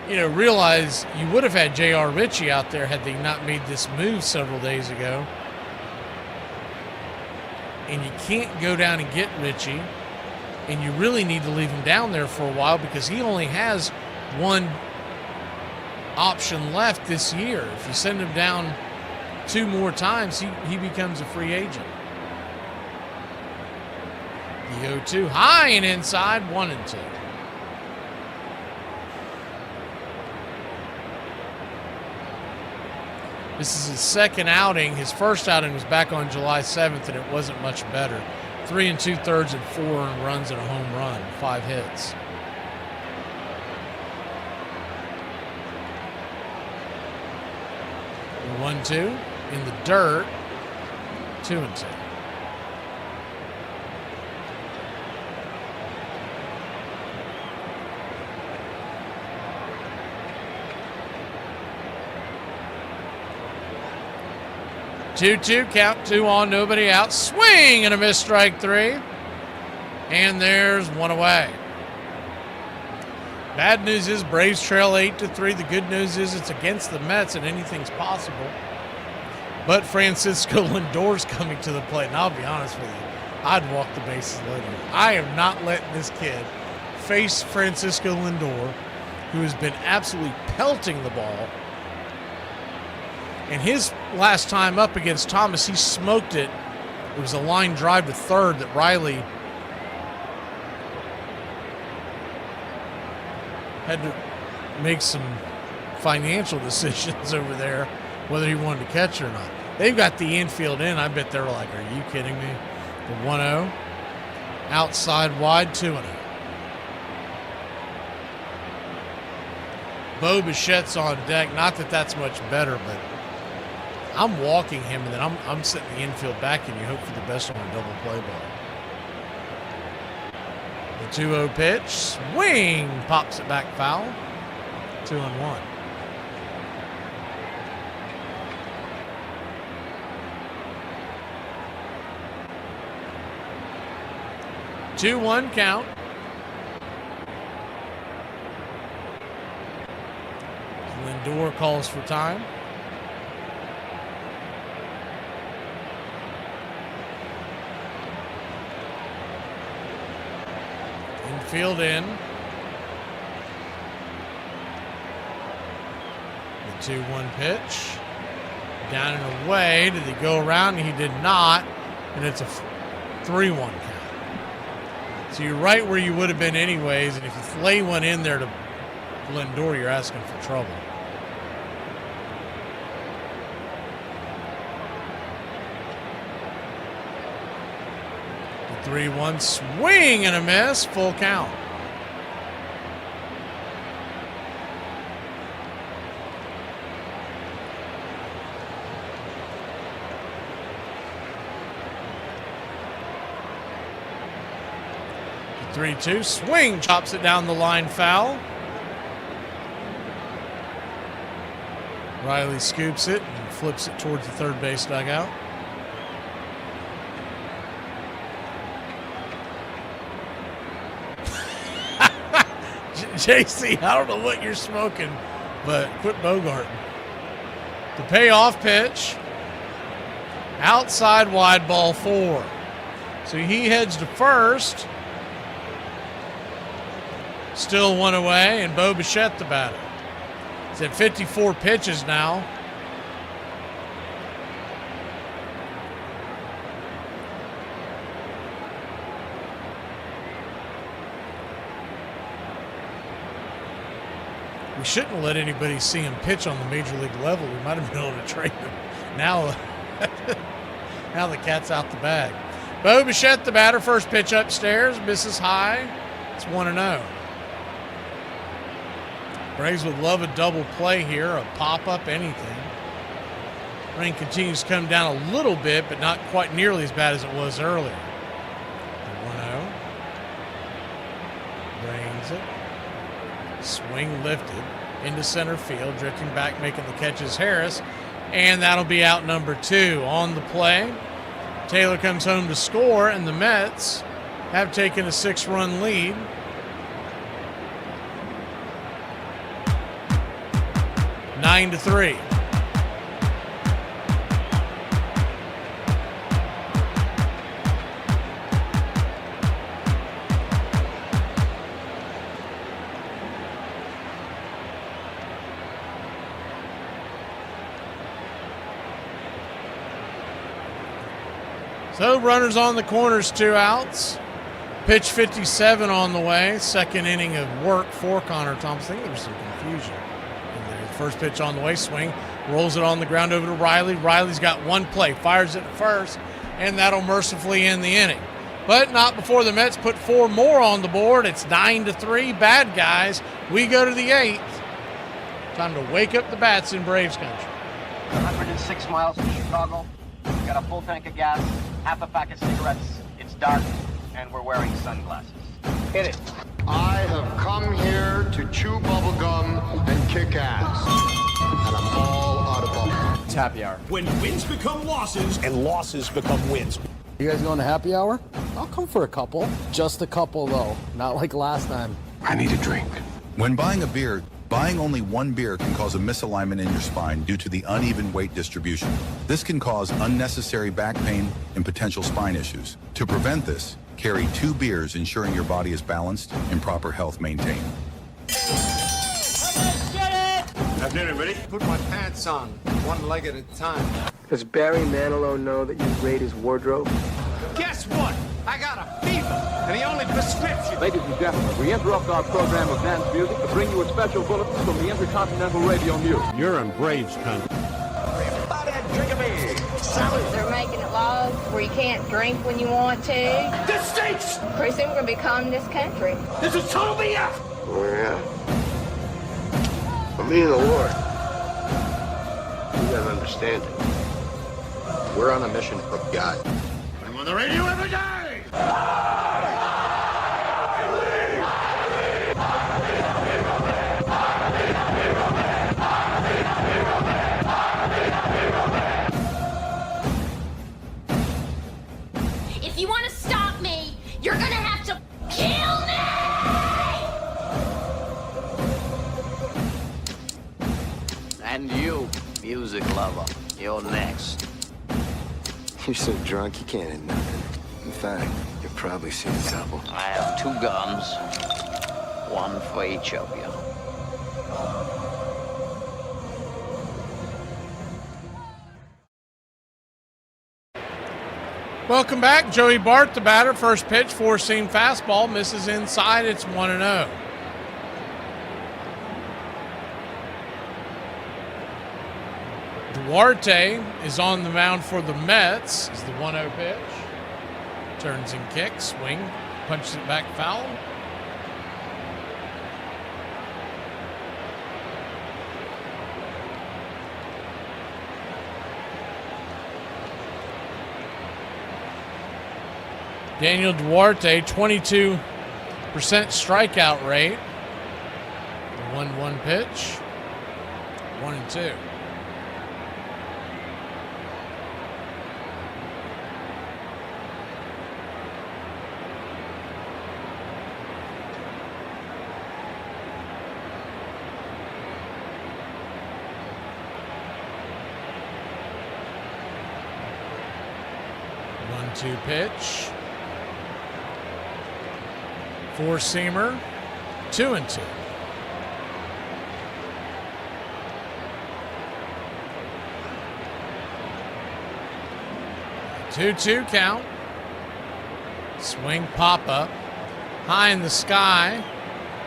You know, realize you would have had J.R. Ritchie out there had they not made this move several days ago. And you can't go down and get Ritchie. And you really need to leave him down there for a while because he only has one option left this year. If you send him down 2 more times, he becomes a free agent. The 0-2 high and inside, 1-2. This is his second outing. His first outing was back on July 7th, and it wasn't much better. 3 2/3 and 4 earned runs and a home run, 5 hits. The 1-2 in the dirt, 2-2. Two count, 2 on, nobody out. Swing and a miss, strike 3. And there's 1 away. Bad news is Braves trail 8-3. The good news is it's against the Mets and anything's possible. But Francisco Lindor's coming to the plate. And I'll be honest with you, I'd walk the bases later. I am not letting this kid face Francisco Lindor, who has been absolutely pelting the ball. And his last time up against Thomas, he smoked it. It was a line drive to third that Riley had to make some financial decisions over there, whether he wanted to catch it or not. They've got the infield in. I bet they were like, are you kidding me? The 1-0. Outside wide, 2-0. Bo Bichette's on deck. Not that that's much better, but I'm walking him, and then I'm setting the infield back, and you hope for the best on a double play ball. The 2-0 pitch, swing, pops it back foul. 2-1. Two-1 count. Lindor calls for time. Infield in. The 2-1 pitch. Down and away. Did he go around? He did not. And it's a 3-1 count. So you're right where you would have been anyways. And if you lay one in there to Lindor, you're asking for trouble. The 3-1 swing and a miss. Full count. The 3-2 swing, chops it down the line, foul. Riley scoops it and flips it towards the third base dugout. JC, I don't know what you're smoking, but quit bogarting. The payoff pitch. Outside wide, ball 4. So he heads to first. Still 1 away, and Bo Bichette the batter. He's at 54 pitches now. We shouldn't let anybody see him pitch on the major league level. We might have been able to trade him. Now, now the cat's out the bag. Bo Bichette the batter, first pitch upstairs, misses high. It's 1-0. Braves would love a double play here, a pop-up, anything. Rain continues to come down a little bit, but not quite nearly as bad as it was earlier. 1-0. Drains it. Swing lifted into center field, drifting back, making the catches Harris, and that'll be out number 2. On the play, Taylor comes home to score, and the Mets have taken a 6-run lead. Nine to 3. So runners on the corners, 2 outs. Pitch 57 on the way. Second inning of work for Connor Thompson. I think there was some confusion in there. First pitch on the way, swing. Rolls it on the ground over to Riley. Riley's got one play. Fires it at first, and that'll mercifully end the inning. But not before the Mets put 4 more on the board. It's 9-3. Bad guys. We go to the 8th. Time to wake up the bats in Braves country. 106 miles from Chicago. We've got a full tank of gas, half a pack of cigarettes. It's dark, and we're wearing sunglasses. Hit it. I have come here to chew bubblegum and kick ass. And I'm all out of bubblegum. It's happy hour. When wins become losses and losses become wins. You guys going to happy hour? I'll come for a couple. Just a couple, though. Not like last time. I need a drink. When buying a beer, buying only one beer can cause a misalignment in your spine due to the uneven weight distribution. This can cause unnecessary back pain and potential spine issues. To prevent this, carry 2 beers, ensuring your body is balanced and proper health maintained. Have dinner, ready? Put my pants on, one leg at a time. Does Barry Manilow know that you raid his wardrobe? Guess what? I got a fever, and the only prescription. Ladies and gentlemen, we interrupt our program of dance music to bring you a special bulletin from the Intercontinental Radio News. You're in Braves country. Everybody drink a beer. Salad. They're making it laws where you can't drink when you want to. This stinks! Pretty soon we're going to become this country. This is total BS! Oh, yeah. For me and the Lord, you gotta understand it. We're on a mission from God. I'm on the radio every day! If you want to stop me, you're gonna have to kill me! And you, music lover, you're next. You're so drunk you can't hit nothing. In fact, you're probably seeing double. I have 2 guns, one for each of you. Welcome back. Joey Bart, the batter. First pitch, 4-seam fastball. Misses inside. It's 1-0. Duarte is on the mound for the Mets. Is the 1-0 pitch. Turns and kicks. Swing. Punches it back foul. Daniel Duarte, 22% strikeout rate. The 1-1 pitch. 1-2. One-two pitch. 4-seamer. 2-2. Two-two count. Swing pop up. High in the sky.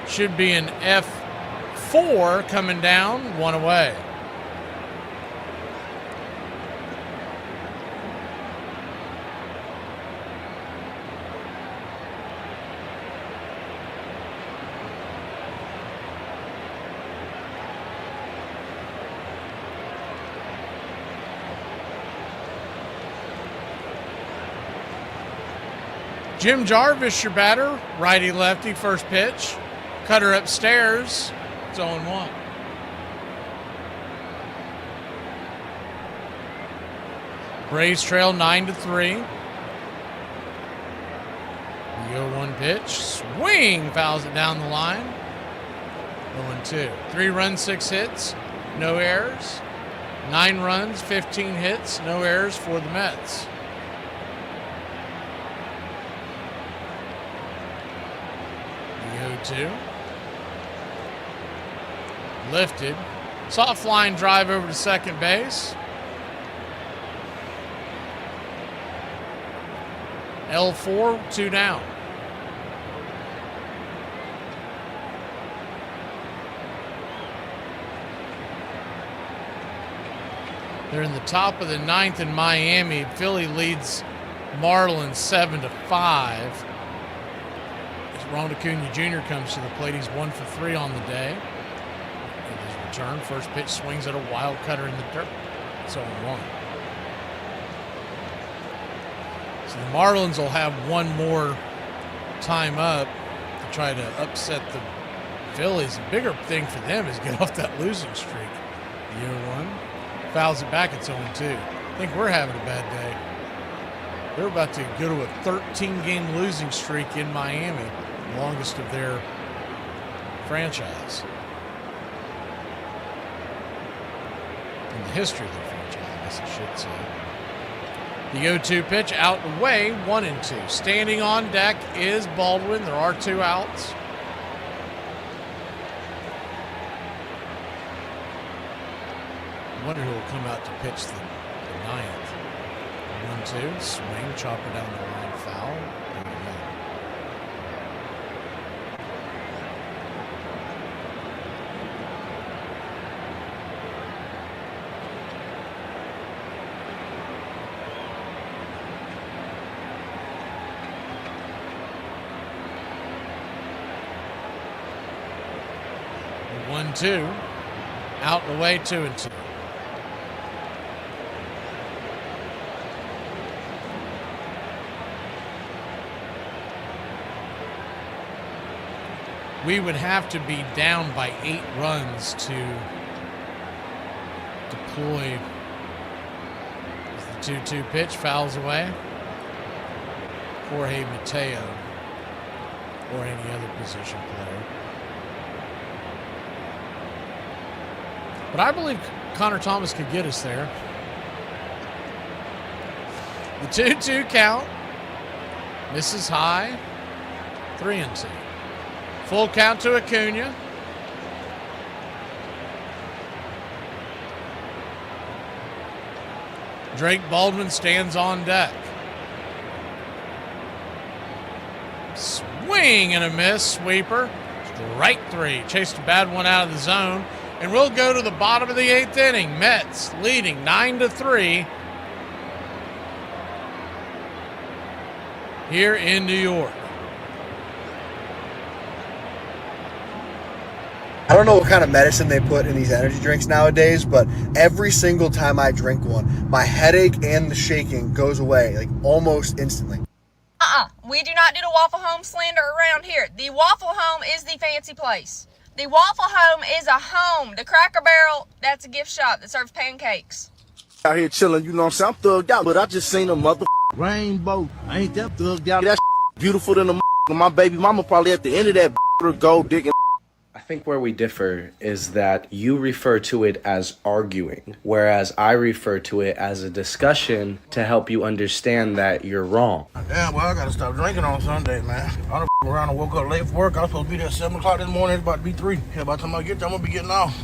Should be an F4 coming down. 1 away. Jim Jarvis, your batter. Righty-lefty, first pitch. Cutter upstairs. It's 0-1. Braves trail 9-3. The 0-1 pitch. Swing. Fouls it down the line. 0-2. 3 runs, 6 hits. No errors. 9 runs, 15 hits. No errors for the Mets. The 0-2. Lifted. Soft line drive over to second base. L4, 2 down. They're in the top of the 9th in Miami. Philly leads Marlins 7-5. As Ron Acuna Jr. comes to the plate, he's 1 for 3 on the day. In his return, first pitch swings at a wild cutter in the dirt. It's 0-1. So the Marlins will have one more time up to try to upset the Phillies. The bigger thing for them is get off that losing streak. Year one. Fouls it back, it's 0-2. I think we're having a bad day. They're about to go to a 13-game losing streak in Miami, the longest of their franchise. In the history of their franchise, I guess I should say. The 0-2 pitch out and away, 1-2. Standing on deck is Baldwin. There are 2 outs. I wonder who will come out to pitch the 9th. 1-2, swing, chopper down the line, foul. There we go. The 1-2, out and away, 2-2. We would have to be down by 8 runs to deploy. The 2-2 pitch fouls away. Jorge Mateo or any other position player. But I believe Connor Thomas could get us there. The 2-2 count. Misses high. 3-2. Full count to Acuna. Drake Baldwin stands on deck. Swing and a miss. Sweeper. Strike 3. Chased a bad one out of the zone. And we'll go to the bottom of the 8th inning. Mets leading 9-3 here in New York. I don't know what kind of medicine they put in these energy drinks nowadays, but every single time I drink one, my headache and the shaking goes away, like almost instantly. We do not do the Waffle Home slander around here. The Waffle Home is the fancy place. The Waffle Home is a home. The Cracker Barrel, that's a gift shop that serves pancakes. Out here chilling, you know what I'm saying? I'm thugged out, but I just seen a mother rainbow. I ain't that thugged out. That beautiful than a my baby mama probably at the end of that gold digging. I think where we differ is that you refer to it as arguing, whereas I refer to it as a discussion to help you understand that you're wrong. Damn, well, I gotta stop drinking on Sunday, man. I done around and woke up late for work. I was supposed to be there at 7 o'clock this morning. It's about to be 3. Yeah, by the time I get there, I'm gonna be getting off.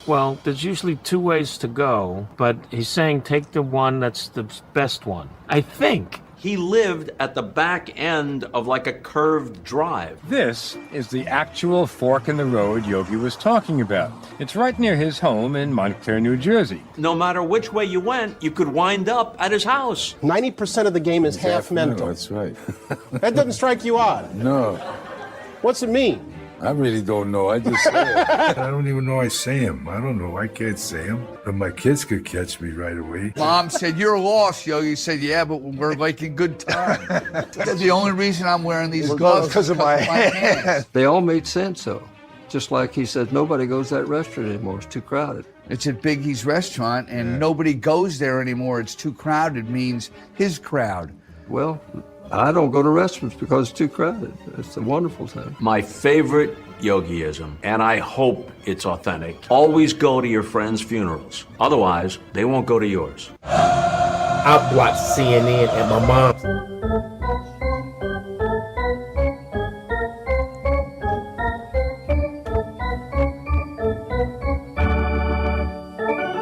Well, there's usually 2 ways to go, but he's saying take the one that's the best one. I think. He lived at the back end of like a curved drive. This is the actual fork in the road Yogi was talking about. It's right near his home in Montclair, New Jersey. No matter which way you went, you could wind up at his house. 90% of the game is half mental. No, that's right. That doesn't strike you odd. No. What's it mean? I really don't know. I just say it. I don't even know I say him. I don't know. I can't say him. But my kids could catch me right away. Mom said, "You're lost, yo." You said, "Yeah, but we're making good time." That's the only reason I'm wearing these gloves. Because of my hands. They all made sense, though. Just like he said, nobody goes to that restaurant anymore. It's too crowded. It's at Biggie's restaurant, and nobody goes there anymore. It's too crowded means his crowd. Well, I don't go to restaurants because it's too crowded. It's a wonderful thing. My favorite Yogiism, and I hope it's authentic. Always go to your friends' funerals. Otherwise, they won't go to yours. I watch CNN at my mom's.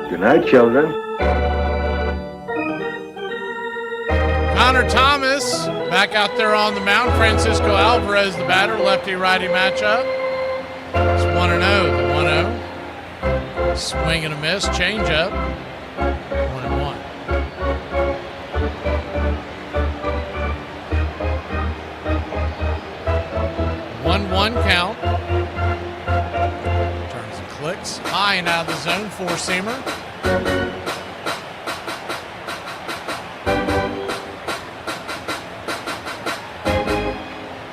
Good night, children. Connor Thomas Back out there on the mound, Francisco Alvarez, the batter, lefty-righty matchup. It's 1-0, the 1-0. Swing and a miss, changeup. 1-1. 1-1 count. Turns and clicks. High and out of the zone, four-seamer.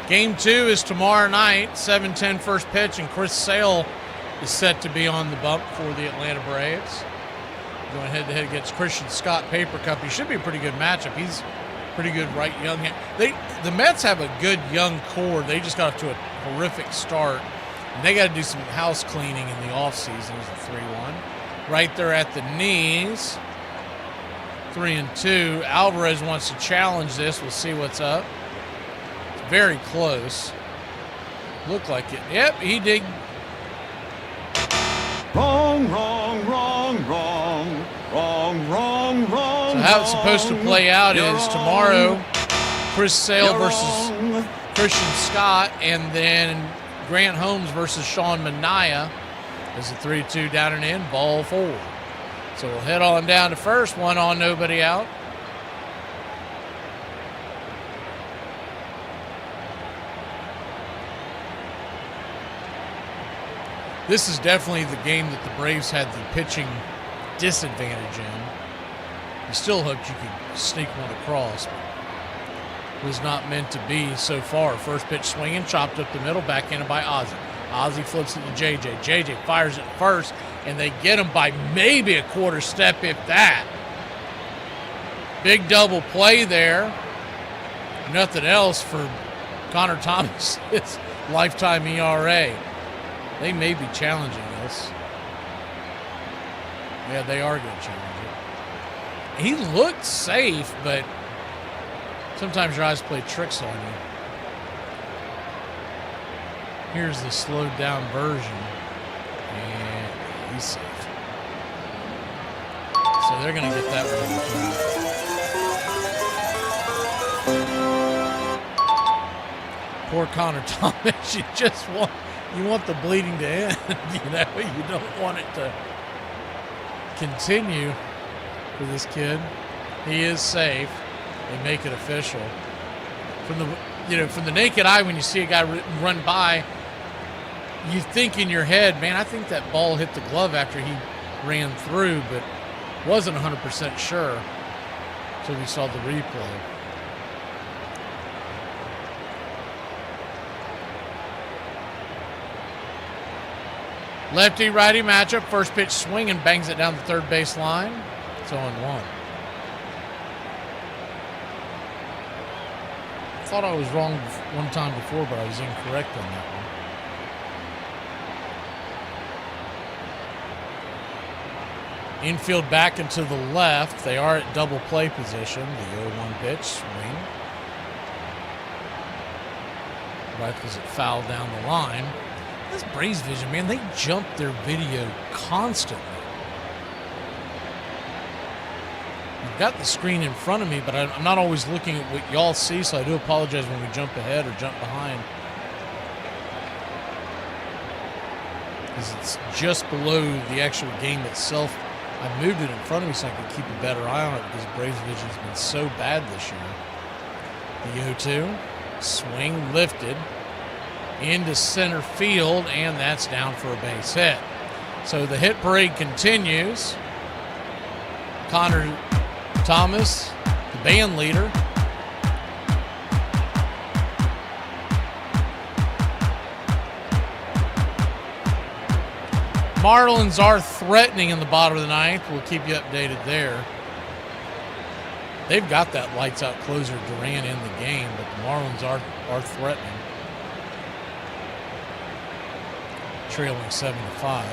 Game 2 is tomorrow night, 7:10 first pitch, and Chris Sale is set to be on the bump for the Atlanta Braves. Going head-to-head against Christian Scott Paper Cup. He should be a pretty good matchup. He's pretty good right young. The Mets have a good young core. They just got off to a horrific start. And they got to do some house cleaning in the offseason as a 3-1. Right there at the knees. 3-2. Alvarez wants to challenge this. We'll see what's up. Very close. Looked like it. Yep, he did. Wrong, wrong, wrong, wrong, wrong, wrong, wrong. So how it's supposed to play out is tomorrow, Chris Sale versus Christian Scott, and then Grant Holmes versus Sean Manaea. There's a 3-2 down and in, ball 4. So we'll head on down to first, 1 on, nobody out. This is definitely the game that the Braves had the pitching disadvantage in. You still hoped you could sneak one across, but was not meant to be so far. First pitch swinging, chopped up the middle, backhanded by Ozzie. Ozzie flips it to JJ. JJ fires it first, and they get him by maybe a quarter step, if that. Big double play there. Nothing else for Connor Thomas' lifetime ERA. They may be challenging this. Yeah, they are going to challenge it. He looked safe, but sometimes your eyes play tricks on you. Here's the slowed down version. And he's safe. So they're going to get that one. Poor Connor Thomas. You want the bleeding to end. You don't want it to continue for this kid. He is safe. They make it official. From the naked eye, when you see a guy run by, you think in your head, man, I think that ball hit the glove after he ran through, but wasn't 100% sure until we saw the replay. Lefty-righty matchup. First pitch swinging, bangs it down the third base line. It's 0-1. I thought I was wrong one time before, but I was incorrect on that one. Infield back and to the left. They are at double play position. The 0-1 pitch swing. Rifles it foul down the line. This Braves Vision, man, they jump their video constantly. I've got the screen in front of me, but I'm not always looking at what y'all see, so I do apologize when we jump ahead or jump behind. Because it's just below the actual game itself. I moved it in front of me so I could keep a better eye on it because Braves Vision has been so bad this year. The 0-2, swing lifted into center field, and that's down for a base hit. So the hit parade continues. Connor Thomas, the band leader. Marlins are threatening in the bottom of the ninth. We'll keep you updated there. They've got that lights out closer Duran in the game, but the Marlins are threatening. Trailing 7-5.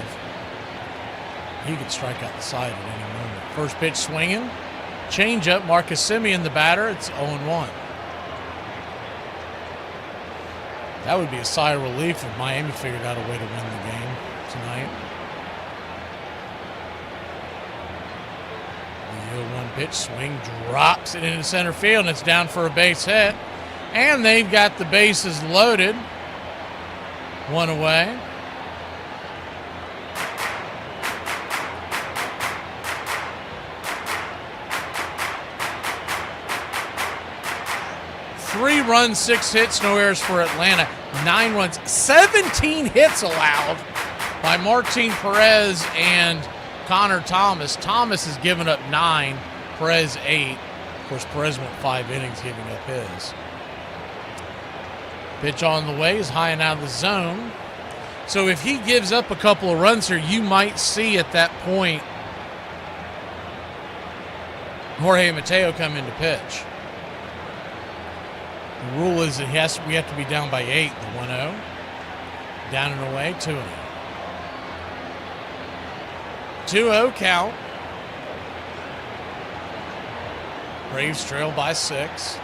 He could strike out the side at any moment. First pitch swinging. Changeup. Marcus Semien, the batter. It's 0-1. That would be a sigh of relief if Miami figured out a way to win the game tonight. 0-1 pitch, swing, drops it into center field, and it's down for a base hit. And they've got the bases loaded. One away. Three runs, 6 hits, no errors for Atlanta. 9 runs, 17 hits allowed by Martin Perez and Connor Thomas. Thomas has given up 9, Perez 8. Of course, Perez went 5 innings giving up his. Pitch on the way is high and out of the zone. So if he gives up a couple of runs here, you might see at that point Jorge Mateo come in to pitch. The rule is that we have to be down by 8, the 1-0. Down and away, 2-0. 2-0 count. Braves trail by 6.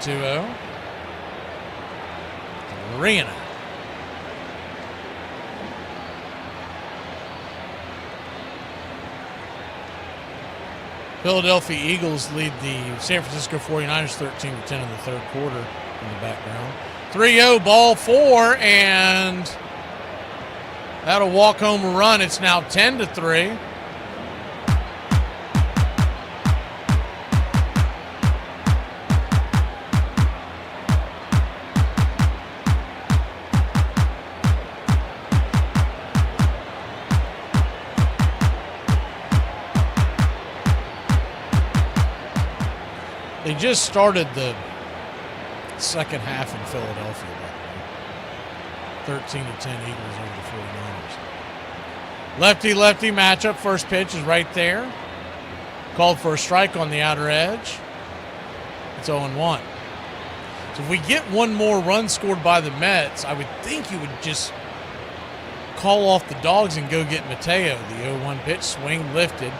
The 2-0. 3-0. Philadelphia Eagles lead the San Francisco 49ers 13-10 in the third quarter in the background. 3-0, ball 4, and that'll walk home a run. It's now 10-3. They just started the second half in Philadelphia, by the way. 13-10 Eagles over the 49ers. Lefty-lefty matchup. First pitch is right there. Called for a strike on the outer edge. It's 0-1. So if we get one more run scored by the Mets, I would think you would just call off the dogs and go get Mateo. The 0-1 pitch, swing lifted.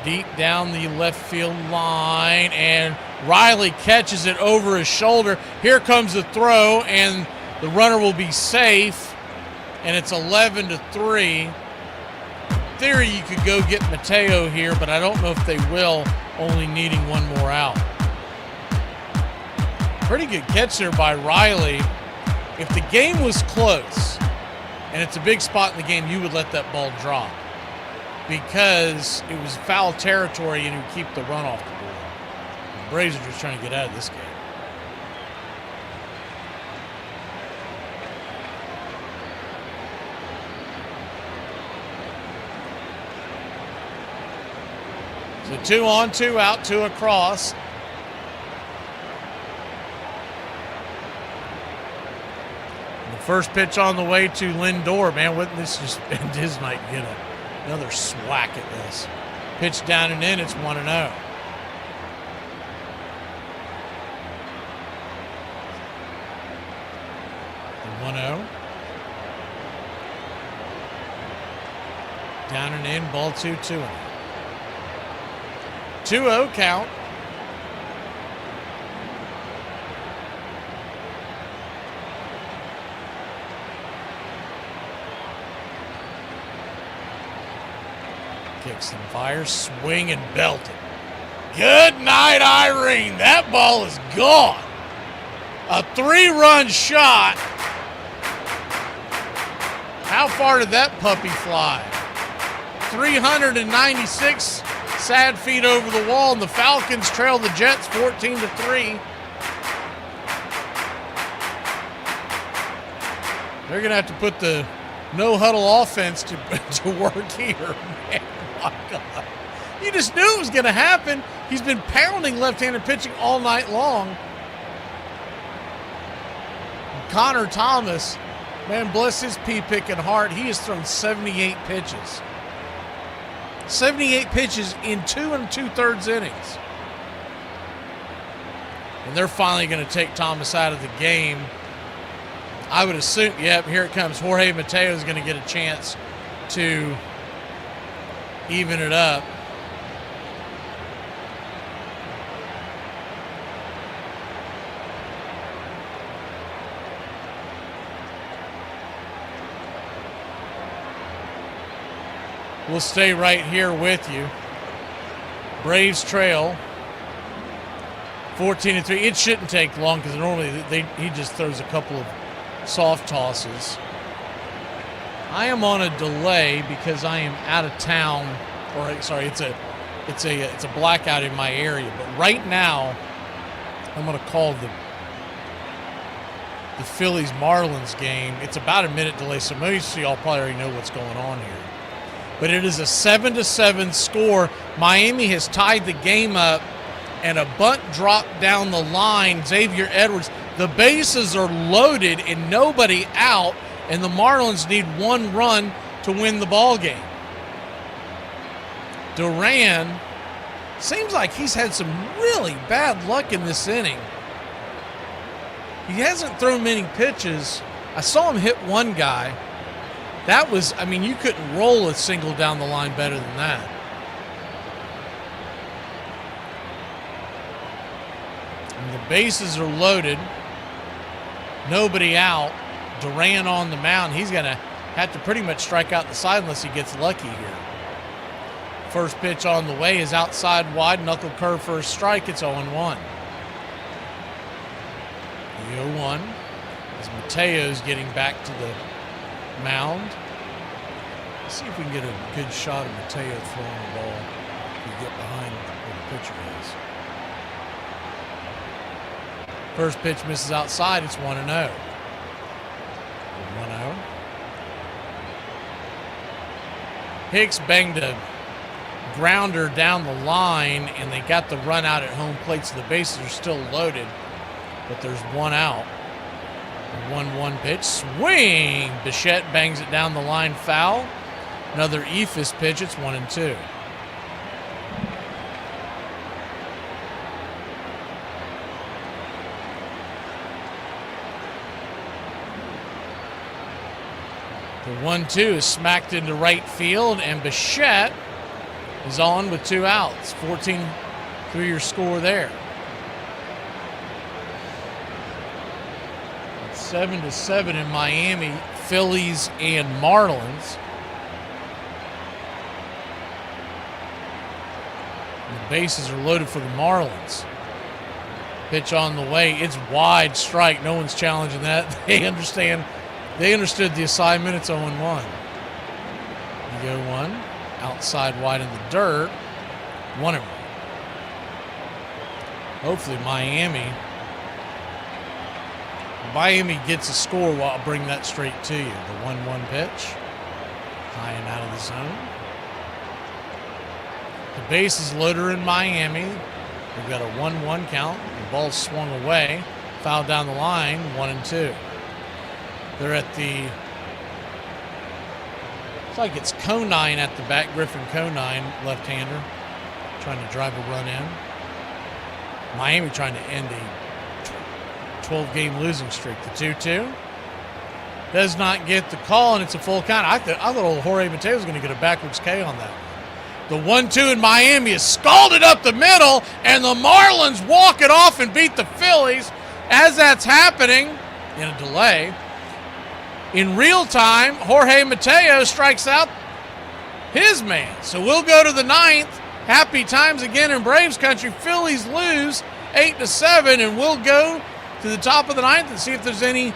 Deep down the left field line, and Riley catches it over his shoulder. Here comes the throw, and the runner will be safe, and it's 11-3. In theory, you could go get Mateo here, but I don't know if they will, only needing one more out. Pretty good catch there by Riley. If the game was close, and it's a big spot in the game, you would let that ball drop, because it was foul territory and it would keep the run off the board. The Braves are just trying to get out of this game. So 2 on, 2 out, 2 across. The first pitch on the way to Lindor. Man, wouldn't this just end his night? Get another swack at this. Pitch down and in, it's 1-0. The 1-0. Down and in, ball 2-2. 2-0 count. Kicks and fires, swing and belted. Good night, Irene. That ball is gone. A 3-run shot. How far did that puppy fly? 396 sad feet over the wall, and the Falcons trail the Jets 14-3. They're going to have to put the no-huddle offense to work here, man. My God. You just knew it was going to happen. He's been pounding left-handed pitching all night long. Connor Thomas, man, bless his pea-picking heart, he has thrown 78 pitches. 78 pitches in 2 2/3 innings. And they're finally going to take Thomas out of the game. I would assume, yep, here it comes. Jorge Mateo is going to get a chance to even it up. We'll stay right here with you. Braves trail 14-3. It shouldn't take long because normally he just throws a couple of soft tosses. I am on a delay because I am out of town, or sorry, it's a blackout in my area. But right now, I'm going to call the Phillies Marlins game. It's about a minute delay, so most of y'all probably already know what's going on here. But it is a 7-7 score. Miami has tied the game up, and a bunt dropped down the line. Xavier Edwards. The bases are loaded and nobody out, and the Marlins need one run to win the ball game. Duran seems like he's had some really bad luck in this inning. He hasn't thrown many pitches. I saw him hit one guy. That was, I mean, you couldn't roll a single down the line better than that. And the bases are loaded. Nobody out. Duran on the mound. He's going to have to pretty much strike out the side unless he gets lucky here. First pitch on the way is outside wide. Knuckle curve for a strike. It's 0-1. The 0-1 as Mateo's getting back to the mound. Let's see if we can get a good shot of Mateo throwing the ball. If we get behind where the pitcher is. First pitch misses outside. It's 1-0. 1-0. Hicks banged a grounder down the line, and they got the run out at home plate, so the bases are still loaded, but there's one out. The 1-1 pitch. Swing! Bichette bangs it down the line, foul. Another Ephus pitch. It's 1-2. The 1-2 is smacked into right field, and Bichette is on with 2 outs. 14-3 your score there. 7-7 in Miami, Phillies and Marlins. And the bases are loaded for the Marlins. Pitch on the way. It's wide strike. No one's challenging that. They understand. They understood the assignment. It's 0-1. The 0-1. Outside wide in the dirt. 1-1. Hopefully Miami gets a score. Well, I'll bring that straight to you. The 1-1 pitch. High and out of the zone. The base is loaded in Miami. We've got a 1-1 count. The ball's swung away. Foul down the line. 1-2. They're at the... It's like it's Conine at the back. Griffin Conine, left-hander, trying to drive a run in. Miami trying to end a 12-game losing streak. The 2-2 does not get the call, and it's a full count. I thought old Jorge Mateo was going to get a backwards K on that. The 1-2 in Miami is scalded up the middle, and the Marlins walk it off and beat the Phillies. As that's happening, in a delay, in real time, Jorge Mateo strikes out his man. So we'll go to the 9th. Happy times again in Braves country. Phillies lose 8-7, and we'll go to the top of the 9th and see if there's any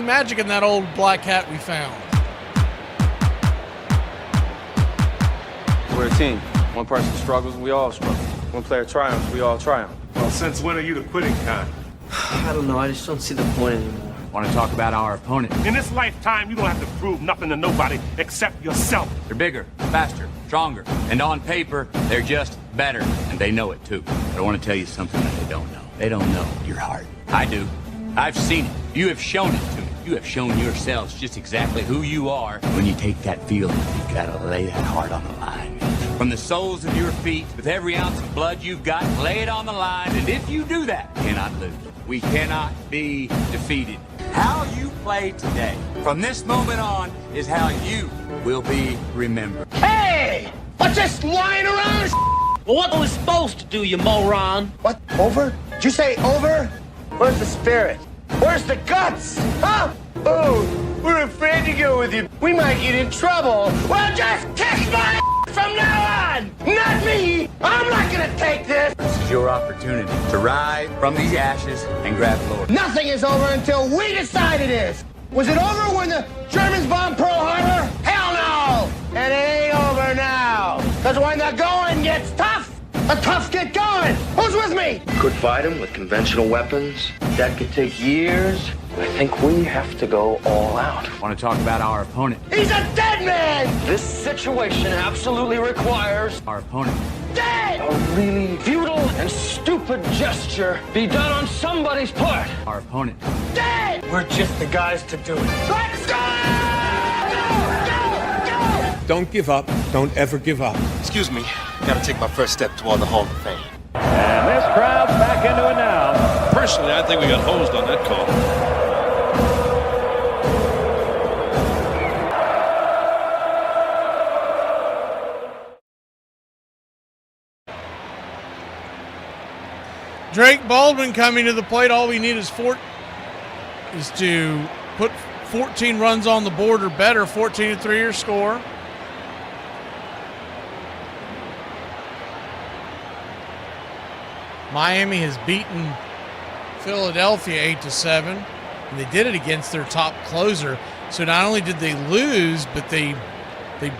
magic in that old black hat we found. We're a team. One person struggles, and we all struggle. One player triumphs, we all triumph. Well, since when are you the quitting kind? I don't know. I just don't see the point anymore. Want to talk about our opponent? In this lifetime, you don't have to prove nothing to nobody except yourself. They're bigger, faster, stronger, and on paper, they're just better, and they know it too. But I want to tell you something that they don't know. They don't know your heart. I do. I've seen it. You have shown it to me. You have shown yourselves just exactly who you are. When you take that field, you've got to lay that heart on the line. From the soles of your feet, with every ounce of blood you've got, lay it on the line, and if you do that, you cannot lose. We cannot be defeated. How you play today, from this moment on, is how you will be remembered. Hey! What's this lying around? Well, what are we supposed to do, you moron? What? Over? Did you say over? Where's the spirit? Where's the guts? Huh? Ooh. We're afraid to go with you. We might get in trouble. Well, just kiss my from now on. Not me. I'm not gonna take this. This is your opportunity to rise from these ashes and grab glory. Nothing is over until we decide it is. Was it over when the Germans bombed Pearl Harbor? Hell no! It ain't over now. Because when the going gets tough, the toughs get going. Who's with me? Could fight him with conventional weapons. That could take years. I think we have to go all out. Want to talk about our opponent? He's a dead man! This situation absolutely requires Our opponent. Dead! a really futile and stupid gesture be done on somebody's part. Our opponent. Dead! We're just the guys to do it. Let's go! Go! Don't give up. Don't ever give up. Excuse me, gotta take my first step toward the Hall of Fame. And this crowd's back into it now. Personally, I think we got hosed on that call. Drake Baldwin coming to the plate. All we need is to put 14 runs on the board or better. 14-3 your score. Miami has beaten Philadelphia 8-7. And they did it against their top closer. So not only did they lose, but they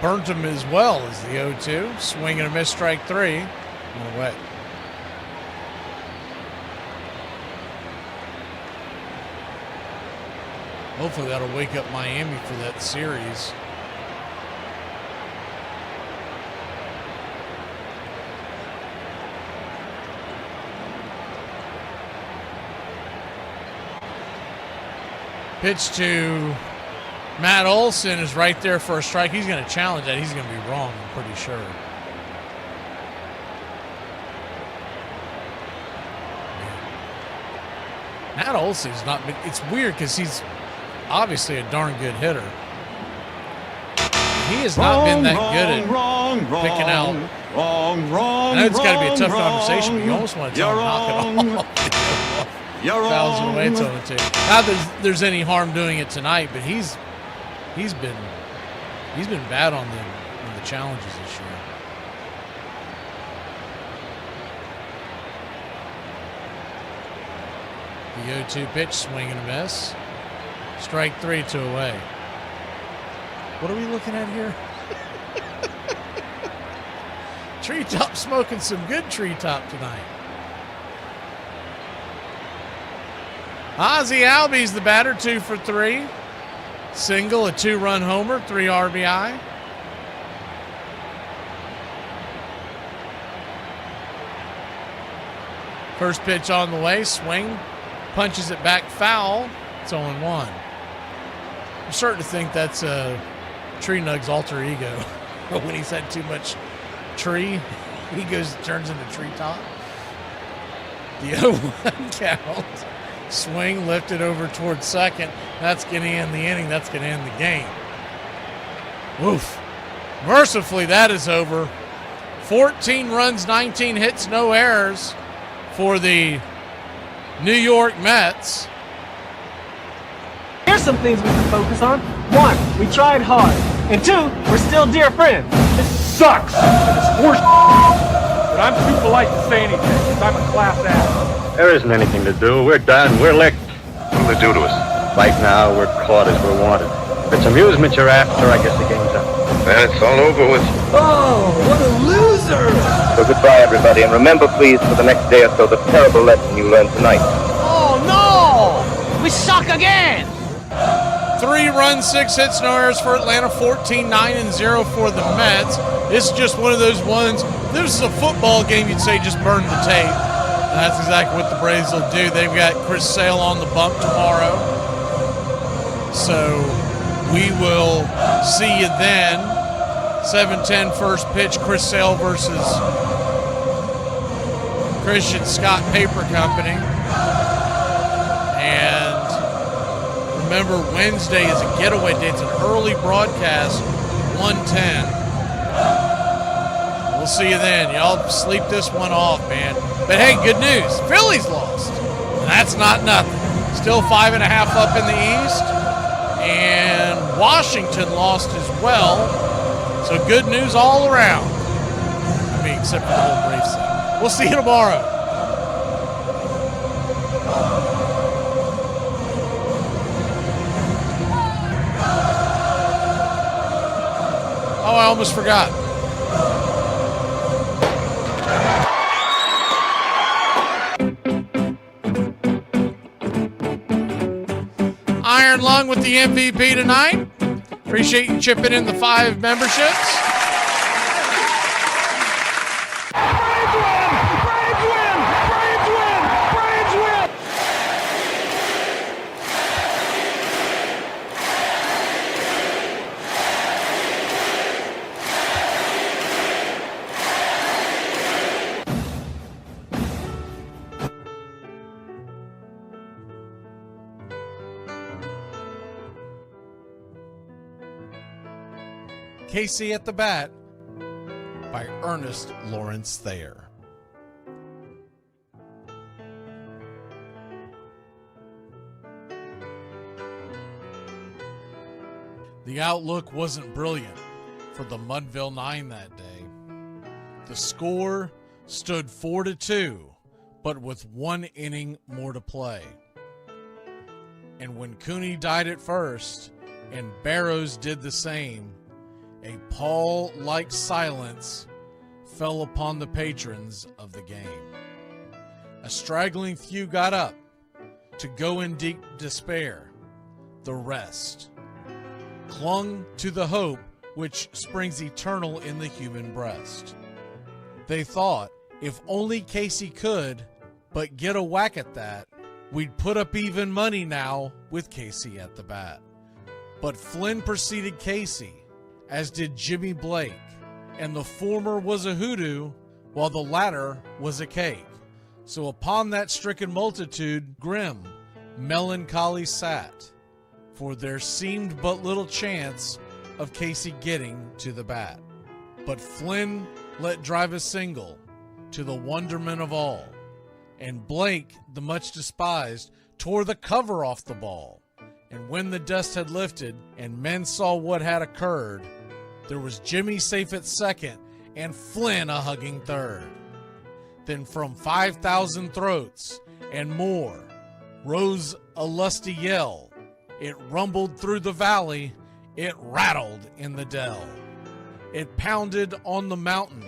burnt them as well as the 0-2. Swing and a miss, strike three. And away. Hopefully that'll wake up Miami for that series. Pitch to Matt Olson is right there for a strike. He's going to challenge that. He's going to be wrong, I'm pretty sure. Matt Olson's not been, it's weird because he's obviously a darn good hitter. He has not been that good at picking out. I know it's got to be a tough conversation, but you almost want to tell him knock it off. Fouls it away, it's 0-2. Not that there's any harm doing it tonight, but he's been bad on the challenges this year. The 0-2 pitch, swing and a miss. Strike three, 2 away. What are we looking at here? Treetop smoking some good treetop tonight. Ozzie Albies the batter, 2 for 3. Single, a 2-run homer, 3 RBI. First pitch on the way, swing, punches it back foul. It's 0-1. I'm starting to think that's Tree Nug's alter ego. When he's had too much tree, he turns into treetop. The 0-1 count. Swing lifted over towards second. That's going to end the inning. That's going to end the game. Oof. Mercifully, that is over. 14 runs, 19 hits, no errors for the New York Mets. Here's some things we can focus on. 1, we tried hard. And 2, we're still dear friends. This sucks. It's horse but I'm too polite to say anything because I'm a class act. There isn't anything to do. We're done. We're licked. What do they do to us? Right now, we're caught as we're wanted. If it's amusement you're after, I guess the game's up. Then it's all over with. Oh, what a loser! So goodbye, everybody, and remember, please, for the next day or so, the terrible lesson you learned tonight. Oh, no! We suck again! 3 runs, 6 hits, no errors for Atlanta. 14-9-0 for the Mets. This is just one of those ones. This is a football game, you'd say just burn the tape. And that's exactly what the Braves will do. They've got Chris Sale on the bump tomorrow. So we will see you then. 7:10 first pitch, Chris Sale versus Christian Scott Paper Company. And remember, Wednesday is a getaway day. It's an early broadcast, 1:10. We'll see you then. Y'all sleep this one off, man. But hey, good news. Phillies lost. And that's not nothing. Still 5.5 up in the East. And Washington lost as well. So good news all around. I mean, except for the whole Braves thing. We'll see you tomorrow. Oh, I almost forgot. Iron Lung with the MVP tonight. Appreciate you chipping in the 5 memberships. Casey at the Bat by Ernest Lawrence Thayer. The outlook wasn't brilliant for the Mudville Nine that day. The score stood 4-2, but with 1 inning more to play. And when Cooney died at first and Barrows did the same, a pall-like silence fell upon the patrons of the game. A straggling few got up to go in deep despair. The rest clung to the hope which springs eternal in the human breast. They thought, if only Casey could but get a whack at that, we'd put up even money now with Casey at the bat. But Flynn preceded Casey, as did Jimmy Blake, and the former was a hoodoo, while the latter was a cake. So upon that stricken multitude, grim, melancholy sat, for there seemed but little chance of Casey getting to the bat. But Flynn let drive a single, to the wonderment of all, and Blake, the much despised, tore the cover off the ball. And when the dust had lifted, and men saw what had occurred, there was Jimmy safe at second, and Flynn a hugging third. Then from 5,000 throats and more rose a lusty yell. It rumbled through the valley, it rattled in the dell. It pounded on the mountain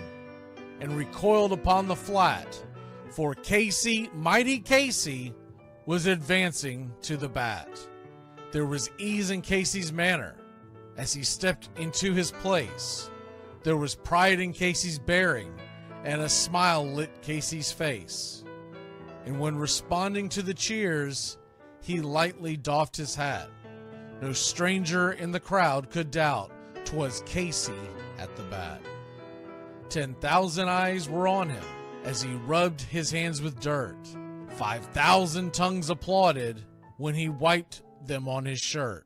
and recoiled upon the flat, for Casey, mighty Casey, was advancing to the bat. There was ease in Casey's manner as he stepped into his place. There was pride in Casey's bearing, and a smile lit Casey's face. And when responding to the cheers, he lightly doffed his hat. No stranger in the crowd could doubt 'twas Casey at the bat. 10,000 eyes were on him as he rubbed his hands with dirt. 5,000 tongues applauded when he wiped them on his shirt.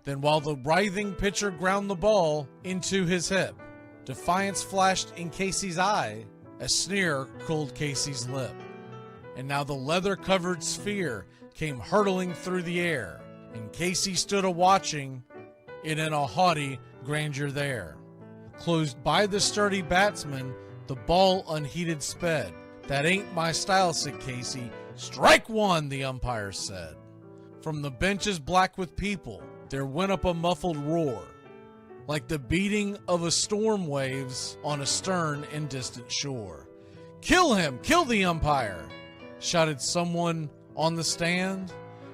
Then while the writhing pitcher ground the ball into his hip, defiance flashed in Casey's eye, a sneer cooled Casey's lip. And now the leather-covered sphere came hurtling through the air, and Casey stood a-watching it in a haughty grandeur there. Closed by the sturdy batsman, the ball unheeded sped. That ain't my style, said Casey. Strike one, the umpire said. From the benches black with people, there went up a muffled roar, like the beating of a storm waves on a stern and distant shore. Kill him! Kill the umpire! Shouted someone on the stand,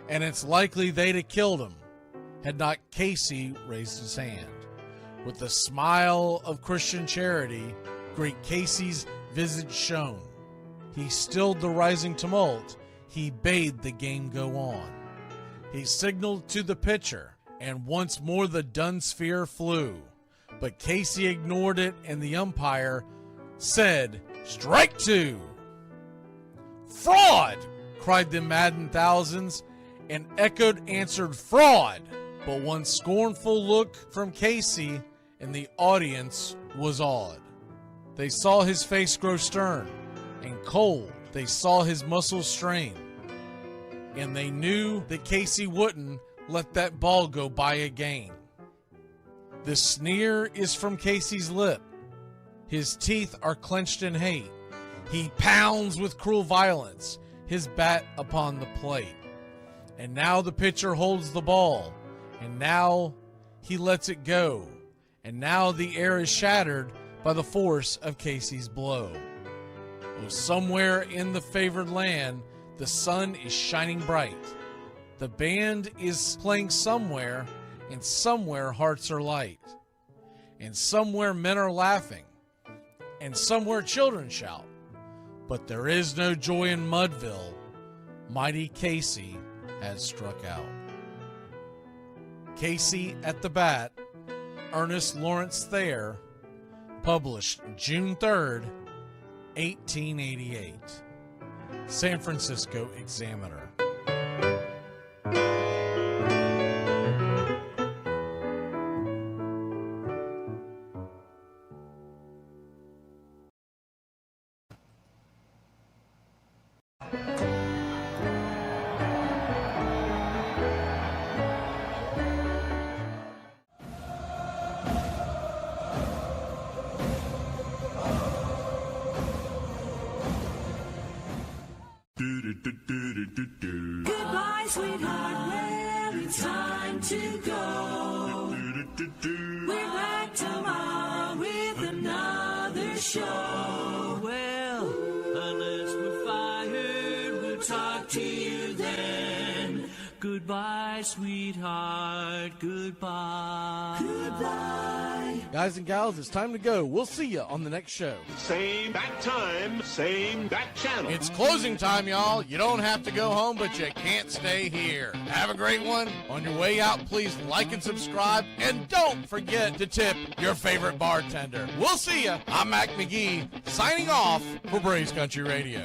and it's likely they'd have killed him had not Casey raised his hand. With a smile of Christian charity, great Casey's visage shone. He stilled the rising tumult, he bade the game go on. He signaled to the pitcher, and once more the dun sphere flew. But Casey ignored it, and the umpire said, "Strike two!" "Fraud!" cried the maddened thousands, and echoed answered, "Fraud!" But one scornful look from Casey, and the audience was awed. They saw his face grow stern and cold. They saw his muscles strain. And they knew that Casey wouldn't let that ball go by again. The sneer is from Casey's lip. His teeth are clenched in hate. He pounds with cruel violence, his bat upon the plate. And now the pitcher holds the ball, and now he lets it go. And now the air is shattered by the force of Casey's blow. Oh, somewhere in the favored land, the sun is shining bright. The band is playing somewhere, and somewhere hearts are light. And somewhere men are laughing, and somewhere children shout. But there is no joy in Mudville. Mighty Casey has struck out. Casey at the Bat, Ernest Lawrence Thayer, published June 3rd, 1888. San Francisco Examiner. Goodbye, sweetheart. Well, it's time to go. We're back tomorrow with another show. Well, unless we're fired, we'll talk to you then. Goodbye, sweetheart. Goodbye. Goodbye. Guys and gals, it's time to go. We'll see you on the next show. Same bat time, same bat channel. It's closing time, y'all. You don't have to go home, but you can't stay here. Have a great one. On your way out, please like and subscribe. And don't forget to tip your favorite bartender. We'll see you. I'm Mac McGee, signing off for Braves Country Radio.